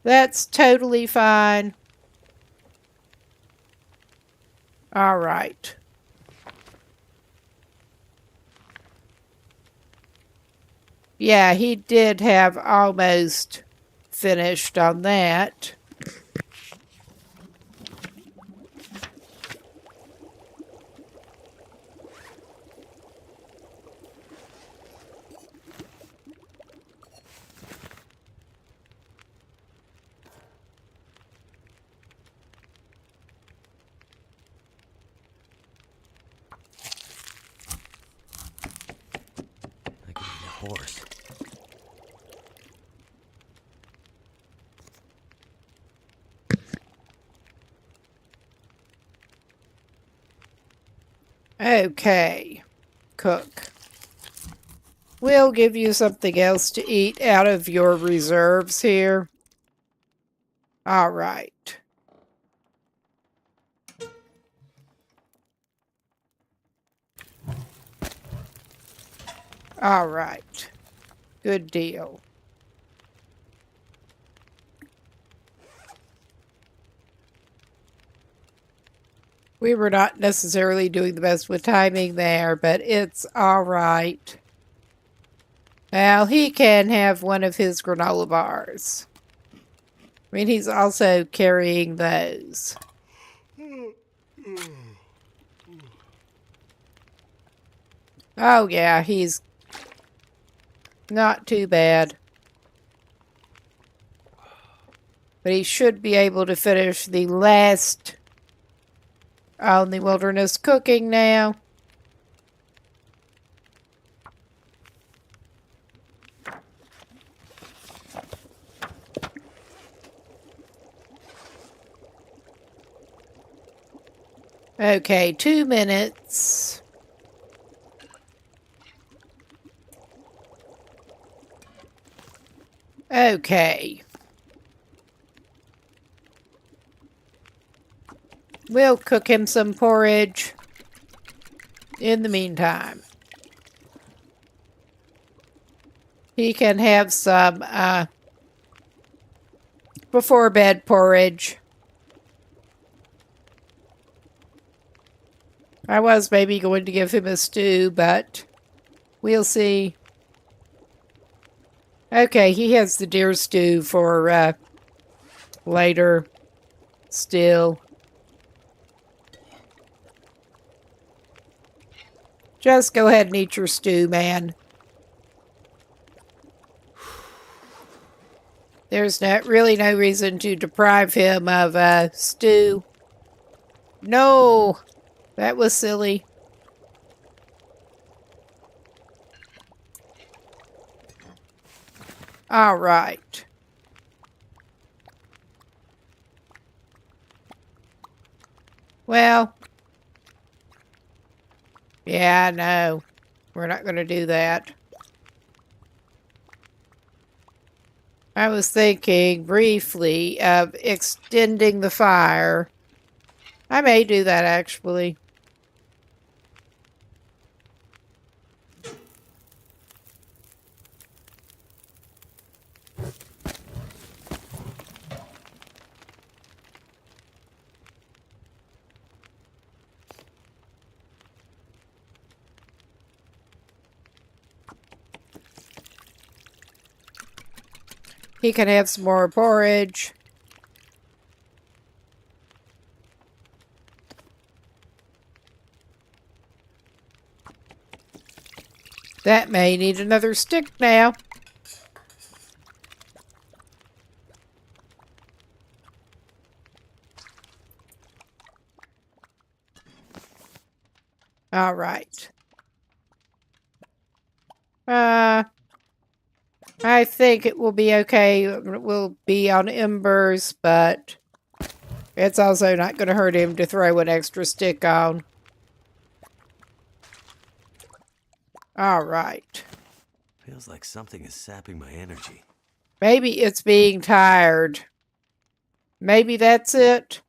That's totally fine. All right. Yeah, he did have almost finished on that. I could eat a horse. Okay, cook. We'll give you something else to eat out of your reserves here. All right. All right. Good deal. We were not necessarily doing the best with timing there, but it's all right. Well, he can have one of his granola bars. I mean, he's also carrying those. Oh, yeah, he's not too bad. But he should be able to finish the last on the wilderness cooking now. Okay, 2 minutes. Okay. We'll cook him some porridge in the meantime. He can have some before bed porridge. I was maybe going to give him a stew, but we'll see. Okay, he has the deer stew for later still. Just go ahead and eat your stew, man. There's really no reason to deprive him of stew. No, that was silly. All right. Well, yeah, no, we're not going to do that. I was thinking briefly of extending the fire. I may do that, actually. He can have some more porridge. That may need another stick now. All right. I think it will be okay. It will be on embers, but it's also not going to hurt him to throw an extra stick on. All right. Feels like something is sapping my energy. Maybe it's being tired. Maybe that's it.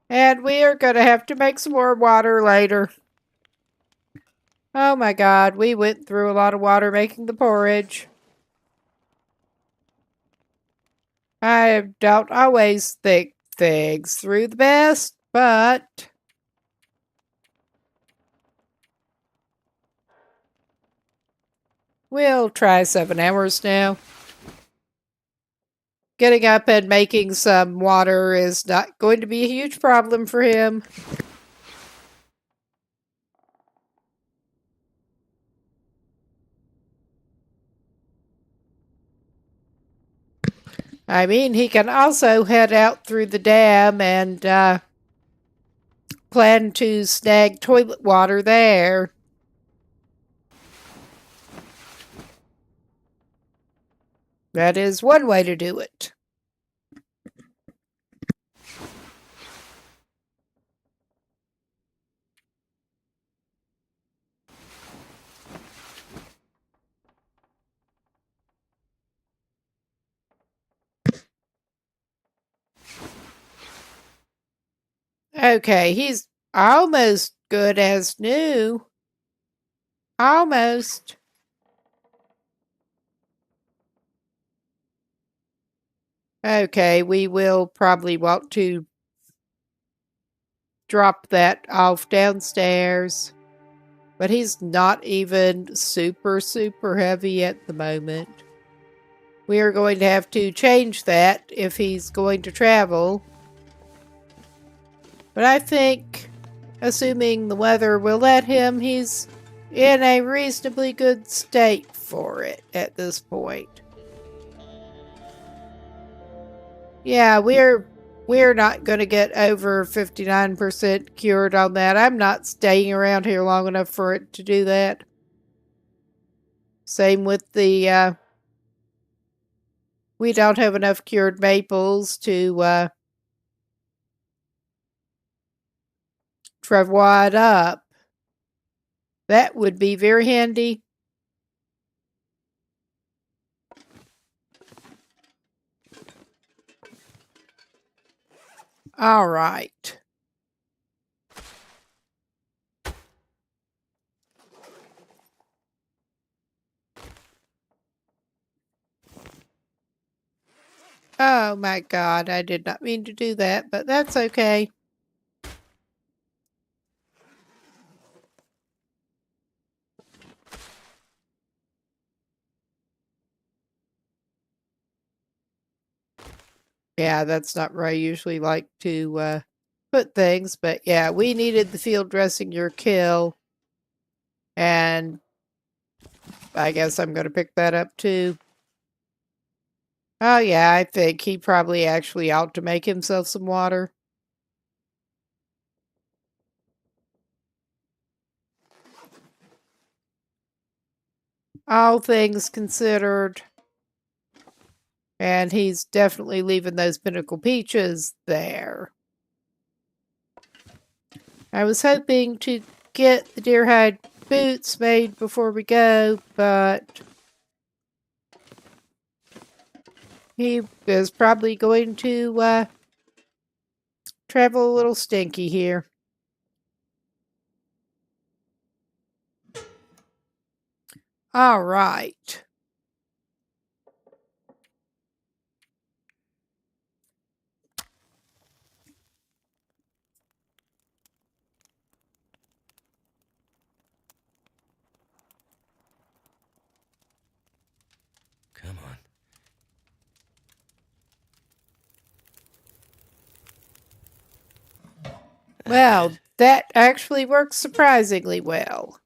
And we are going to have to make some more water later. Oh my God, we went through a lot of water making the porridge. I don't always think things through the best, but we'll try 7 hours now. Getting up and making some water is not going to be a huge problem for him. I mean, he can also head out through the dam and plan to snag toilet water there. That is one way to do it. Okay, he's almost good as new. Almost. Okay, we will probably want to drop that off downstairs. But he's not even super heavy at the moment. We are going to have to change that if he's going to travel. But I think, assuming the weather will let him, he's in a reasonably good state for it at this point. Yeah, we're not going to get over 59% cured on that. I'm not staying around here long enough for it to do that. Same with the, we don't have enough cured maples to travois it up. That would be very handy. All right. Oh my God, I did not mean to do that, but that's okay. Yeah, that's not where I usually like to put things, but yeah, we needed the field dressing your kill, and I guess I'm going to pick that up too. Oh yeah, I think he probably actually ought to make himself some water. All things considered. And he's definitely leaving those pinnacle peaches there. I was hoping to get the deer hide boots made before we go, but he is probably going to travel a little stinky here. All right. Come on. Well, that actually works surprisingly well.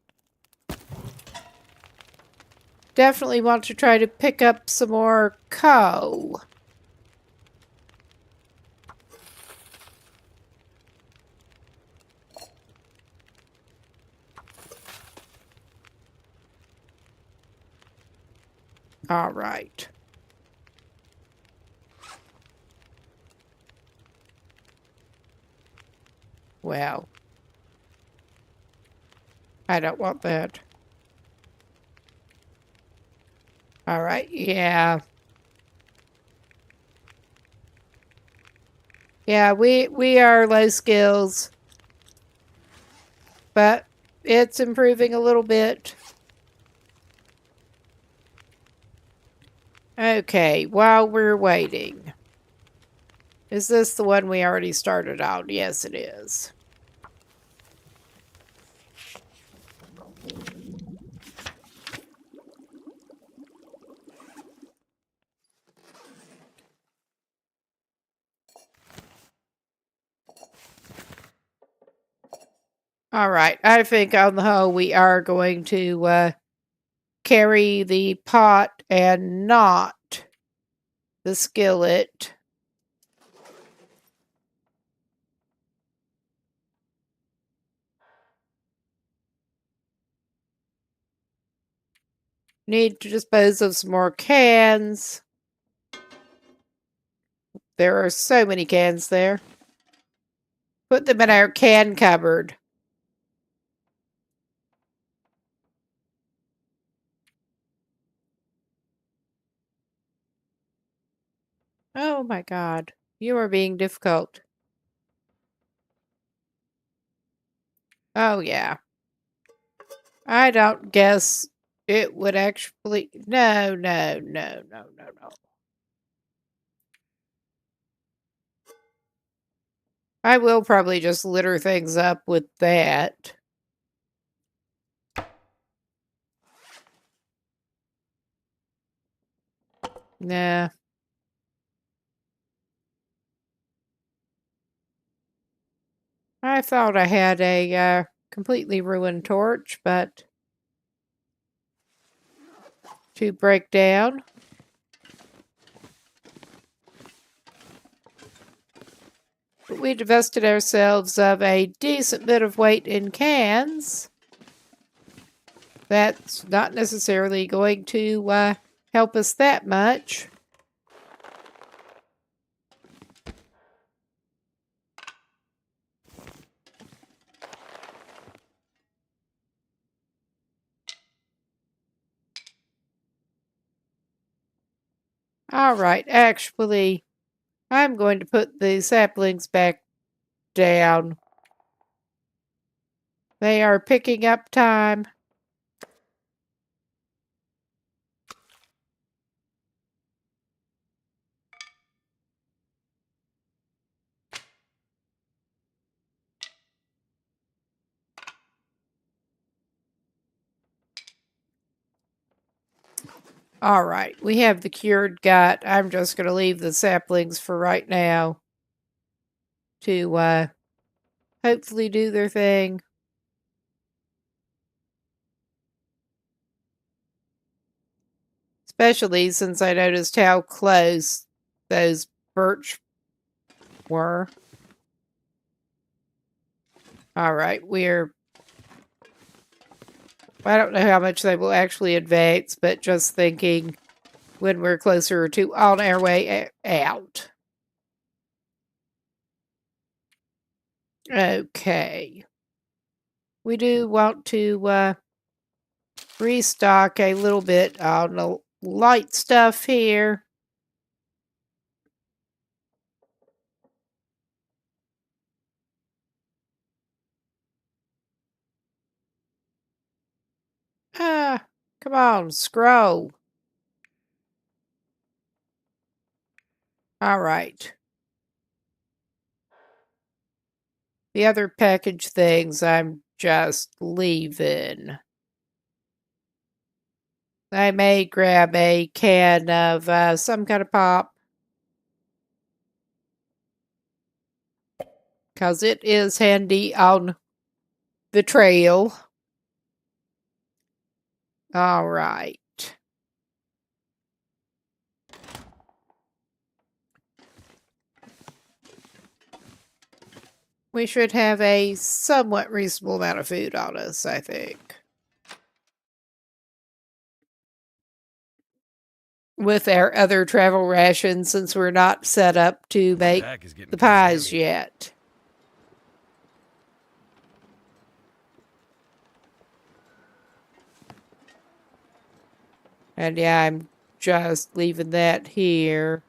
Definitely want to try to pick up some more coal. All right. Well, I don't want that. All right, yeah. Yeah, we are low skills, but it's improving a little bit. Okay, while we're waiting. Is this the one we already started out? Yes, it is. All right, I think on the whole we are going to carry the pot and not the skillet. Need to dispose of some more cans. There are so many cans there. Put them in our can cupboard. Oh my God. You are being difficult. Oh yeah. I don't guess it would actually. No, no, no, no, no, no. I will probably just litter things up with that. Nah. I thought I had a completely ruined torch, but to break down. But we divested ourselves of a decent bit of weight in cans. That's not necessarily going to help us that much. All right, actually, I'm going to put the saplings back down. They are picking up time. All right, we have the cured gut. I'm just going to leave the saplings for right now to hopefully do their thing. Especially since I noticed how close those birch were. All right, I don't know how much they will actually advance, but just thinking when we're closer to on our way out. Okay. We do want to restock a little bit on the light stuff here. Ah, come on, scroll. All right. The other package things I'm just leaving. I may grab a can of some kind of pop. Because it is handy on the trail. All right. We should have a somewhat reasonable amount of food on us, I think. With our other travel rations, since we're not set up to make the pies yet. And yeah, I'm just leaving that here.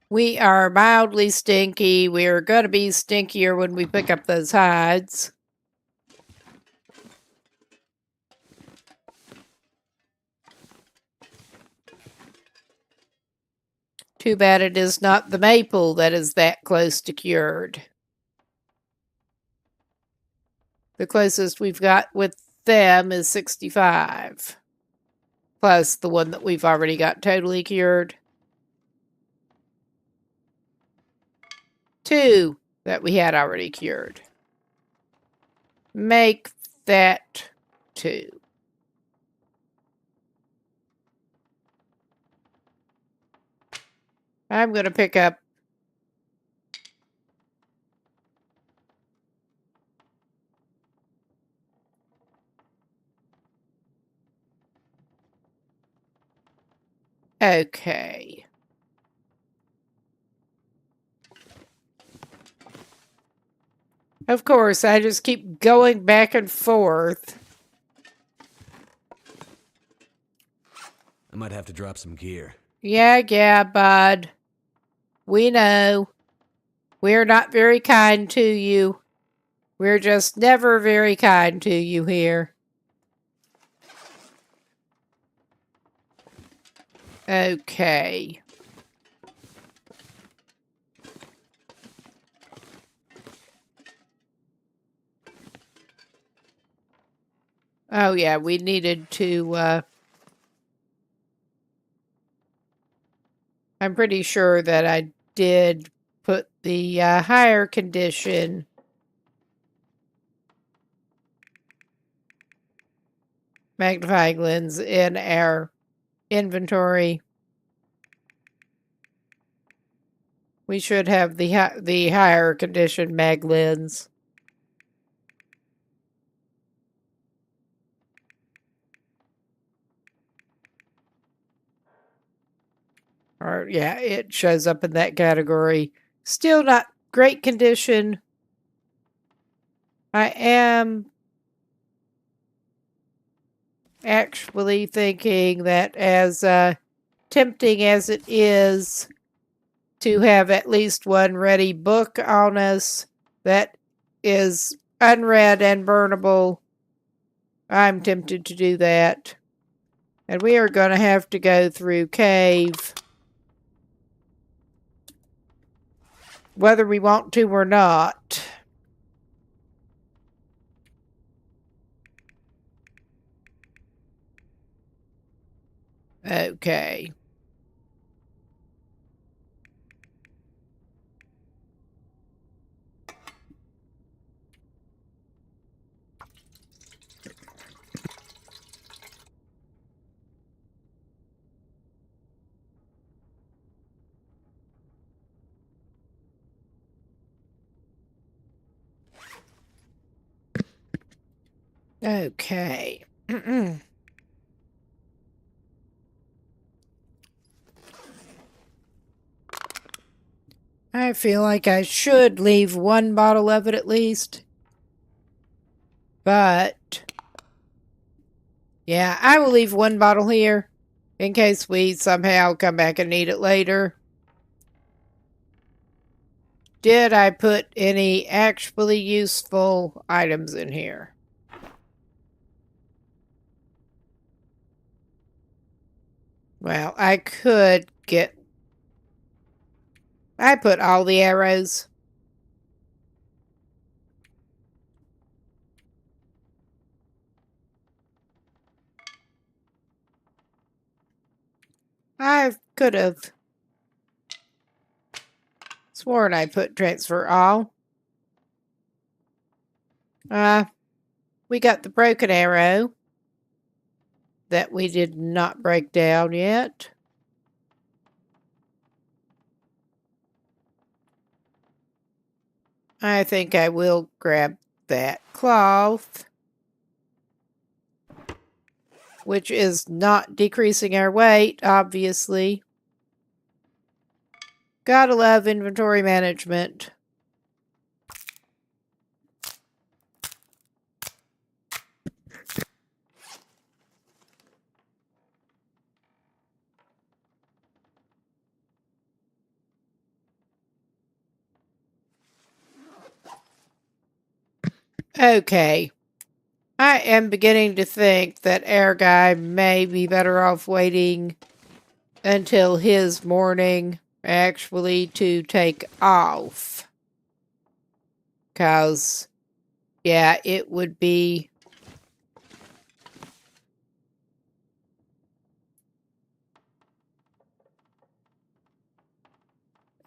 We are mildly stinky. We're going to be stinkier when we pick up those hides. Too bad it is not the maple that is that close to cured. The closest we've got with them is 65. Plus the one that we've already got totally cured. 2 that we had already cured. Make that 2. I'm going to pick up okay. Of course, I just keep going back and forth. I might have to drop some gear. Yeah, bud. We know. We're not very kind to you. We're just never very kind to you here. Okay. Oh, yeah, we needed to, I'm pretty sure that I did put the higher condition magnifying lens in our inventory. We should have the higher condition mag lens. Or yeah, it shows up in that category. Still not great condition. I am actually thinking that as tempting as it is to have at least one ready book on us that is unread and burnable, I'm tempted to do that. And we are going to have to go through cave, whether we want to or not. Okay. Okay. I feel like I should leave one bottle of it at least. But, yeah, I will leave one bottle here in case we somehow come back and need it later. Did I put any actually useful items in here? Well, I could get... I put all the arrows. I could have sworn I put transfer all. We got the broken arrow that we did not break down yet. I think I will grab that cloth, which is not decreasing our weight, obviously. Gotta love inventory management. Okay. I am beginning to think that Air Guy may be better off waiting until his morning actually to take off. 'Cause, yeah, it would be...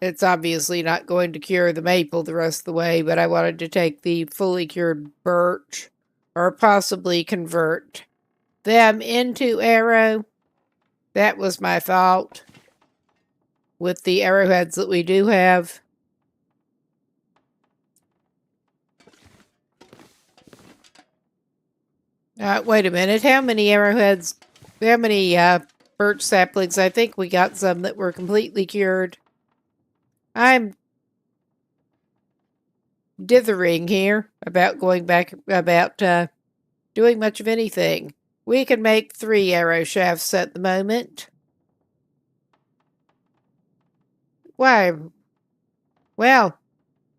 It's obviously not going to cure the maple the rest of the way, but I wanted to take the fully cured birch, or possibly convert them into arrow. That was my fault with the arrowheads that we do have. Wait a minute. How many arrowheads? How many birch saplings? I think we got some that were completely cured. I'm dithering here about going back, about doing much of anything. We can make 3 arrow shafts at the moment. Why? Well,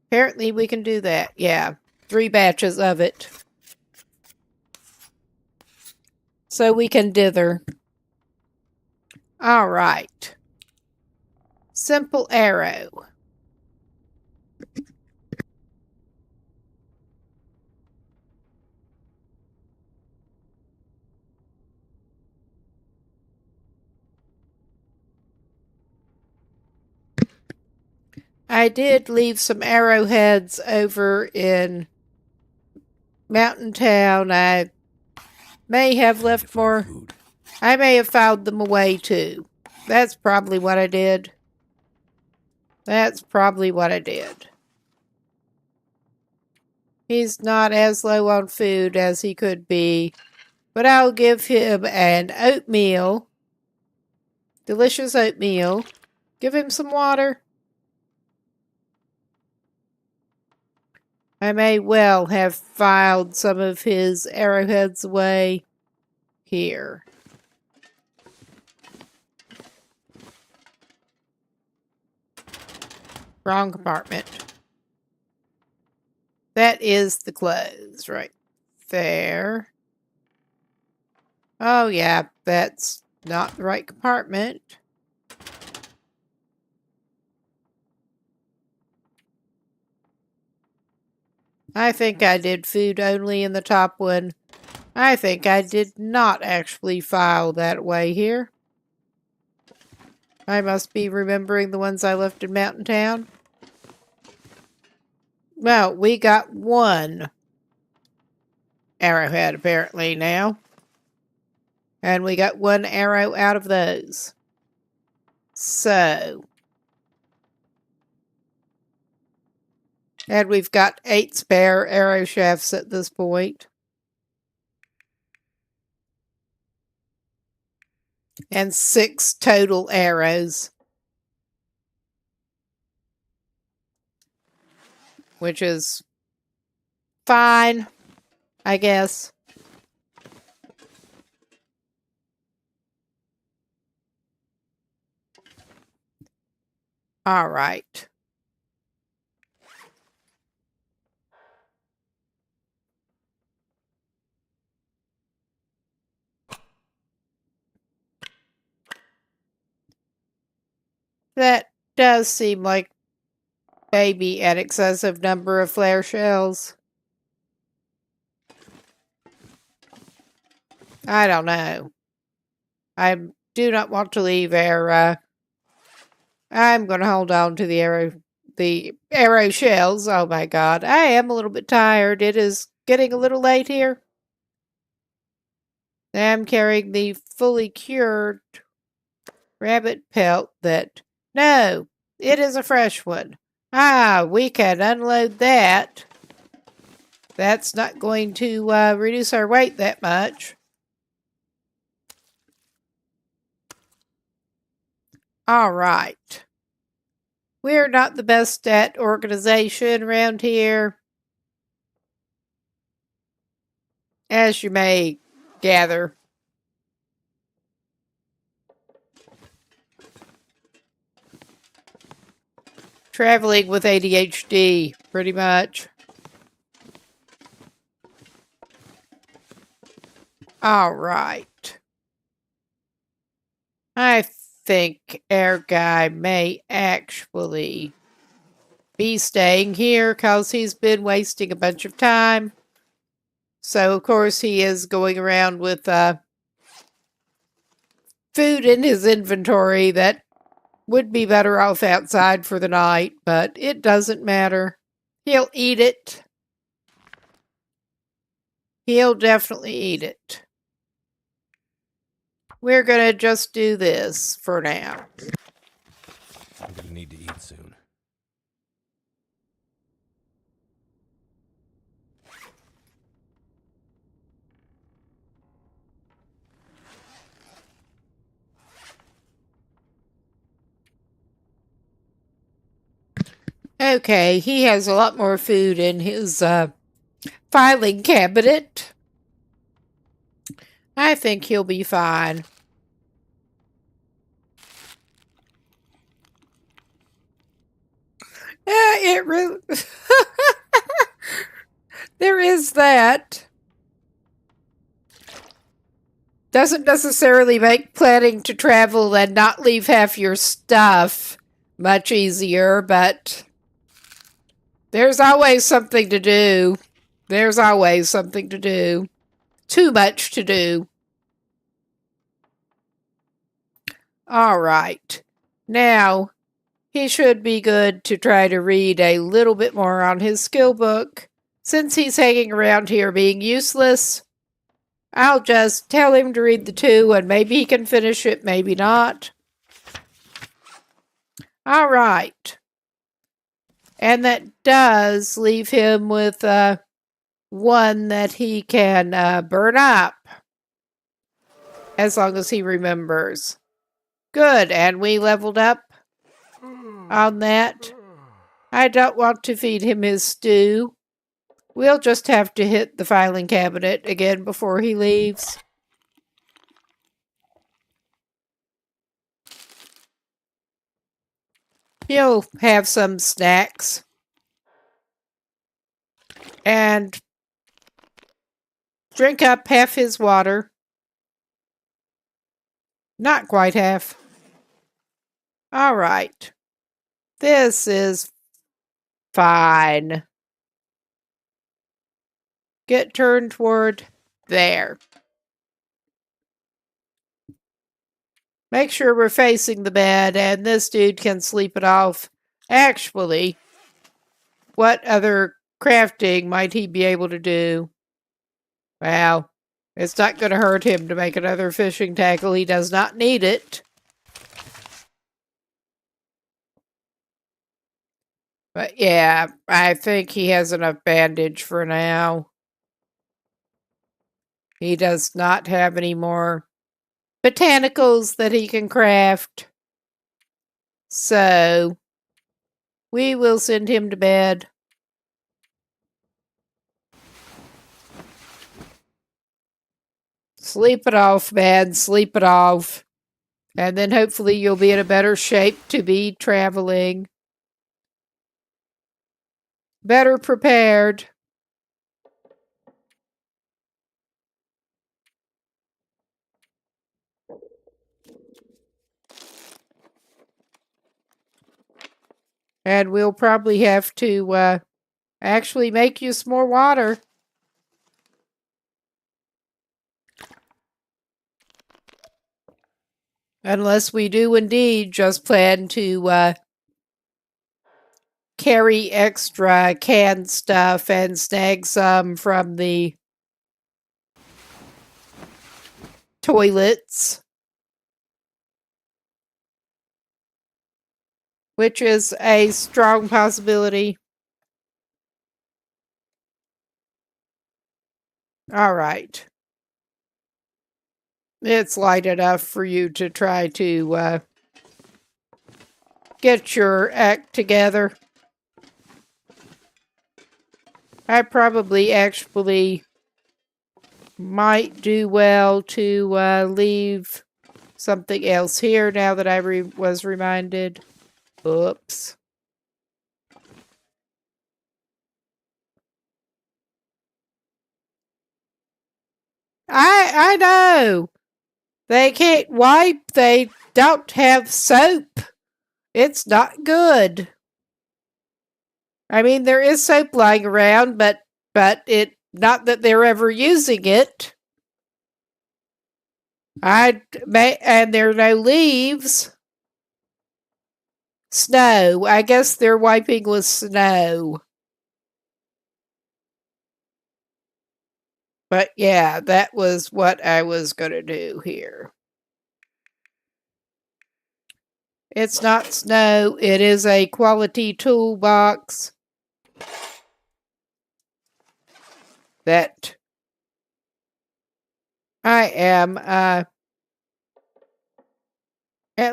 apparently we can do that. Yeah, 3 batches of it. So we can dither. All right. Simple arrow. I did leave some arrowheads over in Mountain Town. I may have left more. I may have filed them away too. That's probably what I did. That's probably what I did. He's not as low on food as he could be, but I'll give him an oatmeal. Delicious oatmeal. Give him some water. I may well have filed some of his arrowheads away here. Wrong compartment. That is the clothes right there. Oh yeah, that's not the right compartment. I think I did food only in the top one. I think I did not actually file that way here. I must be remembering the ones I left in Mountain Town. Well, we got 1 arrowhead apparently now. And we got 1 arrow out of those. So. And we've got 8 spare arrow shafts at this point. And 6 total arrows. Which is fine, I guess. All right. That does seem like maybe an excessive number of flare shells. I don't know. I'm do not want to leave our, I'm going to hold on to the arrow shells. Oh my God, I am a little bit tired. It is getting a little late here. I'm carrying the fully cured rabbit pelt no, it is a fresh one. Ah, we can unload that. That's not going to reduce our weight that much. All right. We're not the best at organization around here, as you may gather. Traveling with ADHD, pretty much. All right. I think our guy may actually be staying here because he's been wasting a bunch of time. So, of course, he is going around with food in his inventory that would be better off outside for the night, but it doesn't matter. He'll eat it. He'll definitely eat it. We're going to just do this for now. I'm gonna need to eat soon. Okay, he has a lot more food in his filing cabinet. I think he'll be fine. Yeah, it really... There is that. Doesn't necessarily make planning to travel and not leave half your stuff much easier, but there's always something to do. There's always something to do. Too much to do. All right. Now, he should be good to try to read a little bit more on his skill book. Since he's hanging around here being useless, I'll just tell him to read the 2 and maybe he can finish it, maybe not. All right. And that does leave him with 1 that he can burn up. As long as he remembers. Good, and we leveled up on that. I don't want to feed him his stew. We'll just have to hit the filing cabinet again before he leaves. He'll have some snacks. And drink up half his water. Not quite half. All right. This is fine. Get turned toward there. Make sure we're facing the bed and this dude can sleep it off. Actually, what other crafting might he be able to do? Well, it's not going to hurt him to make another fishing tackle. He does not need it. But yeah, I think he has enough bandage for now. He does not have any more botanicals that he can craft. So, we will send him to bed. Sleep it off, man. Sleep it off. And then hopefully you'll be in a better shape to be traveling. Better prepared. And we'll probably have to actually make you some more water. Unless we do indeed just plan to carry extra canned stuff and snag some from the toilets, which is a strong possibility. All right. It's light enough for you to try to get your act together. I probably actually might do well to leave something else here now that I was reminded. Oops. I know. They can't wipe. They don't have soap. It's not good. I mean, there is soap lying around, but it not that they're ever using it. And there are no leaves. Snow. I guess they're wiping with snow. But yeah, that was what I was going to do here. It's not snow. It is a quality toolbox that I am at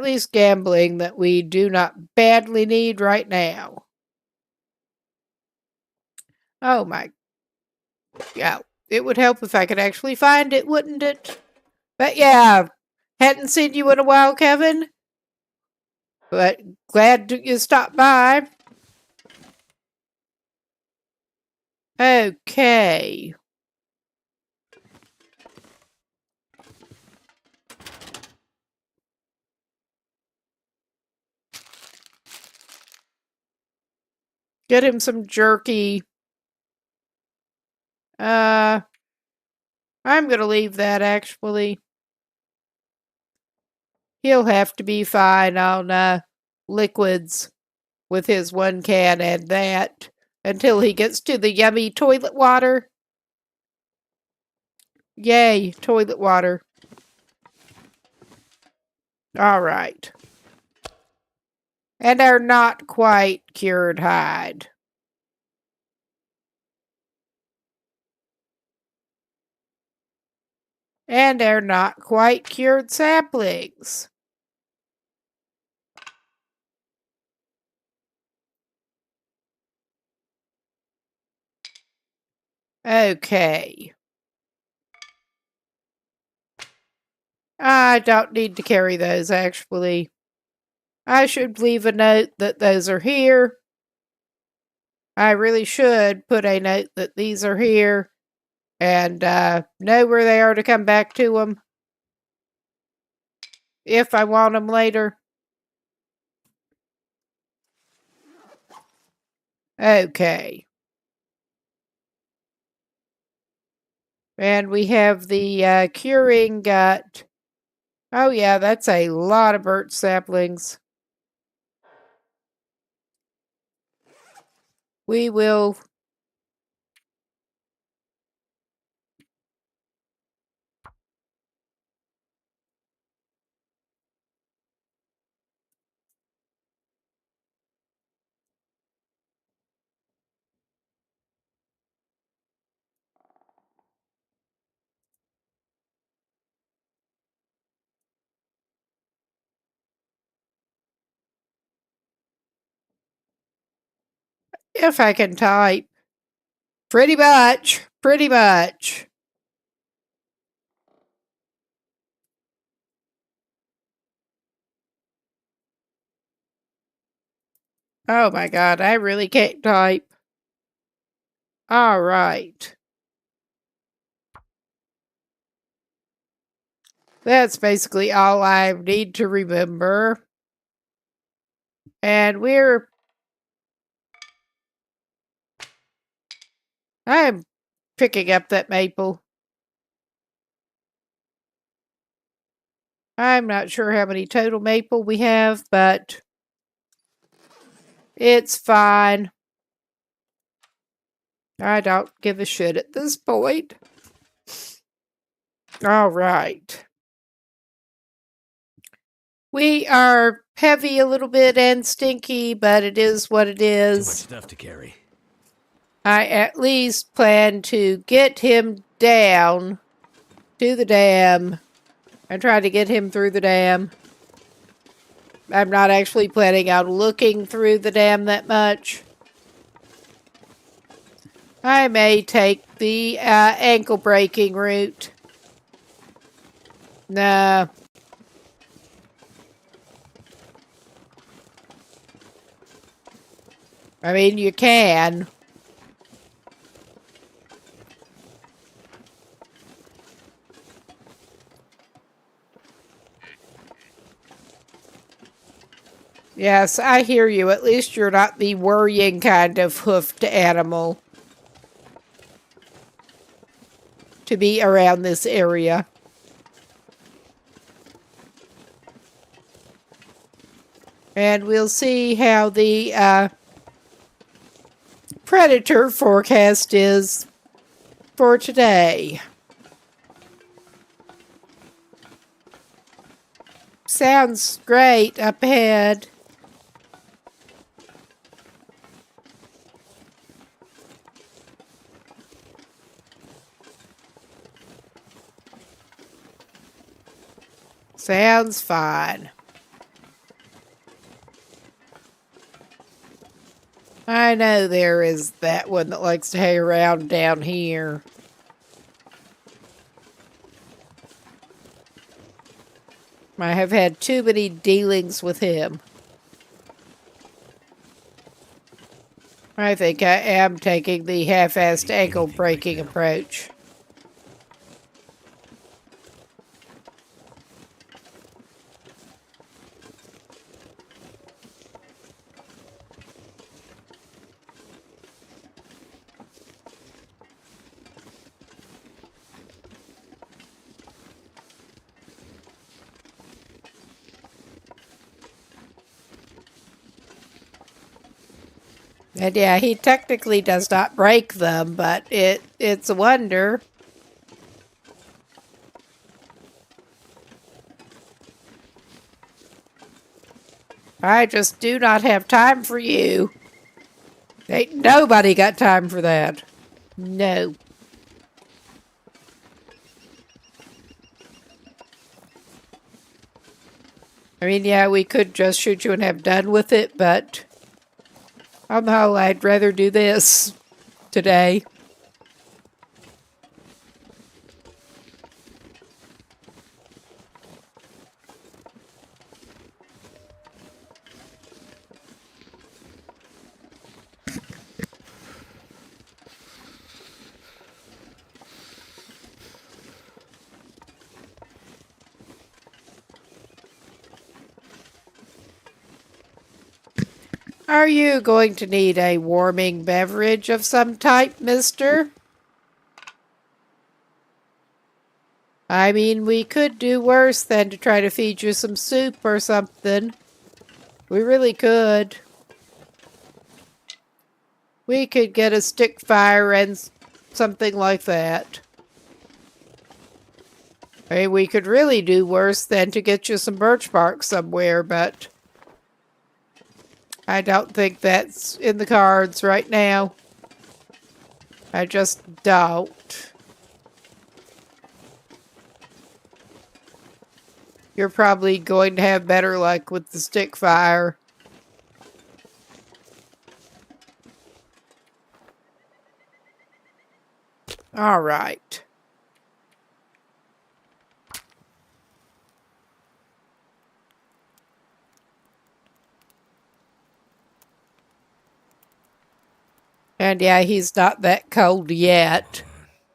least gambling that we do not badly need right now. Oh my. Yeah, it would help if I could actually find it, wouldn't it? But yeah, hadn't seen you in a while, Kevin. But glad you stopped by. Okay. Get him some jerky. I'm gonna leave that actually. He'll have to be fine on liquids with his one can and that until he gets to the yummy toilet water. Yay, toilet water. All right. And our not quite cured hide. And our not quite cured saplings. Okay. I don't need to carry those, actually. I should leave a note that those are here. I really should put a note that these are here and know where they are to come back to them if I want them later. Okay. And we have the curing gut. Oh yeah, that's a lot of birch saplings. We will... If I can type. Pretty much. Pretty much. Oh my god, I really can't type. All right. That's basically all I need to remember. And I'm picking up that maple. I'm not sure how many total maple we have, but it's fine. I don't give a shit at this point. All right. We are heavy a little bit and stinky, but it is what it is. Too much stuff to carry. I at least plan to get him down to the dam and try to get him through the dam. I'm not actually planning on looking through the dam that much. I may take the ankle breaking route. Nah. I mean, you can. Yes, I hear you. At least you're not the worrying kind of hoofed animal to be around this area. And we'll see how the predator forecast is for today. Sounds great up ahead. Sounds fine. I know there is that one that likes to hang around down here. I have had too many dealings with him. I think I am taking the half-assed ankle-breaking approach. And yeah, he technically does not break them, but it's a wonder. I just do not have time for you. Ain't nobody got time for that. No. I mean, yeah, we could just shoot you and have done with it, but on the whole, I'd rather do this today. Are you going to need a warming beverage of some type, mister? I mean, we could do worse than to try to feed you some soup or something. We really could. We could get a stick fire and something like that. I mean, we could really do worse than to get you some birch bark somewhere, but I don't think that's in the cards right now. I just don't. You're probably going to have better luck with the stick fire. All right. And yeah, he's not that cold yet.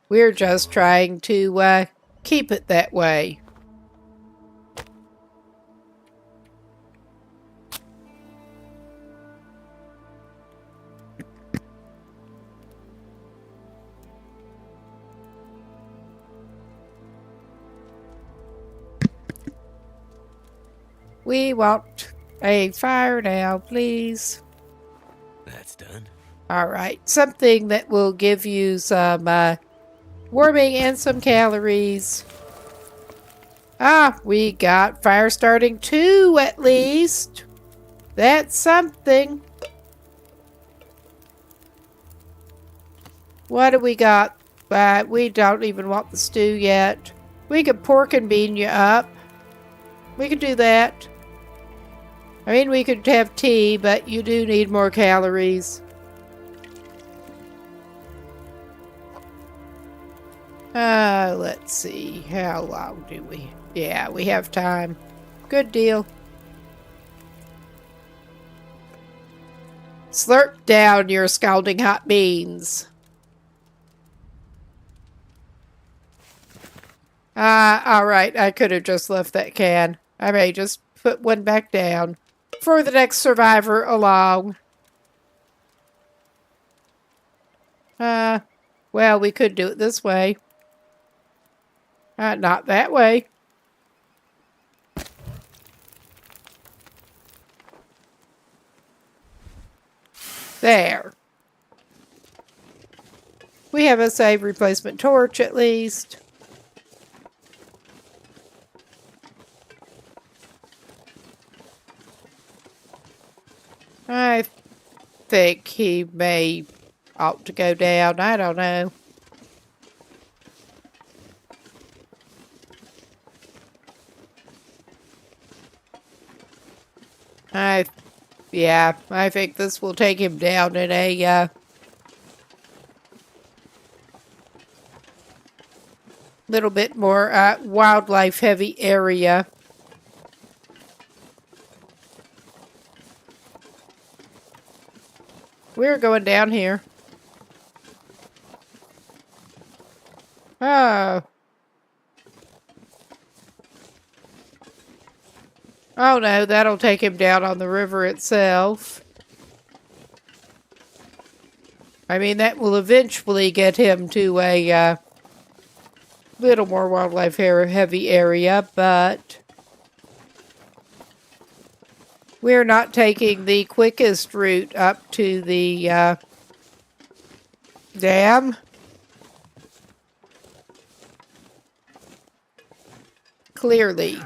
We're just trying to keep it that way. we want a fire now, please. That's done. All right, something that will give you some warming and some calories. Ah, we got fire starting 2 at least. That's something. What do we got? We don't even want the stew yet. We could pork and bean you up. We could do that. I mean, we could have tea, but you do need more calories. Let's see. How long do we? Yeah, we have time. Good deal. Slurp down your scalding hot beans. Alright, I could have just left that can. I may just put one back down for the next survivor along. Well, we could do it this way. Not that way. There. We have a save replacement torch at least. I think he may ought to go down. I don't know. Yeah, I think this will take him down in a little bit more wildlife heavy area. We're going down here. Oh. Oh no, that'll take him down on the river itself. I mean, that will eventually get him to a little more wildlife heavy area, but we're not taking the quickest route up to the dam. Clearly.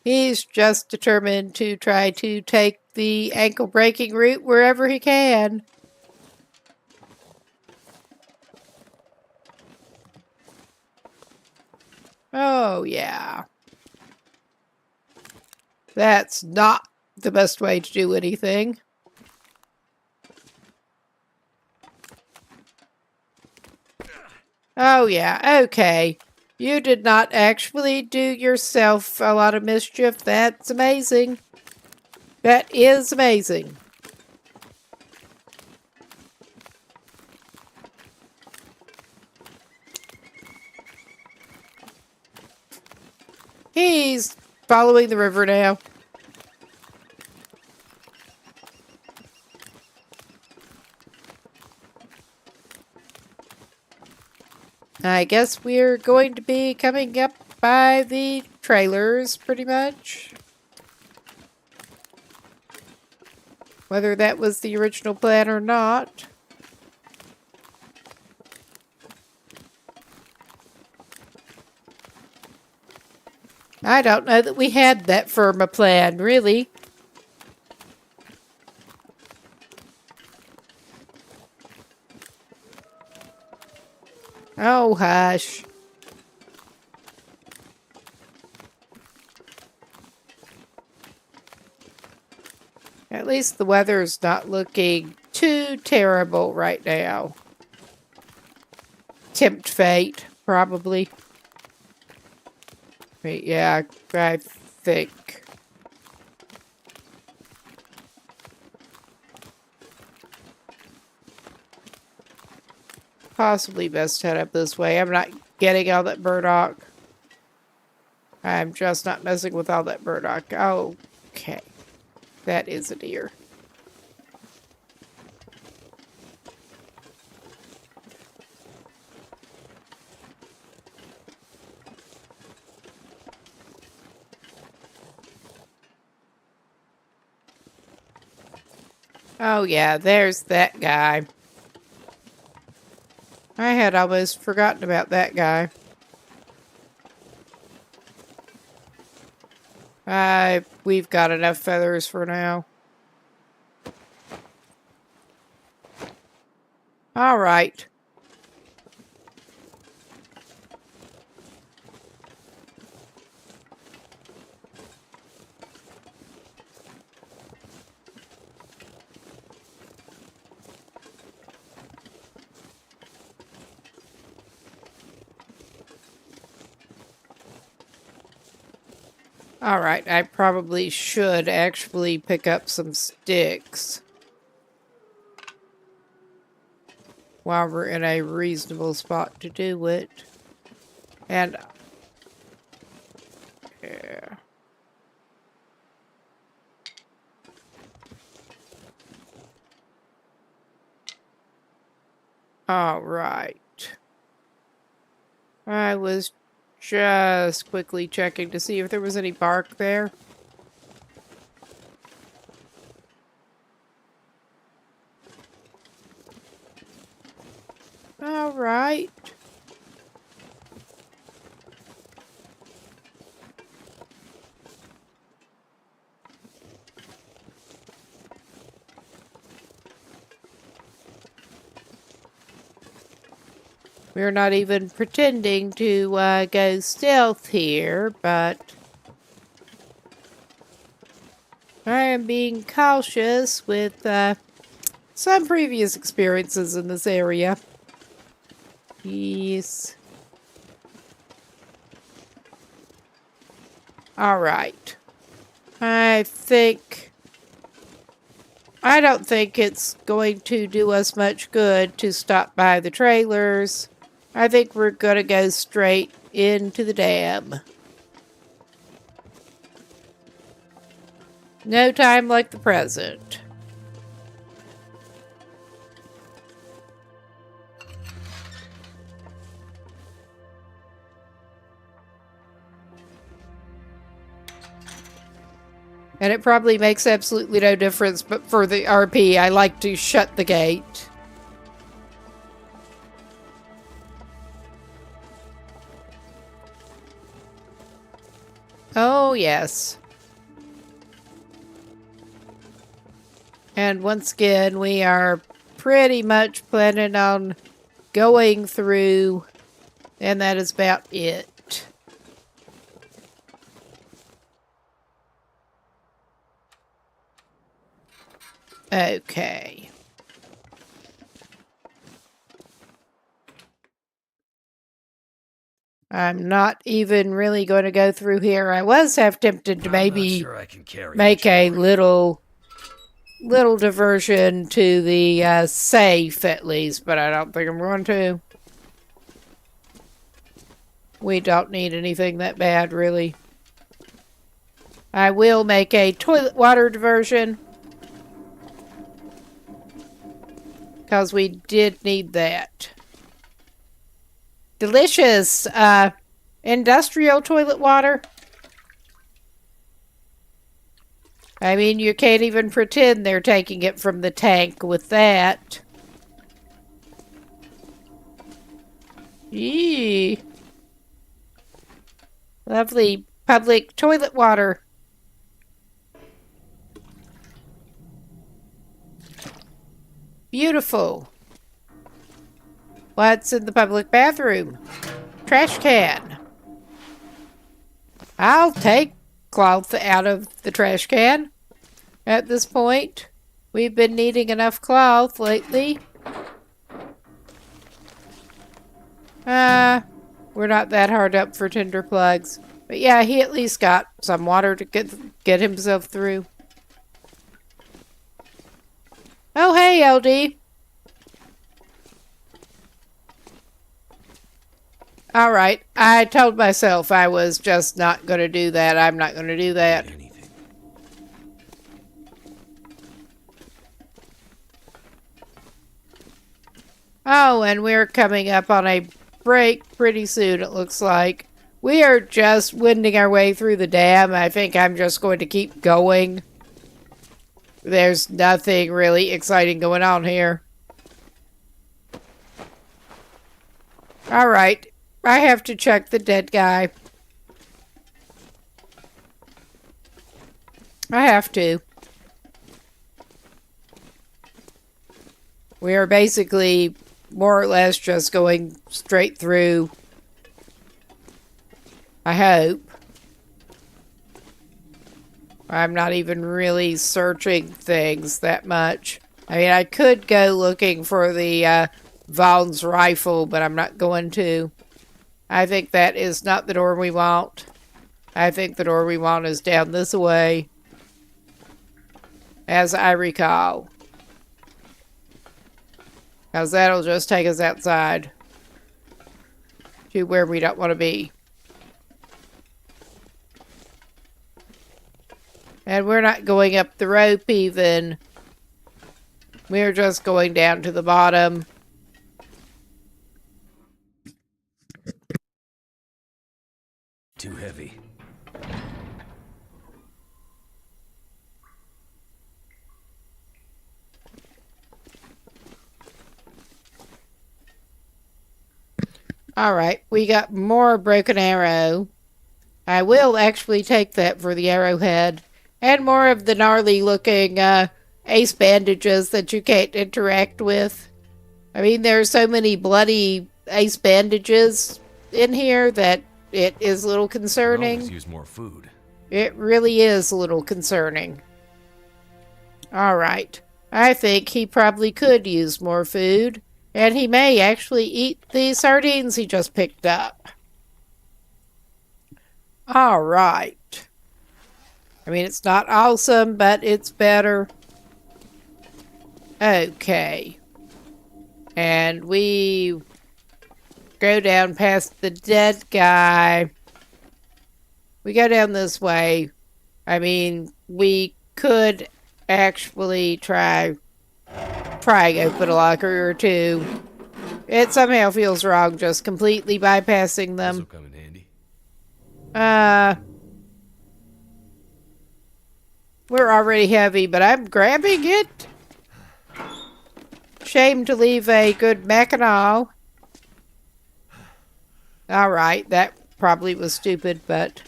He's just determined to try to take the ankle-breaking route wherever he can. Oh, yeah. That's not the best way to do anything. Oh, yeah, okay. You did not actually do yourself a lot of mischief. That's amazing. That is amazing. He's following the river now. I guess we're going to be coming up by the trailers, pretty much. Whether that was the original plan or not. I don't know that we had that firm a plan, really. Oh, hush. At least the weather's not looking too terrible right now. Tempt fate, probably. Yeah, I think. Possibly best head up this way. I'm not getting all that burdock. I'm just not messing with all that burdock. Okay. That is a deer. Oh, yeah, there's that guy. I had almost forgotten about that guy. We've got enough feathers for now. All right. All right, I probably should actually pick up some sticks while we're in a reasonable spot to do it. And, yeah. All right. I was just quickly checking to see if there was any bark there. All right. We're not even pretending to go stealth here, but I am being cautious with some previous experiences in this area. Yes. All right. I don't think it's going to do us much good to stop by the trailers. I think we're going to go straight into the dam. No time like the present. And it probably makes absolutely no difference, but for the RP, I like to shut the gate. Oh, yes. And once again, we are pretty much planning on going through, and that is about it. Okay. I'm not even really going to go through here. I was half tempted to maybe sure I can carry make a little diversion to the safe at least, but I don't think I'm going to. We don't need anything that bad, really. I will make a toilet water diversion, because we did need that. Delicious industrial toilet water. I mean, you can't even pretend they're taking it from the tank with that. Yee. Lovely public toilet water. Beautiful. What's in the public bathroom? Trash can. I'll take cloth out of the trash can at this point. We've been needing enough cloth lately. We're not that hard up for tinder plugs. But yeah, he at least got some water to get himself through. Oh, hey, LD. All right. I told myself I was just not going to do that. I'm not going to do that. Oh, and we're coming up on a break pretty soon, it looks like. We are just winding our way through the dam. I think I'm just going to keep going. There's nothing really exciting going on here. Alright, I have to check the dead guy. I have to. We are basically more or less just going straight through. I hope. I'm not even really searching things that much. I mean, I could go looking for the Vaughn's rifle, but I'm not going to. I think that is not the door we want. I think the door we want is down this way, as I recall. Because that'll just take us outside to where we don't want to be. And we're not going up the rope even. We're just going down to the bottom. Too heavy. Alright, we got more broken arrow. I will actually take that for the arrowhead. And more of the gnarly looking ace bandages that you can't interact with. I mean, there are so many bloody ace bandages in here that it is a little concerning. Always use more food. It really is a little concerning. Alright, I think he probably could use more food. And he may actually eat the sardines he just picked up. Alright. I mean, it's not awesome, but it's better. Okay. And we go down past the dead guy. We go down this way. I mean, we could actually try and open a locker or two. It somehow feels wrong just completely bypassing them. This'll come in handy. We're already heavy, but I'm grabbing it. Shame to leave a good mackinaw. Alright, that probably was stupid, but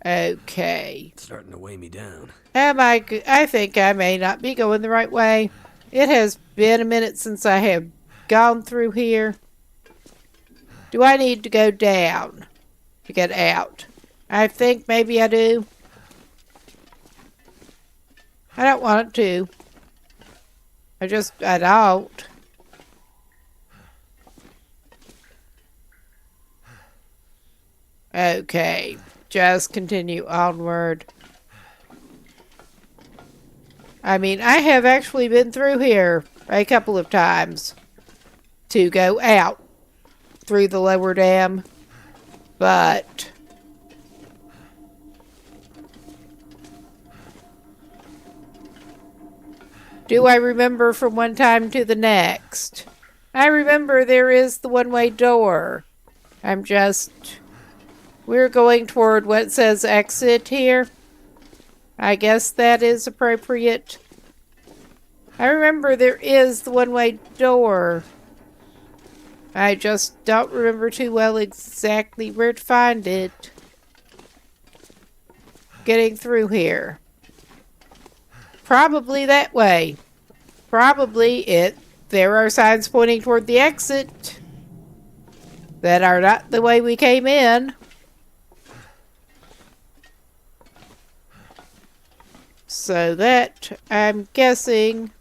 okay. It's starting to weigh me down. I think I may not be going the right way. It has been a minute since I have gone through here. Do I need to go down to get out? I think maybe I do. I don't want to. I don't. Okay, just continue onward. I mean, I have actually been through here a couple of times to go out through the lower dam, but do I remember from one time to the next? I remember there is the one-way door. We're going toward what says exit here. I guess that is appropriate. I remember there is the one-way door. I just don't remember too well exactly where to find it. Getting through here. Probably that way. There are signs pointing toward the exit that are not the way we came in. So that, I'm guessing,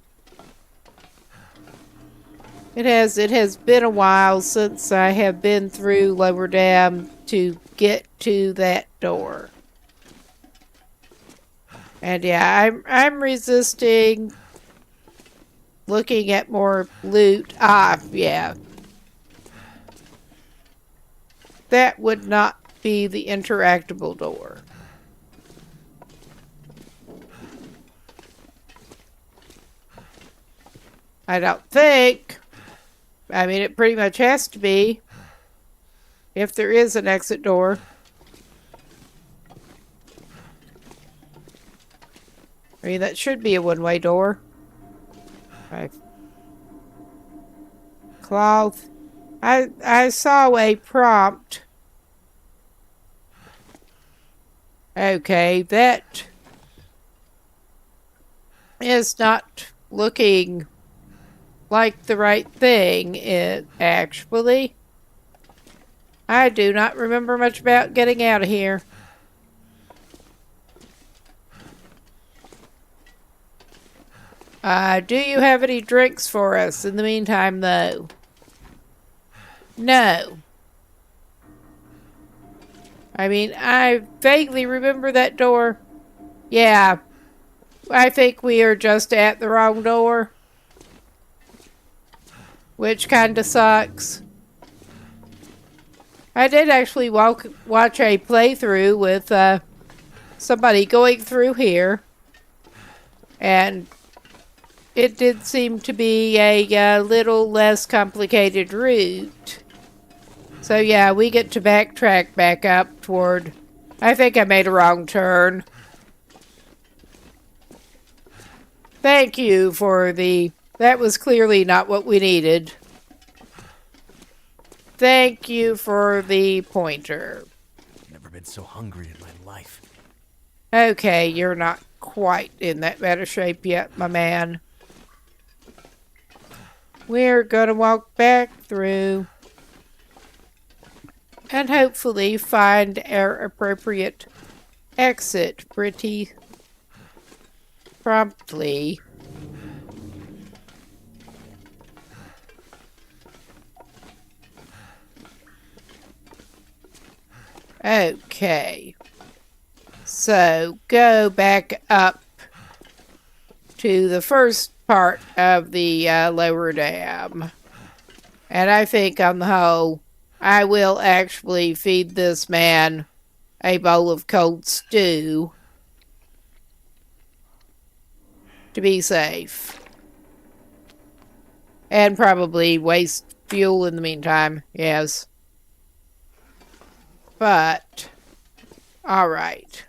it has been a while since I have been through Lower Dam to get to that door. And yeah, I'm resisting looking at more loot. Yeah. That would not be the interactable door. I don't think. I mean, it pretty much has to be. If there is an exit door. I mean, that should be a one-way door. Okay. Cloth. I saw a prompt. Okay, that is not looking like the right thing, actually. I do not remember much about getting out of here. Do you have any drinks for us in the meantime, though? No. I mean, I vaguely remember that door. Yeah, I think we are just at the wrong door. Which kinda sucks. I did actually watch a playthrough with somebody going through here. And it did seem to be a little less complicated route. So yeah, we get to backtrack back up toward... I think I made a wrong turn. Thank you for the... That was clearly not what we needed. Thank you for the pointer. Never been so hungry in my life. Okay, you're not quite in that better shape yet, my man. We're gonna walk back through and hopefully find our appropriate exit pretty promptly. Okay. So go back up to the first part of the lower dam. And I think on the whole, I will actually feed this man a bowl of cold stew to be safe. And probably waste fuel in the meantime, yes. But, alright.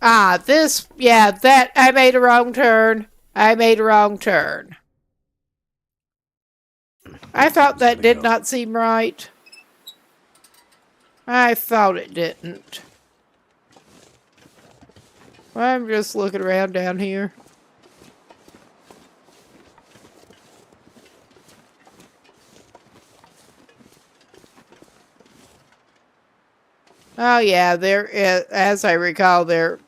That, I made a wrong turn. I made a wrong turn. I thought that did not seem right. I thought it didn't. I'm just looking around down here. Oh yeah, there is, as I recall, there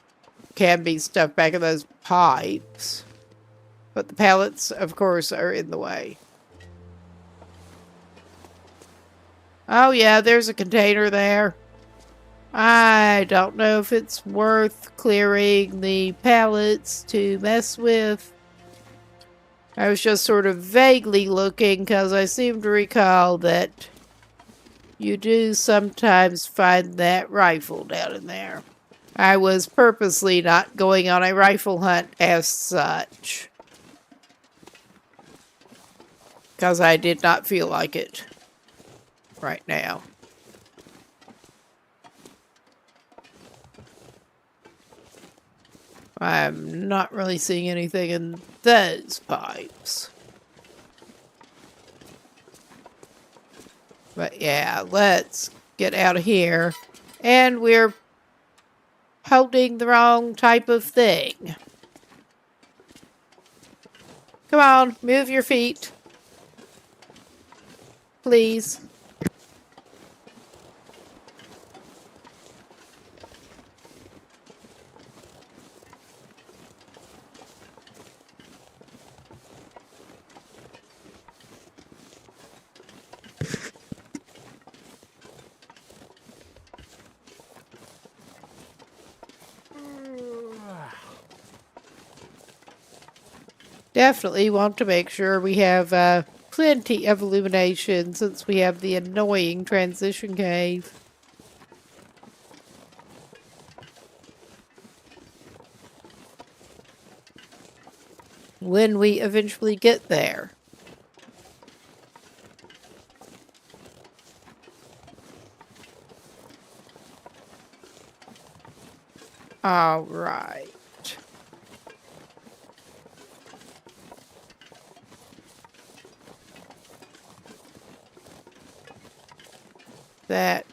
can be stuff back in those pipes. But the pallets, of course, are in the way. Oh yeah, there's a container there. I don't know if it's worth clearing the pallets to mess with. I was just sort of vaguely looking because I seem to recall that you do sometimes find that rifle down in there. I was purposely not going on a rifle hunt as such, because I did not feel like it right now. I'm not really seeing anything in those pipes. But yeah, let's get out of here. And we're holding the wrong type of thing. Come on, move your feet. Please. Definitely want to make sure we have plenty of illumination since we have the annoying transition cave. When we eventually get there. All right. That.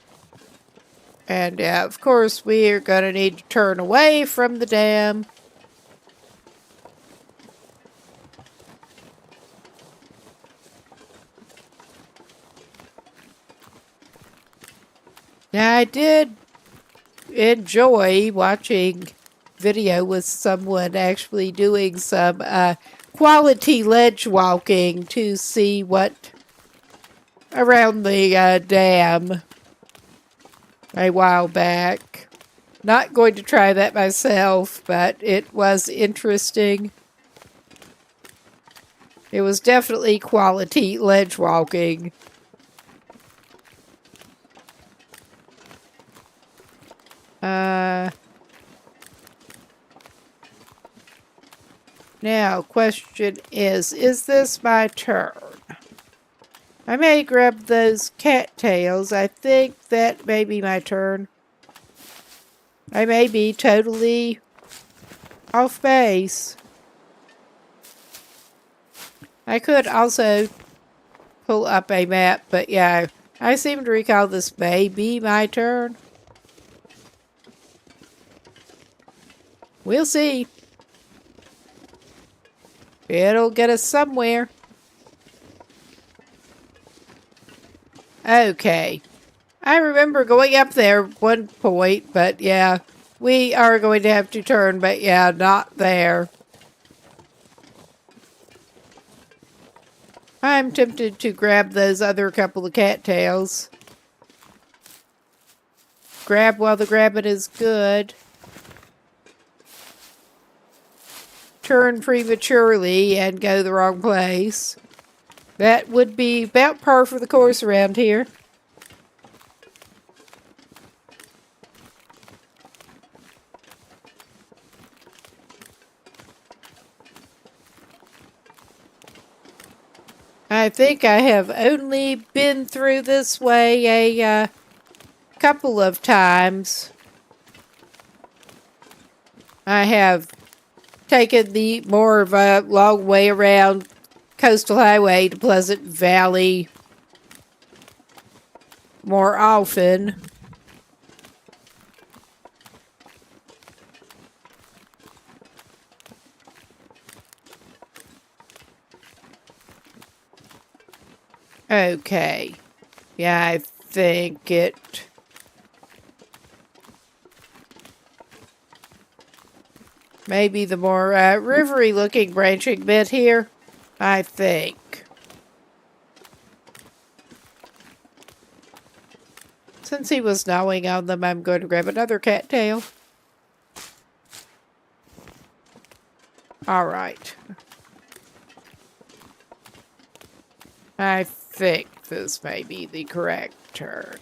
And of course, we're going to need to turn away from the dam. Now, I did enjoy watching video with someone actually doing some quality ledge walking to see what around the dam a while back. Not going to try that myself, but it was interesting. It was definitely quality ledge walking. Now, question is this my turn? I may grab those cattails. I think that may be my turn. I may be totally off base. I could also pull up a map, but yeah, I seem to recall this may be my turn. We'll see. It'll get us somewhere. Okay. I remember going up there at one point, but yeah, we are going to have to turn, but yeah, not there. I'm tempted to grab those other couple of cattails. Grab while the grabbing is good. Turn prematurely and go the wrong place. That would be about par for the course around here. I think I have only been through this way a couple of times. I have taken the more of a long way around Coastal Highway to Pleasant Valley more often. Okay. Yeah, I think it... maybe the more rivery looking branching bit here. I think. Since he was gnawing on them, I'm going to grab another cattail. Alright. I think this may be the correct turn.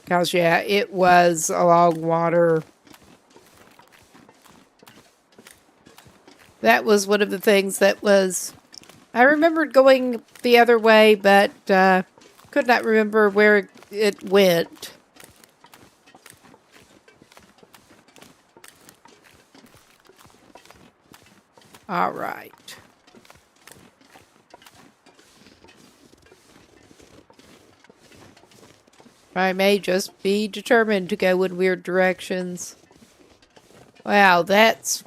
Because, yeah, it was along water. That was one of the things that was... I remembered going the other way, but could not remember where it went. All right. I may just be determined to go in weird directions. Wow, that's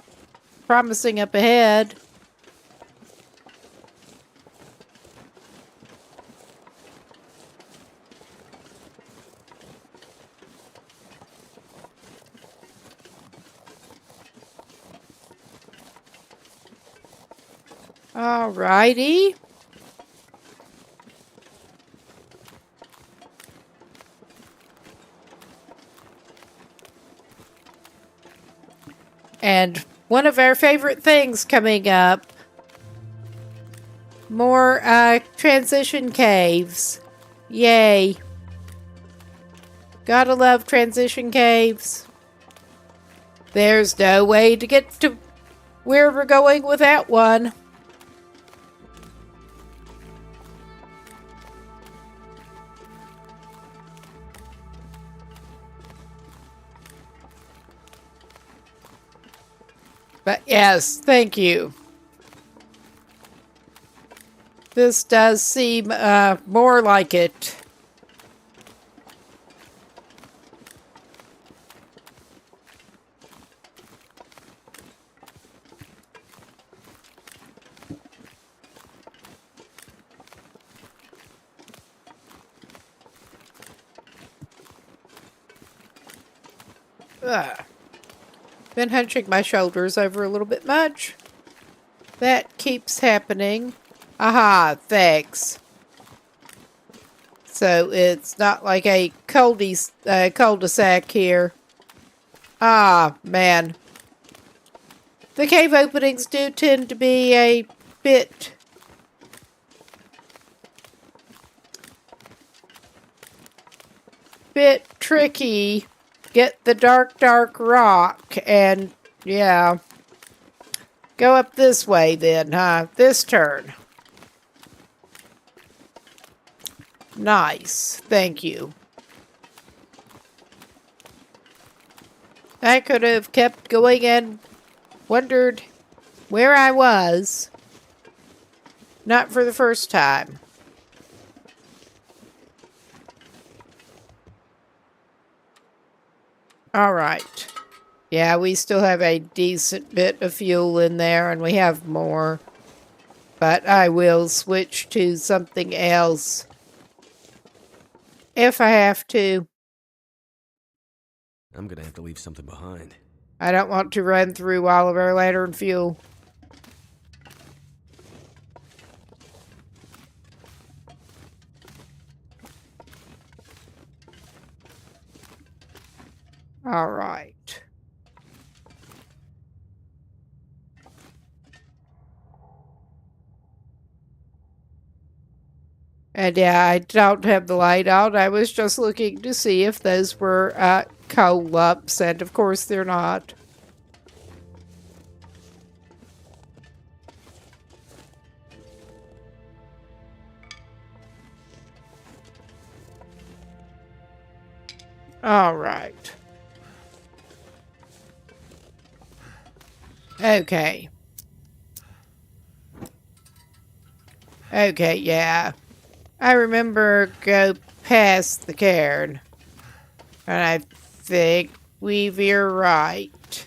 promising up ahead. Alrighty. And one of our favorite things coming up. More transition caves. Yay. Gotta love transition caves. There's no way to get to where we're going without one. But yes, thank you. This does seem more like it. Been hunching my shoulders over a little bit much. That keeps happening. Aha, thanks. So it's not like a cul-de-sac here. Ah, man. The cave openings do tend to be a bit tricky. Get the dark rock and yeah. Go up this way then, huh? This turn. Nice. Thank you. I could have kept going and wondered where I was. Not for the first time. All right. Yeah, we still have a decent bit of fuel in there, and we have more. But I will switch to something else if I have to. I'm gonna have to leave something behind. I don't want to run through all of our lantern fuel. All right. And yeah, I don't have the light on. I was just looking to see if those were coal lumps, and of course they're not. All right. Okay. Okay, yeah. I remember go past the cairn. And I think we veer right.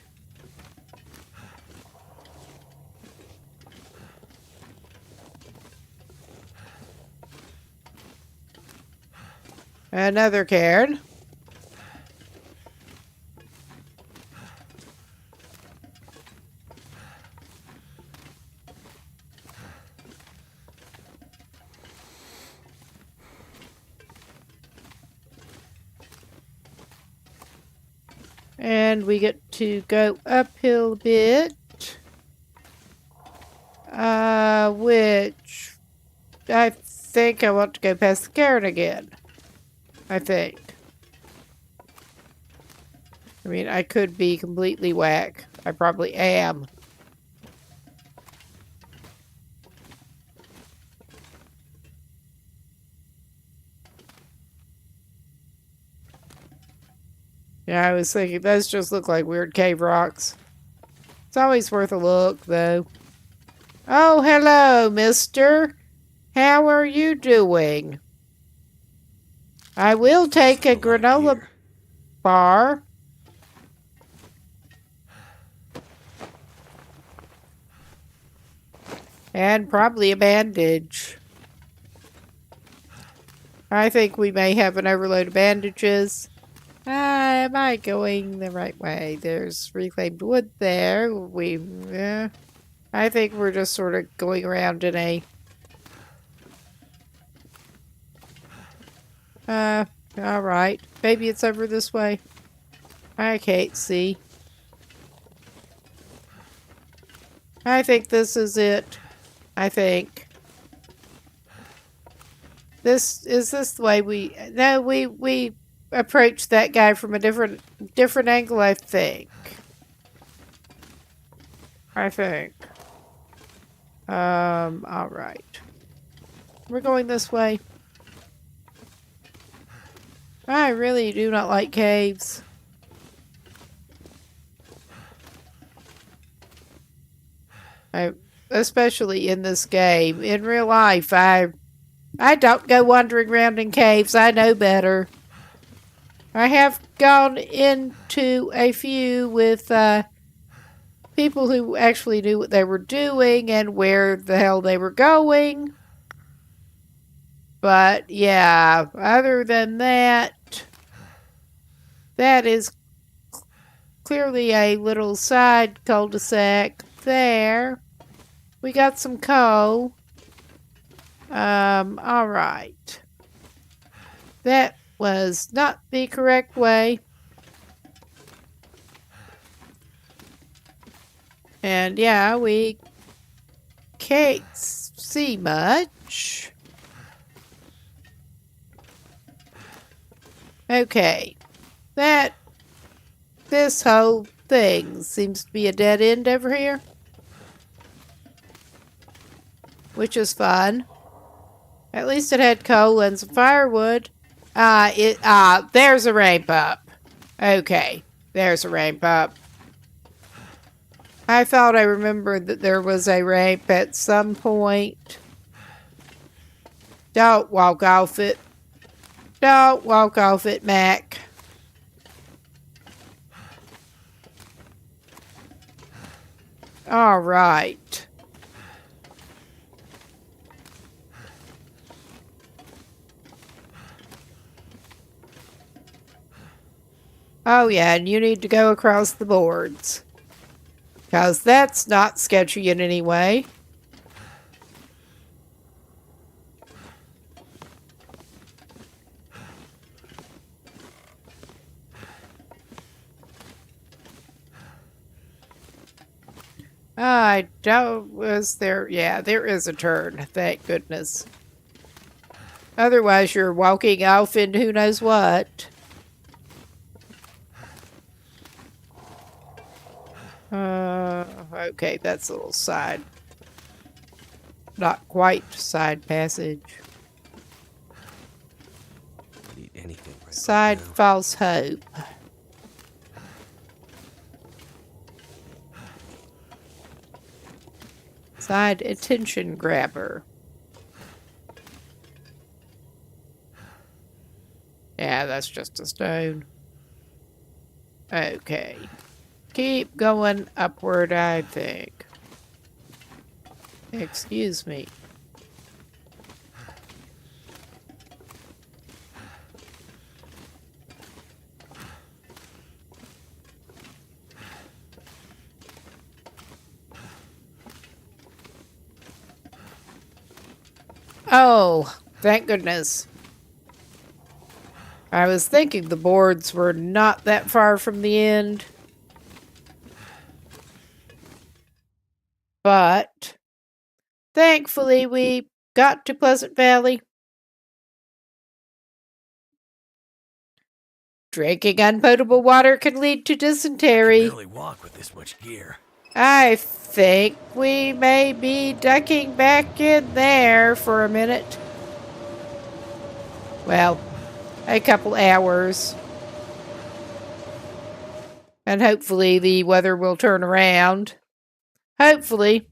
Another cairn. And we get to go uphill a bit. Which I think I want to go past the cairn again. I think. I mean, I could be completely whack. I probably am. Yeah, I was thinking, those just look like weird cave rocks. It's always worth a look, though. Oh, hello, mister. How are you doing? I will take a granola bar. And probably a bandage. I think we may have an overload of bandages. Am I going the right way? There's reclaimed wood there. I think we're just sort of going around in a... alright. Maybe it's over this way. I can't see. I think this is it. I think. Is this the way we... No, we approached that guy from a different angle, I think. Alright. We're going this way. I really do not like caves. I, especially in this game. In real life, I don't go wandering around in caves. I know better. I have gone into a few with people who actually knew what they were doing and where the hell they were going. But yeah, other than that, that is clearly a little side cul-de-sac there. We got some coal. All right. That was not the correct way. And yeah, we can't see much. Okay. This whole thing seems to be a dead end over here. Which is fun. At least it had coal and some firewood. There's a ramp up. Okay, there's a ramp up. I thought I remembered that there was a ramp at some point. Don't walk off it. Don't walk off it, Mac. All right. Oh yeah, and you need to go across the boards. Because that's not sketchy in any way. I don't, was there, yeah, there is a turn, thank goodness. Otherwise you're walking off into who knows what. Okay, that's a little side. Not quite side passage. Need anything right Side now. false hope. Side attention grabber. Yeah, that's just a stone. Okay. Keep going upward, I think. Excuse me. Oh, thank goodness. I was thinking the boards were not that far from the end. But thankfully we got to Pleasant Valley. Drinking unpotable water can lead to I can dysentery. barely walk with this much gear. I think we may be ducking back in there for a minute. Well, a couple hours. And hopefully the weather will turn around. Hopefully.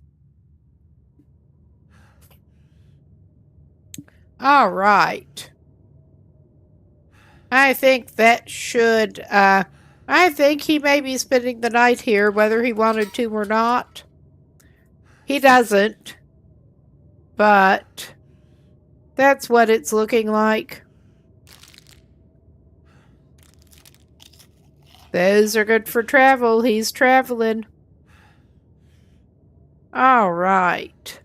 All right. I think that should, I think he may be spending the night here, whether he wanted to or not. He doesn't. But that's what it's looking like. Those are good for travel. He's traveling. All right.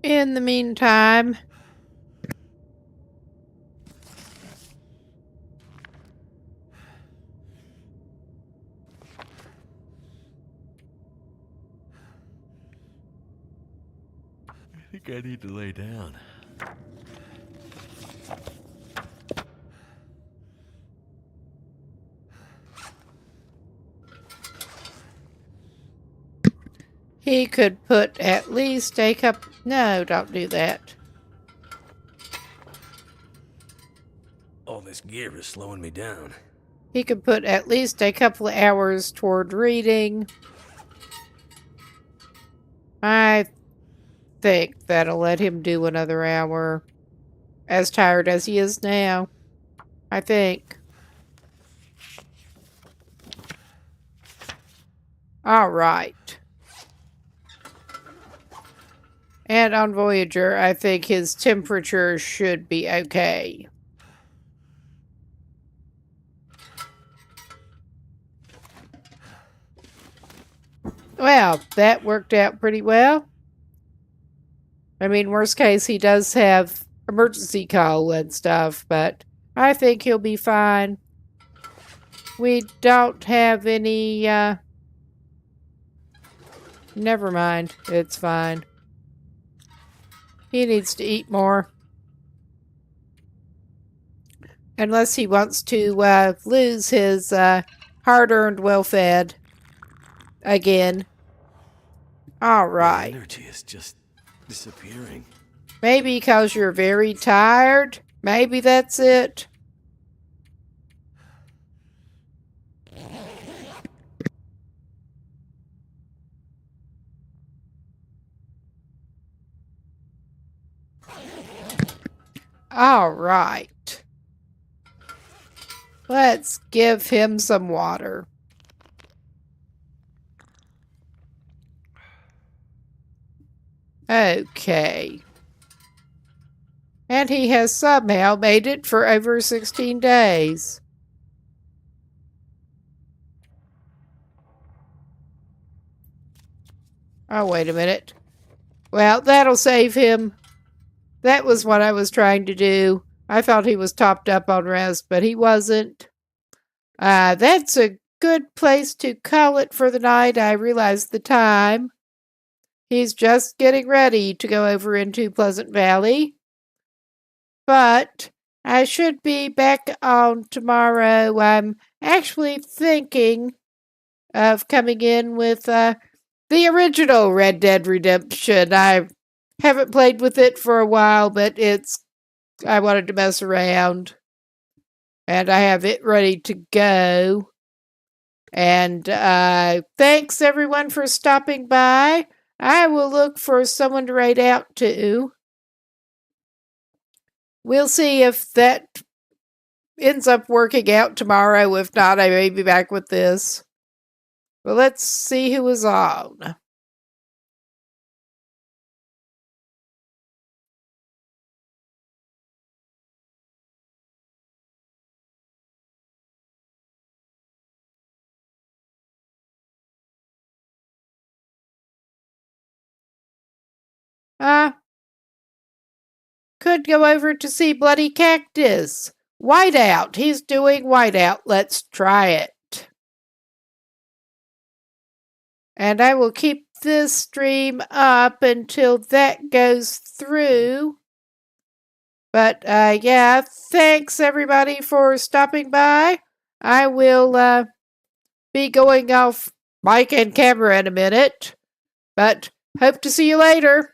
In the meantime, I think I need to lay down. he could put at least a cup. No, don't do that. this gear is slowing me down. He could put at least a couple of hours toward reading. I think that'll let him do another hour. As tired as he is now. I think. All right. And on Voyageur, I think his temperature should be okay. Well, that worked out pretty well. I mean, worst case, he does have emergency call and stuff, but I think he'll be fine. We don't have any, never mind. It's fine. He needs to eat more. Unless he wants to lose his hard-earned well-fed again. All right. My energy is just disappearing. Maybe because you're very tired. Maybe that's it. All right. Let's give him some water. Okay. And he has somehow made it for over 16 days. Oh, wait a minute. Well, that'll save him. That was what I was trying to do. I thought he was topped up on rest, but he wasn't. That's a good place to call it for the night. I realize the time. He's just getting ready to go over into Pleasant Valley. But I should be back on tomorrow. I'm actually thinking of coming in with the original Red Dead Redemption. I haven't played with it for a while, but I wanted to mess around. And I have it ready to go. And thanks everyone for stopping by. I will look for someone to raid out to. We'll see if that ends up working out tomorrow. If not, I may be back with this. But let's see who is on. Could go over to see Bloody Cactus. Whiteout. He's doing Whiteout. Let's try it. And I will keep this stream up until that goes through. But yeah, thanks everybody for stopping by. I will be going off mic and camera in a minute. But hope to see you later.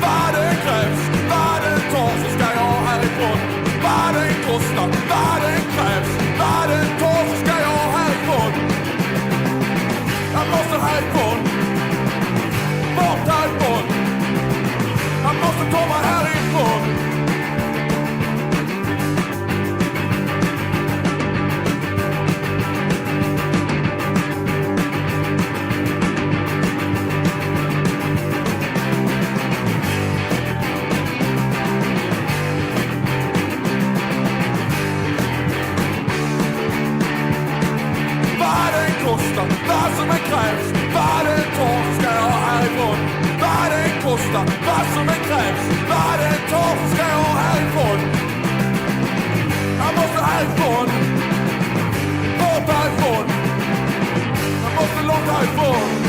Vad det krävs, vad det tar så ska jag härifrån. Vad det kostar, vad det krävs, vad det tar så ska jag härifrån. Jag måste härifrån, bort härifrån. Jag måste ta mig härifrån. härifrån.